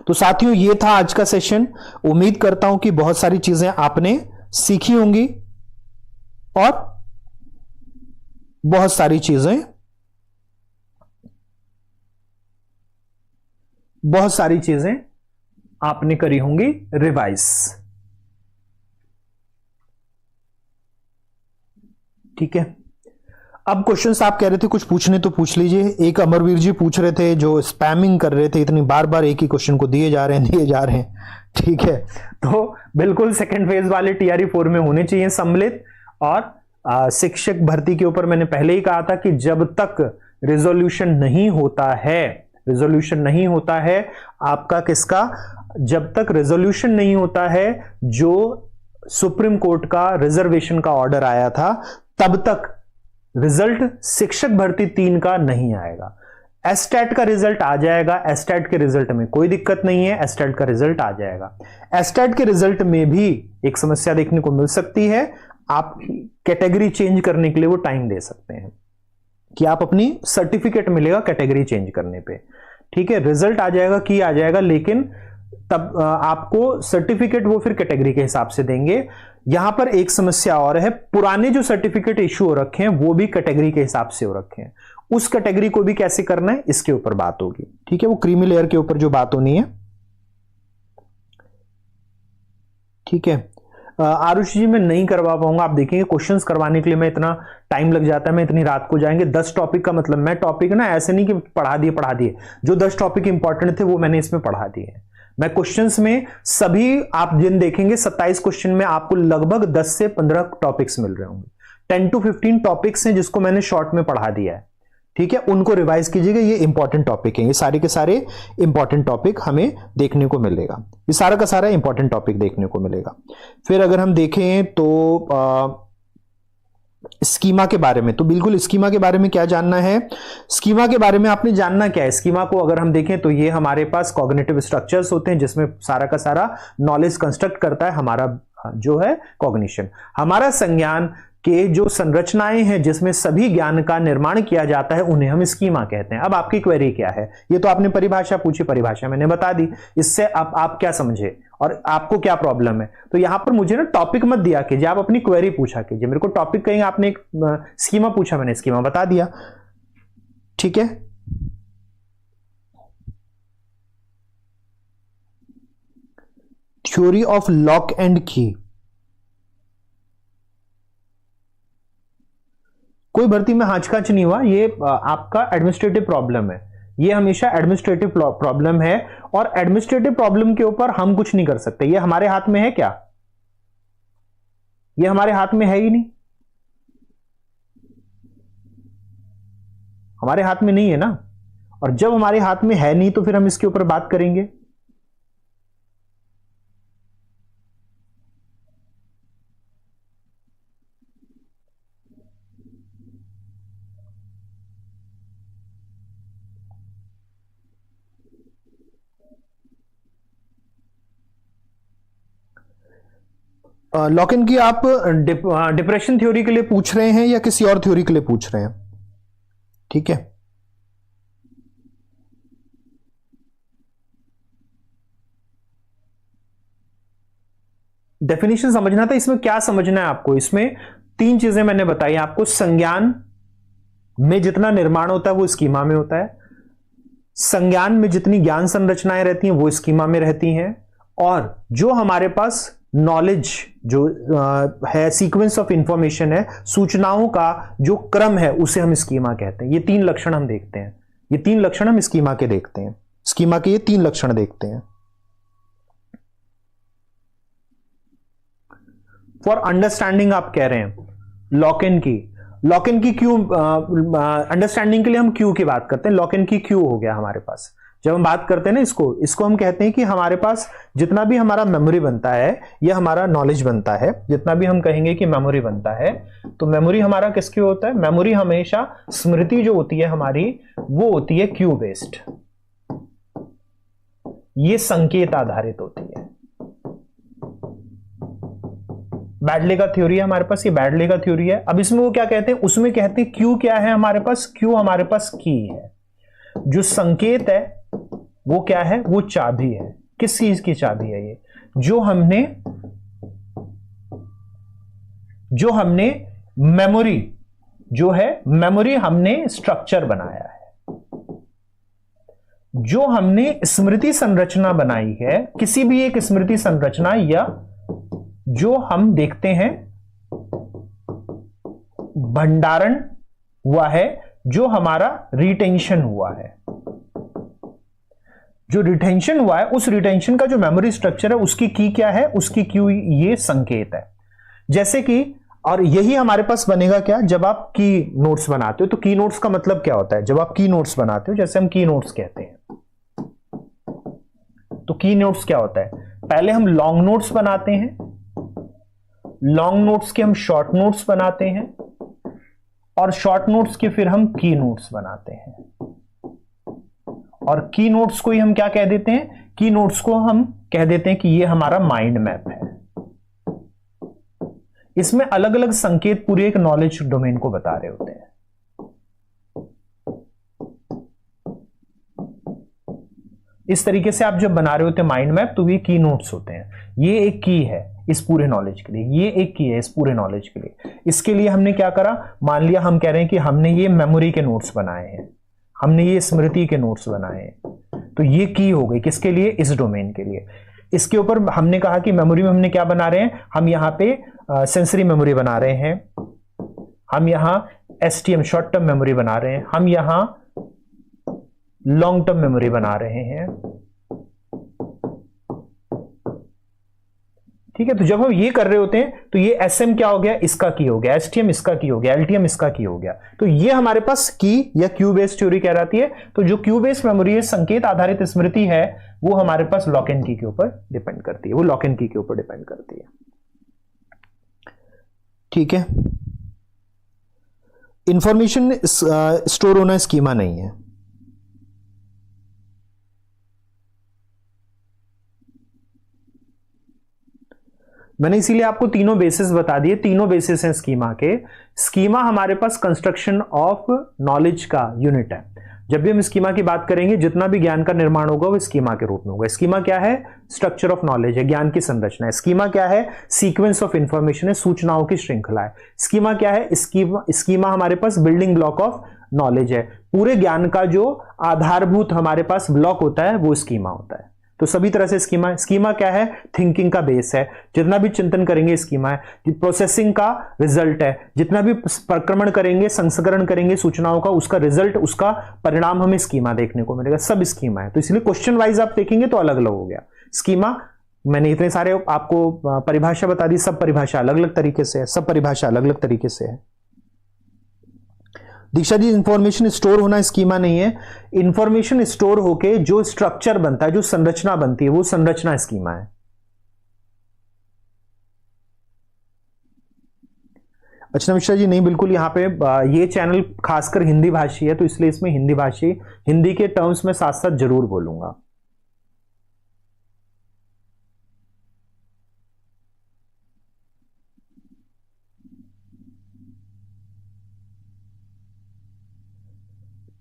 तो साथियों, ये था आज का सेशन। उम्मीद करता हूं कि बहुत सारी चीजें आपने सीखी होंगी और बहुत सारी चीजें आपने करी होंगी रिवाइज। ठीक है, अब क्वेश्चंस आप कह रहे थे कुछ पूछने तो पूछ लीजिए। एक अमरवीर जी पूछ रहे थे, जो स्पैमिंग कर रहे थे, इतनी बार बार एक ही क्वेश्चन को दिए जा रहे हैं। ठीक है, तो बिल्कुल सेकंड फेज वाले टीआरई 4 में होने चाहिए सम्मिलित। और शिक्षक भर्ती के ऊपर मैंने पहले ही कहा था कि जब तक रिजोल्यूशन नहीं होता है आपका किसका? जब तक रिजोल्यूशन नहीं होता है जो सुप्रीम कोर्ट का रिजर्वेशन का ऑर्डर आया था, तब तक रिजल्ट शिक्षक भर्ती 3 का नहीं आएगा। एस्टेट का रिजल्ट आ जाएगा, एस्टेट के रिजल्ट में कोई दिक्कत नहीं है, एस्टेट का रिजल्ट आ जाएगा। एस्टेट के रिजल्ट में भी एक समस्या देखने को मिल सकती है, आप कैटेगरी चेंज करने के लिए वो टाइम दे सकते हैं कि आप अपनी सर्टिफिकेट मिलेगा कैटेगरी चेंज करने पे। ठीक है, रिजल्ट आ जाएगा की आ जाएगा, लेकिन तब आपको सर्टिफिकेट वो फिर कैटेगरी के हिसाब से देंगे। यहां पर एक समस्या और है, पुराने जो सर्टिफिकेट इश्यू हो रखे हैं वो भी कैटेगरी के हिसाब से हो रखे हैं, उस कैटेगरी को भी कैसे करना है इसके ऊपर बात होगी। ठीक है, वो क्रीमी लेयर के ऊपर जो बात होनी है। ठीक है, आरुषि जी मैं नहीं करवा पाऊंगा, आप देखेंगे क्वेश्चंस करवाने के लिए मैं इतना टाइम लग जाता है, मैं इतनी रात को जाएंगे। 10 टॉपिक का मतलब, मैं टॉपिक ना ऐसे नहीं कि पढ़ा दिए, जो 10 टॉपिक इंपॉर्टेंट थे वो मैंने इसमें पढ़ा दिए। मैं क्वेश्चंस में सभी आप जिन देखेंगे 27 क्वेश्चन में आपको लगभग 10 से 15 टॉपिक्स मिल रहे होंगे। 10 to 15 टॉपिक्स हैं जिसको मैंने शॉर्ट में पढ़ा दिया है। ठीक है, उनको रिवाइज कीजिएगा, ये इंपॉर्टेंट टॉपिक है, ये सारे के सारे इंपॉर्टेंट टॉपिक हमें देखने को मिलेगा, ये सारा का सारा इंपॉर्टेंट टॉपिक देखने को मिलेगा। फिर अगर हम देखें तो स्कीमा के बारे में, तो बिल्कुल स्कीमा के बारे में क्या जानना है? स्कीमा के बारे में आपने जानना क्या है? स्कीमा को अगर हम देखें तो ये हमारे पास कॉग्निटिव स्ट्रक्चर्स होते हैं जिसमें सारा का सारा नॉलेज कंस्ट्रक्ट करता है हमारा जो है कॉग्निशन। हमारा संज्ञान के जो संरचनाएं हैं जिसमें सभी ज्ञान का निर्माण किया जाता है उन्हें हम स्कीमा कहते हैं। अब आपकी क्वेरी क्या है? ये तो आपने परिभाषा पूछी, परिभाषा मैंने बता दी, इससे आप क्या समझे और आपको क्या प्रॉब्लम है? तो यहां पर मुझे ना टॉपिक मत दिया कीजिए, आप अपनी क्वेरी पूछा कीजिए। मेरे को टॉपिक कहेंगे, आपने एक स्कीमा पूछा, मैंने स्कीमा बता दिया। ठीक है, थ्योरी ऑफ लॉक एंड की, कोई भर्ती में हाचकाच नहीं हुआ, ये आपका एडमिनिस्ट्रेटिव प्रॉब्लम है, ये हमेशा एडमिनिस्ट्रेटिव प्रॉब्लम है। और एडमिनिस्ट्रेटिव प्रॉब्लम के ऊपर हम कुछ नहीं कर सकते, ये हमारे हाथ में है क्या? ये हमारे हाथ में है ही नहीं, हमारे हाथ में नहीं है ना। और जब हमारे हाथ में है नहीं तो फिर हम इसके ऊपर बात करेंगे। लॉक-इन की आप डिप्रेशन थ्योरी के लिए पूछ रहे हैं या किसी और थ्योरी के लिए पूछ रहे हैं? ठीक है, डेफिनेशन समझना था। इसमें क्या समझना है आपको? इसमें 3 चीजें मैंने बताई आपको। संज्ञान में जितना निर्माण होता है वो स्कीमा में होता है, संज्ञान में जितनी ज्ञान संरचनाएं रहती हैं वो स्कीमा में रहती हैं, और जो हमारे पास नॉलेज जो है, सीक्वेंस ऑफ इंफॉर्मेशन है, सूचनाओं का जो क्रम है, उसे हम स्कीमा कहते हैं। ये 3 लक्षण हम देखते हैं, ये 3 लक्षण हम स्कीमा के देखते हैं, स्कीमा के ये 3 लक्षण देखते हैं। फॉर अंडरस्टैंडिंग आप कह रहे हैं लॉक-इन की क्यों अंडरस्टैंडिंग के लिए हम क्यू की बात करते हैं। लॉक-इन की क्यू हो गया हमारे पास। जब हम बात करते हैं ना इसको हम कहते हैं कि हमारे पास जितना भी हमारा मेमोरी बनता है या हमारा नॉलेज बनता है, जितना भी हम कहेंगे कि मेमोरी बनता है, तो मेमोरी हमारा किसकी होता है? मेमोरी हमेशा, स्मृति जो होती है हमारी, वो होती है क्यू बेस्ड, ये संकेत आधारित होती है। बैडले का थ्योरी है हमारे पास, ये बैडले का थ्योरी है। अब इसमें वो क्या कहते हैं? उसमें कहते हैं क्यू क्या है हमारे पास? क्यू हमारे पास की है। जो संकेत है वो क्या है? वो चाबी है। किस चीज की चाबी है ये? जो हमने मेमोरी जो है, मेमोरी हमने स्ट्रक्चर बनाया है, जो हमने स्मृति संरचना बनाई है, किसी भी एक स्मृति संरचना, या जो हम देखते हैं भंडारण हुआ है, जो हमारा रिटेंशन हुआ है, जो रिटेंशन हुआ है, उस रिटेंशन का जो मेमोरी स्ट्रक्चर है उसकी की क्या है? उसकी क्यू ये संकेत है। जैसे कि, और यही हमारे पास बनेगा क्या? जब आप की नोट्स बनाते हो, तो की नोट्स का मतलब क्या होता है? जब आप की नोट्स बनाते हो, जैसे हम की नोट्स कहते हैं, तो की नोट्स क्या होता है? पहले हम लॉन्ग नोट्स बनाते हैं, लॉन्ग नोट्स के हम शॉर्ट नोट्स बनाते हैं, और शॉर्ट नोट्स के फिर हम की नोट्स बनाते हैं। और की नोट्स को ही हम क्या कह देते हैं? की नोट्स को हम कह देते हैं कि ये हमारा माइंड मैप है। इसमें अलग अलग संकेत पूरे एक नॉलेज डोमेन को बता रहे होते हैं। इस तरीके से आप जब बना रहे होते हैं माइंड मैप, तो ये की नोट्स होते हैं। ये एक की है इस पूरे नॉलेज के लिए, ये एक की है इस पूरे नॉलेज के लिए। इसके लिए हमने क्या करा? मान लिया हम कह रहे हैं कि हमने ये मेमोरी के नोट्स बनाए हैं, हमने ये स्मृति के नोट्स बनाए हैं, तो ये की हो गई किसके लिए? इस डोमेन के लिए। इसके ऊपर हमने कहा कि मेमोरी में हमने क्या बना रहे हैं? हम यहां पे सेंसरी मेमोरी बना रहे हैं, हम यहां एसटीएम शॉर्ट टर्म मेमोरी बना रहे हैं, हम यहां लॉन्ग टर्म मेमोरी बना रहे हैं। ठीक है, तो जब हम ये कर रहे होते हैं, तो ये एसएम क्या हो गया? इसका की हो गया, एसटीएम इसका की हो गया, एलटीएम इसका की हो गया। तो ये हमारे पास की या क्यू बेस्ड थ्योरी कहलाती है। तो जो क्यू बेस्ड मेमोरी है, संकेत आधारित स्मृति है, वो हमारे पास लॉक एंड की के ऊपर डिपेंड करती है, वो लॉक एंड की के ऊपर डिपेंड करती है। ठीक है, इंफॉर्मेशन स्टोर होना स्कीमा नहीं है। मैंने इसीलिए आपको तीनों बेसिस बता दिए, तीनों बेसिस हैं स्कीमा के। स्कीमा हमारे पास कंस्ट्रक्शन ऑफ नॉलेज का यूनिट है। जब भी हम स्कीमा की बात करेंगे, जितना भी ज्ञान का निर्माण होगा वो स्कीमा के रूप में होगा। स्कीमा क्या है? स्ट्रक्चर ऑफ नॉलेज है, ज्ञान की संरचना है। स्कीमा क्या है? सीक्वेंस ऑफ इंफॉर्मेशन है, सूचनाओं की श्रृंखला है। स्कीमा क्या है? स्कीमा हमारे पास बिल्डिंग ब्लॉक ऑफ नॉलेज है। पूरे ज्ञान का जो आधारभूत हमारे पास ब्लॉक होता है वो स्कीमा होता है। तो सभी तरह से स्कीमा क्या है? थिंकिंग का बेस है। जितना भी चिंतन करेंगे स्कीमा है। प्रोसेसिंग का रिजल्ट है। जितना भी प्रक्रमण करेंगे, संस्करण करेंगे सूचनाओं का, उसका रिजल्ट, उसका परिणाम हमें स्कीमा देखने को मिलेगा। सब स्कीमा है। तो इसलिए क्वेश्चन वाइज आप देखेंगे तो अलग अलग हो गया स्कीमा। मैंने इतने सारे आपको परिभाषा बता दी, सब परिभाषा अलग अलग तरीके से है, सब परिभाषा अलग अलग तरीके से है। दीक्षा जी, इंफॉर्मेशन स्टोर होना स्कीमा नहीं है। इंफॉर्मेशन स्टोर होके जो स्ट्रक्चर बनता है, जो संरचना बनती है, वो संरचना स्कीमा है। अच्छा मिश्रा जी, नहीं बिल्कुल, यहाँ पे ये चैनल खासकर हिंदी भाषी है, तो इसलिए इसमें हिंदी भाषी, हिंदी के टर्म्स में साथ साथ जरूर बोलूंगा।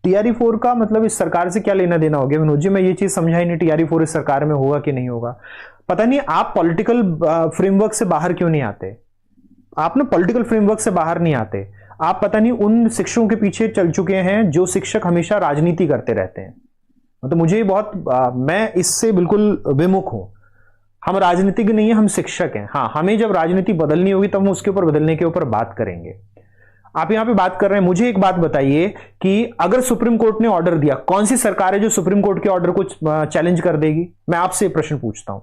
TRE 4 का मतलब इस सरकार से क्या लेना देना हो गया विनोद जी? मैं ये चीज समझा ही नहीं, TRE 4 इस सरकार में होगा कि नहीं होगा। पता नहीं आप पॉलिटिकल फ्रेमवर्क से बाहर क्यों नहीं आते? आप ना पॉलिटिकल फ्रेमवर्क से बाहर नहीं आते। आप पता नहीं उन शिक्षकों के पीछे चल चुके हैं जो शिक्षक हमेशा राजनीति करते रहते हैं। मतलब मुझे बहुत मैं इससे बिल्कुल विमुख हूं। हम राजनीतिक नहीं है, हम शिक्षक हैं। हाँ, हमें जब राजनीति बदलनी होगी तब हम उसके ऊपर बदलने के ऊपर बात करेंगे। आप यहां पे बात कर रहे हैं, मुझे एक बात बताइए कि अगर सुप्रीम कोर्ट ने ऑर्डर दिया, कौन सी सरकार है जो सुप्रीम कोर्ट के ऑर्डर को चैलेंज कर देगी? मैं आपसे प्रश्न पूछता हूं।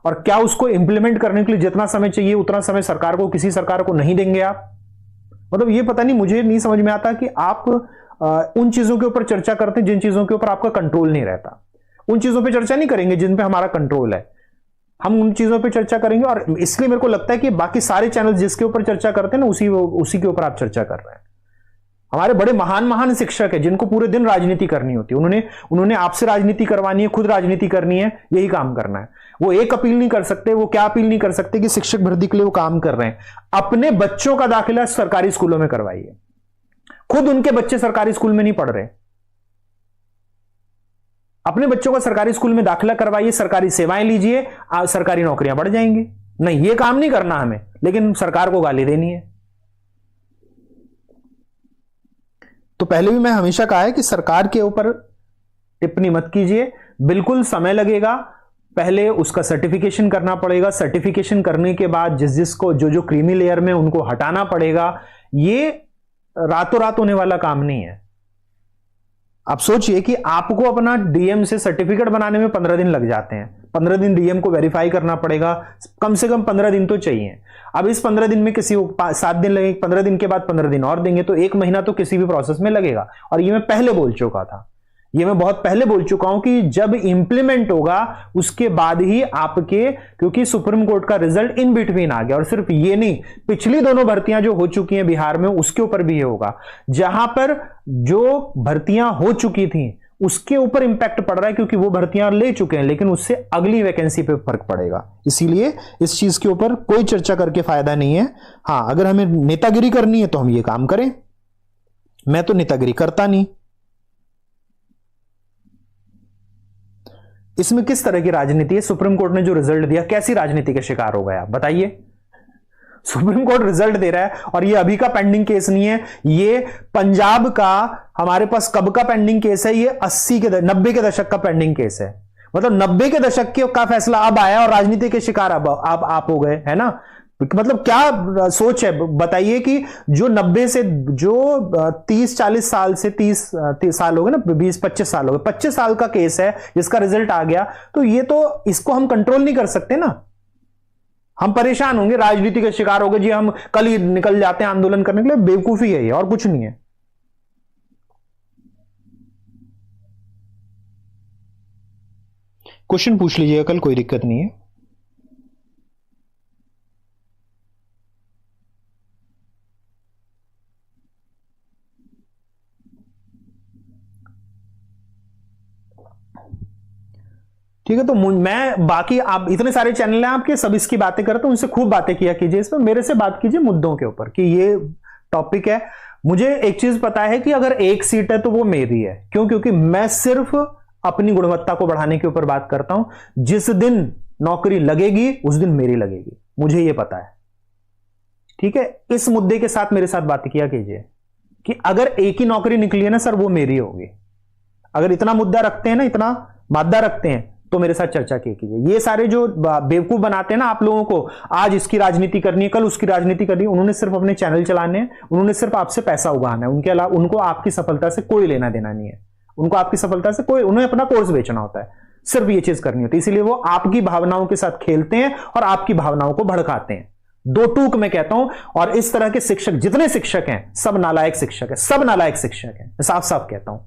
और क्या उसको इंप्लीमेंट करने के लिए जितना समय चाहिए उतना समय सरकार को, किसी सरकार को नहीं देंगे आप? मतलब ये पता नहीं, मुझे नहीं समझ में आता कि आप उन चीजों के ऊपर चर्चा करते हैं जिन चीजों के ऊपर आपका कंट्रोल नहीं रहता। उन चीजों पे चर्चा नहीं करेंगे जिन पे हमारा कंट्रोल है, हम उन चीजों पे चर्चा करेंगे। और इसलिए मेरे को लगता है कि बाकी सारे चैनल जिसके ऊपर चर्चा करते हैं ना, उसी के ऊपर आप चर्चा कर रहे हैं। हमारे बड़े महान महान शिक्षक है जिनको पूरे दिन राजनीति करनी होती है, उन्होंने आपसे राजनीति करवानी है, खुद राजनीति करनी है, यही काम करना है। वो एक अपील नहीं कर सकते, वो क्या अपील नहीं कर सकते कि शिक्षक भर्ती के लिए वो काम कर रहे हैं। अपने बच्चों का दाखिला सरकारी स्कूलों में करवाइए। खुद उनके बच्चे सरकारी स्कूल में नहीं पढ़ रहे, अपने बच्चों का सरकारी स्कूल में दाखिला करवाइए, सरकारी सेवाएं लीजिए, सरकारी नौकरियां बढ़ जाएंगी। नहीं, ये काम नहीं करना हमें, लेकिन सरकार को गाली देनी है। तो पहले भी मैं हमेशा कहा है कि सरकार के ऊपर टिप्पणी मत कीजिए, बिल्कुल समय लगेगा। पहले उसका सर्टिफिकेशन करना पड़ेगा, सर्टिफिकेशन करने के बाद जिसको जो क्रीमी लेयर में उनको हटाना पड़ेगा। ये रातों रात होने वाला काम नहीं है। आप सोचिए कि आपको अपना डीएम से सर्टिफिकेट बनाने में 15 दिन लग जाते हैं। 15 दिन डीएम को वेरीफाई करना पड़ेगा, कम से कम 15 दिन तो चाहिए। अब इस 15 दिन में किसी को 7 दिन लगेंगे, 15 दिन के बाद 15 दिन और देंगे, तो 1 महीना तो किसी भी प्रोसेस में लगेगा। और ये मैं पहले बोल चुका था, ये मैं बहुत पहले बोल चुका हूं कि जब इंप्लीमेंट होगा उसके बाद ही आपके, क्योंकि सुप्रीम कोर्ट का रिजल्ट इन बिटवीन आ गया। और सिर्फ ये नहीं, पिछली दोनों भर्तियां जो हो चुकी हैं बिहार में, उसके ऊपर भी ये होगा। जहां पर जो भर्तियां हो चुकी थी उसके ऊपर इंपैक्ट पड़ रहा है, क्योंकि वो भर्तियां ले चुके हैं, लेकिन उससे अगली वैकेंसी पे फर्क पड़ेगा। इसीलिए इस चीज के ऊपर कोई चर्चा करके फायदा नहीं है। हां, अगर हमें नेतागिरी करनी है तो हम ये काम करें। मैं तो नेतागिरी करता नहीं। इसमें किस तरह की राजनीति है? सुप्रीम कोर्ट ने जो रिजल्ट दिया, कैसी राजनीति के शिकार हो गए आप बताइए? सुप्रीम कोर्ट रिजल्ट दे रहा है और ये अभी का पेंडिंग केस नहीं है। ये पंजाब का हमारे पास कब का पेंडिंग केस है? ये 90 के दशक का पेंडिंग केस है। मतलब 90 के दशक का फैसला अब आया और राजनीति के शिकार अब आप हो गए, है ना? मतलब क्या सोच है बताइए कि जो 90 से जो 30-40 साल से 30 साल हो गए ना, 20-25 साल हो गए, 25 साल का केस है जिसका रिजल्ट आ गया। तो ये तो इसको हम कंट्रोल नहीं कर सकते ना। हम परेशान होंगे, राजनीति के शिकार हो गए जी, हम कल ही निकल जाते हैं आंदोलन करने के लिए। बेवकूफी है ये, और कुछ नहीं है। क्वेश्चन पूछ लीजिएगा कल, कोई दिक्कत नहीं है। ठीक है, तो मैं बाकी, आप इतने सारे चैनल हैं आपके, सब इसकी बातें करते हैं, उनसे खूब बातें किया कीजिए। इसमें मेरे से बात कीजिए मुद्दों के ऊपर कि ये टॉपिक है। मुझे एक चीज पता है कि अगर एक सीट है तो वो मेरी है। क्यों? क्योंकि मैं सिर्फ अपनी गुणवत्ता को बढ़ाने के ऊपर बात करता हूं। जिस दिन नौकरी लगेगी उस दिन मेरी लगेगी, मुझे ये पता है। ठीक है, इस मुद्दे के साथ मेरे साथ बात किया कीजिए कि अगर एक ही नौकरी निकली है ना सर, वो मेरी होगी। अगर इतना मुद्दा रखते हैं ना, इतना मादा रखते हैं, तो मेरे साथ चर्चा कीजिए। ये सारे जो बेवकूफ बनाते हैं ना आप लोगों को, आज इसकी राजनीति करनी है, कल उसकी राजनीति करनी है, उन्होंने सिर्फ अपने चैनल चलाने हैं, उन्होंने सिर्फ आपसे पैसा उगाना है। उनके अलावा उनको आपकी सफलता से कोई लेना देना नहीं है। उनको आपकी सफलता से कोई, उन्हें अपना कोर्स बेचना होता है, सिर्फ ये चीज करनी होती है। इसीलिए वो आपकी भावनाओं के साथ खेलते हैं और आपकी भावनाओं को भड़काते हैं। दो टूक मैं कहता हूं। और इस तरह के शिक्षक, जितने शिक्षक हैं, सब नालायक शिक्षक है, सब नालायक शिक्षक है, साफ साफ कहता हूं।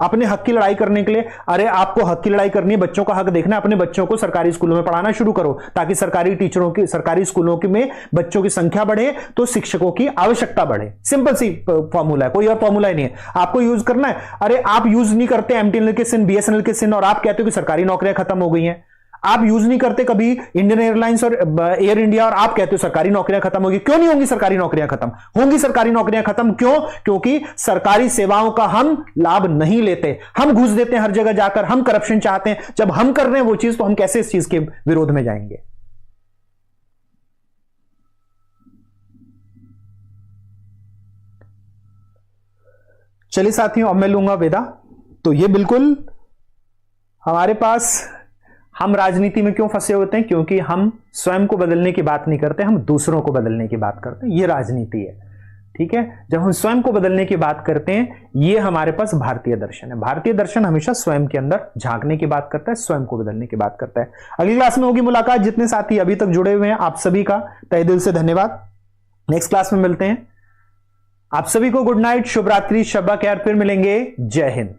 अपने हक की लड़ाई करने के लिए, अरे आपको हक की लड़ाई करनी है, बच्चों का हक देखना है, अपने बच्चों को सरकारी स्कूलों में पढ़ाना शुरू करो, ताकि सरकारी टीचरों की, सरकारी स्कूलों में बच्चों की संख्या बढ़े तो शिक्षकों की आवश्यकता बढ़े। सिंपल सी फॉर्मूला है, कोई और फॉर्मूला ही नहीं है। आपको यूज करना है। अरे आप यूज नहीं करते MTNL के सिन, BSNL के सिन, और आप कहते हो कि सरकारी नौकरियां खत्म हो गई हैं। आप यूज नहीं करते कभी इंडियन एयरलाइंस और एयर इंडिया, और आप कहते हो सरकारी नौकरियां खत्म होगी। क्यों नहीं होंगी सरकारी नौकरियां खत्म? होंगी सरकारी नौकरियां खत्म। क्यों? क्योंकि सरकारी सेवाओं का हम लाभ नहीं लेते, हम घूस देते हैं हर जगह जाकर, हम करप्शन चाहते हैं। जब हम कर रहे हैं वो चीज, तो हम कैसे इस चीज के विरोध में जाएंगे? चलिए साथियों, अब मैं लूंगा वेदा। तो ये बिल्कुल हमारे पास, हम राजनीति में क्यों फंसे होते हैं? क्योंकि हम स्वयं को बदलने की बात नहीं करते, हम दूसरों को बदलने की बात करते हैं। ये राजनीति है, ठीक है। जब हम स्वयं को बदलने की बात करते हैं, ये हमारे पास भारतीय दर्शन है। भारतीय दर्शन हमेशा स्वयं के अंदर झांकने की बात करता है, स्वयं को बदलने की बात करता है। अगली क्लास में होगी मुलाकात। जितने साथी अभी तक जुड़े हुए हैं, आप सभी का तहे दिल से धन्यवाद। नेक्स्ट क्लास में मिलते हैं। आप सभी को गुड नाइट, शुभ रात्रि, शब्बा खैर। फिर मिलेंगे। जय हिंद।